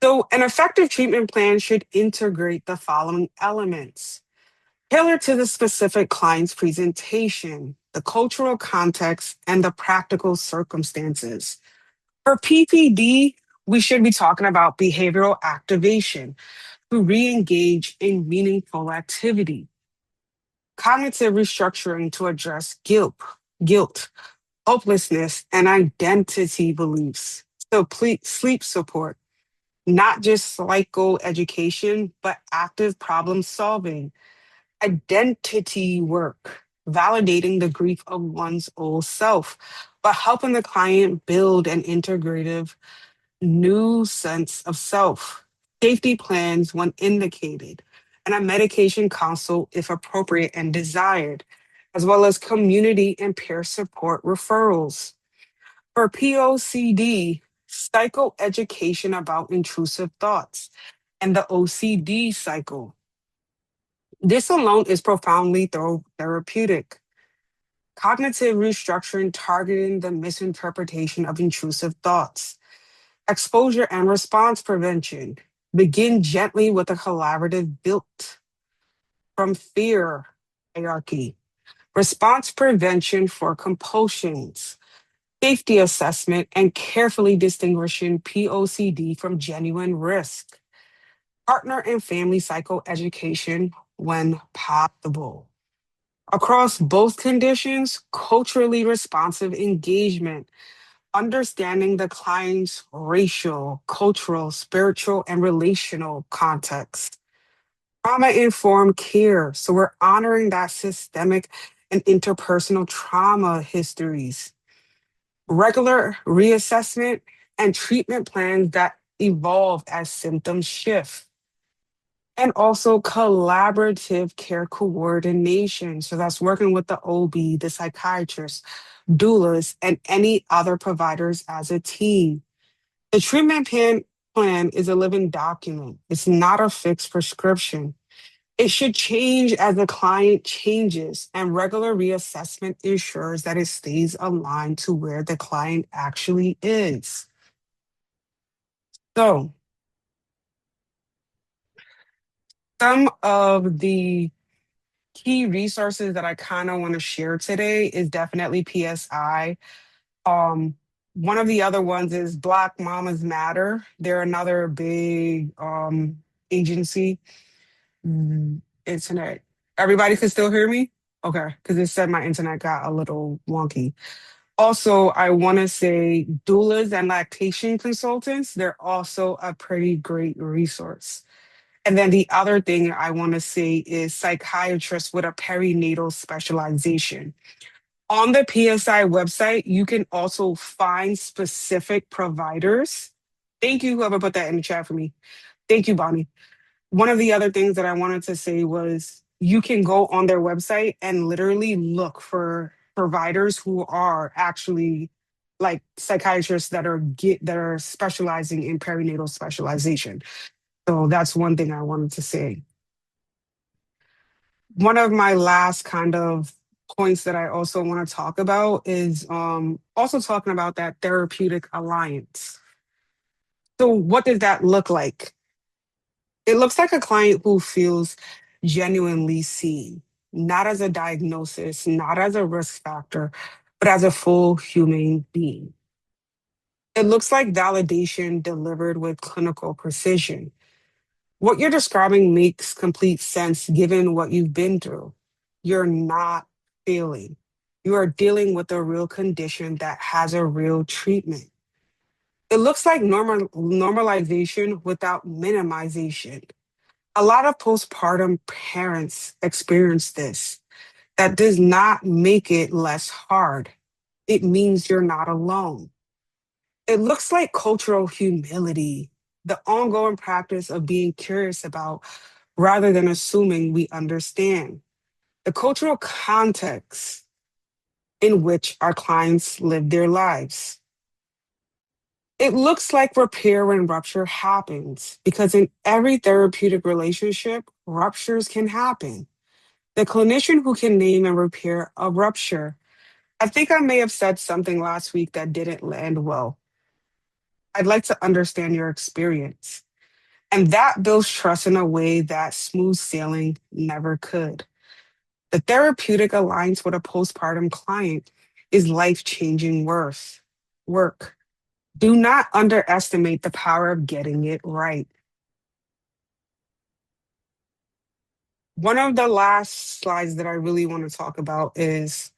So an effective treatment plan should integrate the following elements: tailor to the specific client's presentation, the cultural context, and the practical circumstances. For PPD, we should be talking about behavioral activation to re-engage in meaningful activity, cognitive restructuring to address guilt, hopelessness, and identity beliefs. So sleep support, not just psychoeducation, but active problem solving, identity work, validating the grief of one's old self, but helping the client build an integrative new sense of self, safety plans when indicated, and a medication consult if appropriate and desired, as well as community and peer support referrals. For POCD, psychoeducation about intrusive thoughts and the OCD cycle. This alone is profoundly therapeutic. Cognitive restructuring targeting the misinterpretation of intrusive thoughts. Exposure and response prevention. Begin gently with a collaborative built from fear hierarchy. Response prevention for compulsions. Safety assessment and carefully distinguishing POCD from genuine risk. Partner and family psychoeducation when possible. Across both conditions, culturally responsive engagement, understanding the client's racial, cultural, spiritual, and relational context. Trauma informed care. So we're honoring that systemic and interpersonal trauma histories. Regular reassessment and treatment plans that evolve as symptoms shift. And also collaborative care coordination. So that's working with the OB, the psychiatrist, doulas, and any other providers as a team. The treatment plan is a living document. It's not a fixed prescription. It should change as the client changes, and regular reassessment ensures that it stays aligned to where the client actually is. So, some of the key resources that I kind of want to share today is definitely PSI. Um, One of the other ones is Black Mamas Matter. They're another big agency Internet. Everybody can still hear me? Okay, because it said my internet got a little wonky. Also, I want to say doulas and lactation consultants, they're also a pretty great resource. And then the other thing I want to say is psychiatrists with a perinatal specialization. On the PSI website, you can also find specific providers. Thank you, whoever put that in the chat for me. Thank you, Bonnie. One of the other things that I wanted to say was you can go on their website and literally look for providers who are actually like psychiatrists that are specializing in perinatal specialization. So that's one thing I wanted to say. One of my last kind of points that I also want to talk about is also talking about that therapeutic alliance. So what does that look like? It looks like a client who feels genuinely seen, not as a diagnosis, not as a risk factor, but as a full human being. It looks like validation delivered with clinical precision. What you're describing makes complete sense given what you've been through. You're not failing. You are dealing with a real condition that has a real treatment. It looks like normalization without minimization. A lot of postpartum parents experience this. That does not make it less hard. It means you're not alone. It looks like cultural humility, the ongoing practice of being curious about rather than assuming we understand. The cultural context in which our clients live their lives. It looks like repair when rupture happens because in every therapeutic relationship, ruptures can happen. The clinician who can name and repair a rupture. I think I may have said something last week that didn't land well. I'd like to understand your experience. And that builds trust in a way that smooth sailing never could. The therapeutic alliance with a postpartum client is life changing work. Do not underestimate the power of getting it right. One of the last slides that I really want to talk about is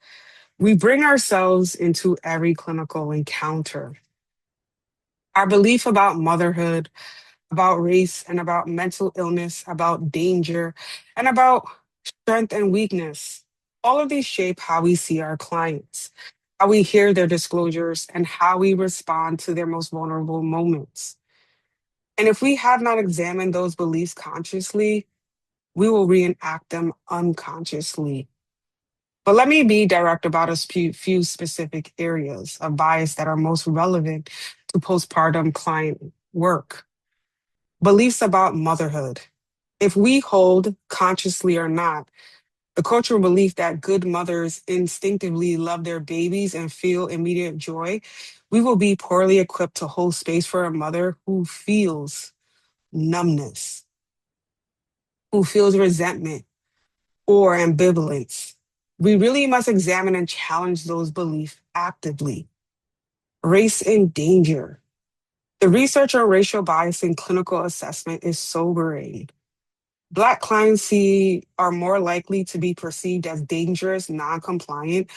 we bring ourselves into every clinical encounter. Our belief about motherhood, about race, and about mental illness, about danger, and about strength and weakness. All of these shape how we see our clients, how we hear their disclosures, and how we respond to their most vulnerable moments. And if we have not examined those beliefs consciously, we will reenact them unconsciously. But let me be direct about a few specific areas of bias that are most relevant to postpartum client work. Beliefs about motherhood. If we hold, consciously or not, the cultural belief that good mothers instinctively love their babies and feel immediate joy, we will be poorly equipped to hold space for a mother who feels numbness, who feels resentment or ambivalence. We really must examine and challenge those beliefs actively. Race and danger. The research on racial bias in clinical assessment is sobering. Black clients are more likely to be perceived as dangerous, non-compliant,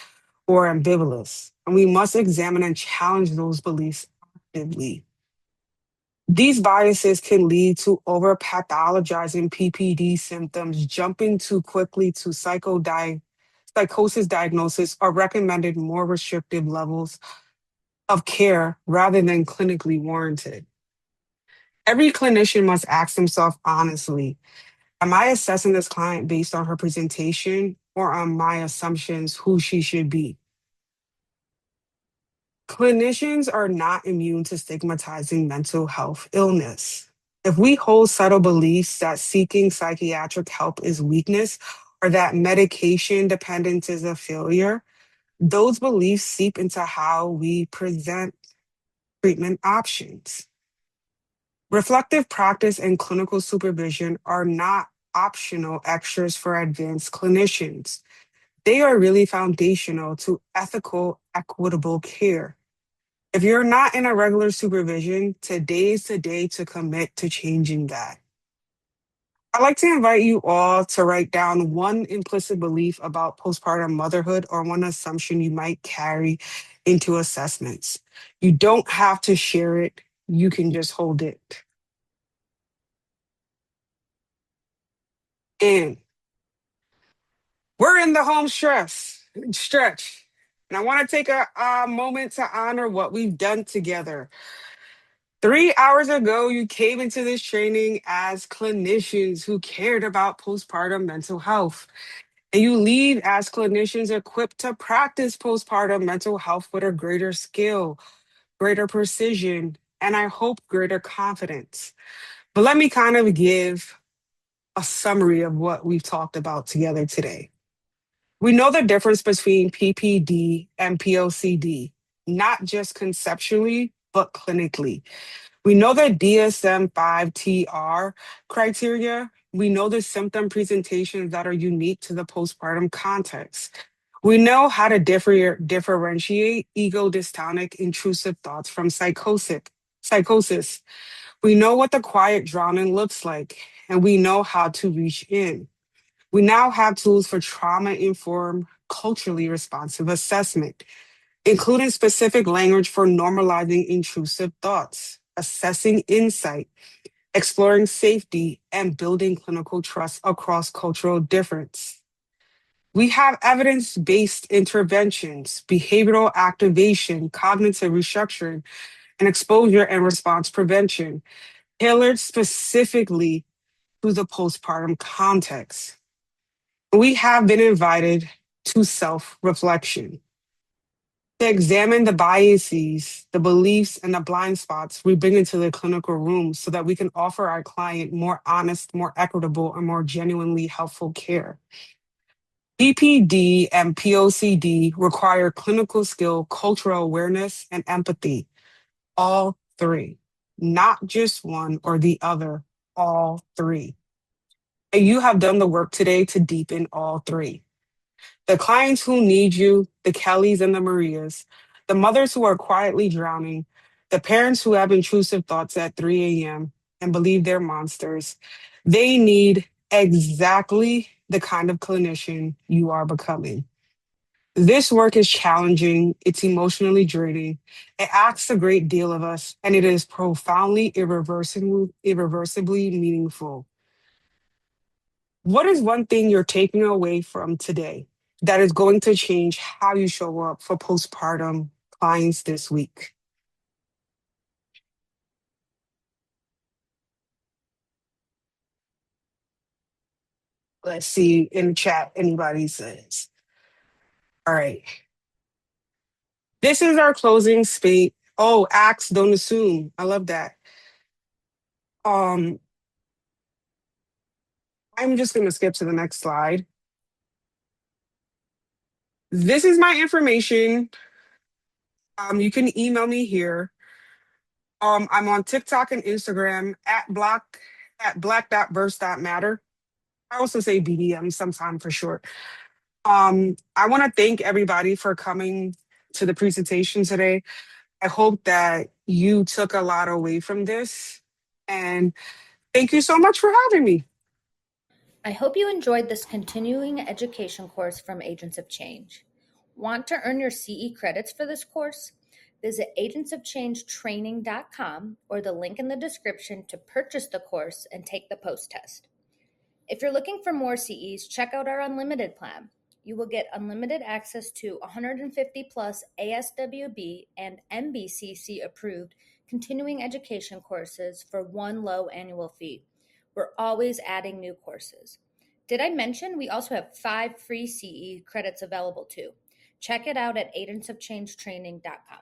or ambivalent, and we must examine and challenge those beliefs actively. These biases can lead to over-pathologizing PPD symptoms, jumping too quickly to psychosis diagnosis, or recommended more restrictive levels of care rather than clinically warranted. Every clinician must ask themselves honestly, am I assessing this client based on her presentation or on my assumptions who she should be? Clinicians are not immune to stigmatizing mental health illness. If we hold subtle beliefs that seeking psychiatric help is weakness or that medication dependence is a failure, those beliefs seep into how we present treatment options. Reflective practice and clinical supervision are not optional extras for advanced clinicians. They are really foundational to ethical, equitable care. If you're not in a regular supervision, today is the day to commit to changing that. I'd like to invite you all to write down one implicit belief about postpartum motherhood or one assumption you might carry into assessments. You don't have to share it, you can just hold it. And we're in the home stretch. And I want to take a moment to honor what we've done together. 3 hours ago, you came into this training as clinicians who cared about postpartum mental health. And you leave as clinicians equipped to practice postpartum mental health with a greater skill, greater precision, and I hope greater confidence. But let me kind of give a summary of what we've talked about together today. We know the difference between PPD and POCD, not just conceptually, but clinically. We know the DSM-5-TR criteria. We know the symptom presentations that are unique to the postpartum context. We know how to differentiate ego dystonic intrusive thoughts from psychosis. We know what the quiet drowning looks like, and we know how to reach in. We now have tools for trauma-informed, culturally responsive assessment, including specific language for normalizing intrusive thoughts, assessing insight, exploring safety, and building clinical trust across cultural difference. We have evidence-based interventions, behavioral activation, cognitive restructuring, and exposure and response prevention, tailored specifically to the postpartum context. We have been invited to self-reflection, to examine the biases, the beliefs, and the blind spots we bring into the clinical room so that we can offer our client more honest, more equitable, and more genuinely helpful care. PPD and POCD require clinical skill, cultural awareness, and empathy. All three, not just one or the other, all three. And you have done the work today to deepen all three. The clients who need you, the Kellys and the Marias, the mothers who are quietly drowning, the parents who have intrusive thoughts at 3 a.m. and believe they're monsters, they need exactly the kind of clinician you are becoming. This work is challenging, it's emotionally draining, it asks a great deal of us, and it is profoundly irreversibly meaningful. What is one thing you're taking away from today that is going to change how you show up for postpartum clients this week? Let's see in the chat, anybody says. All right. This is our closing speech. Oh, ask, don't assume. I love that. I'm just going to skip to the next slide. This is my information. You can email me here. I'm on TikTok and Instagram at black.burst.matter. I also say BDM sometime for short. I want to thank everybody for coming to the presentation today. I hope that you took a lot away from this. And thank you so much for having me. I hope you enjoyed this continuing education course from Agents of Change. Want to earn your CE credits for this course? Visit agentsofchangetraining.com or the link in the description to purchase the course and take the post-test. If you're looking for more CEs, check out our unlimited plan. You will get unlimited access to 150 plus ASWB and NBCC approved continuing education courses for one low annual fee. We're always adding new courses. Did I mention we also have 5 free CE credits available too? Check it out at agentsofchangetraining.com.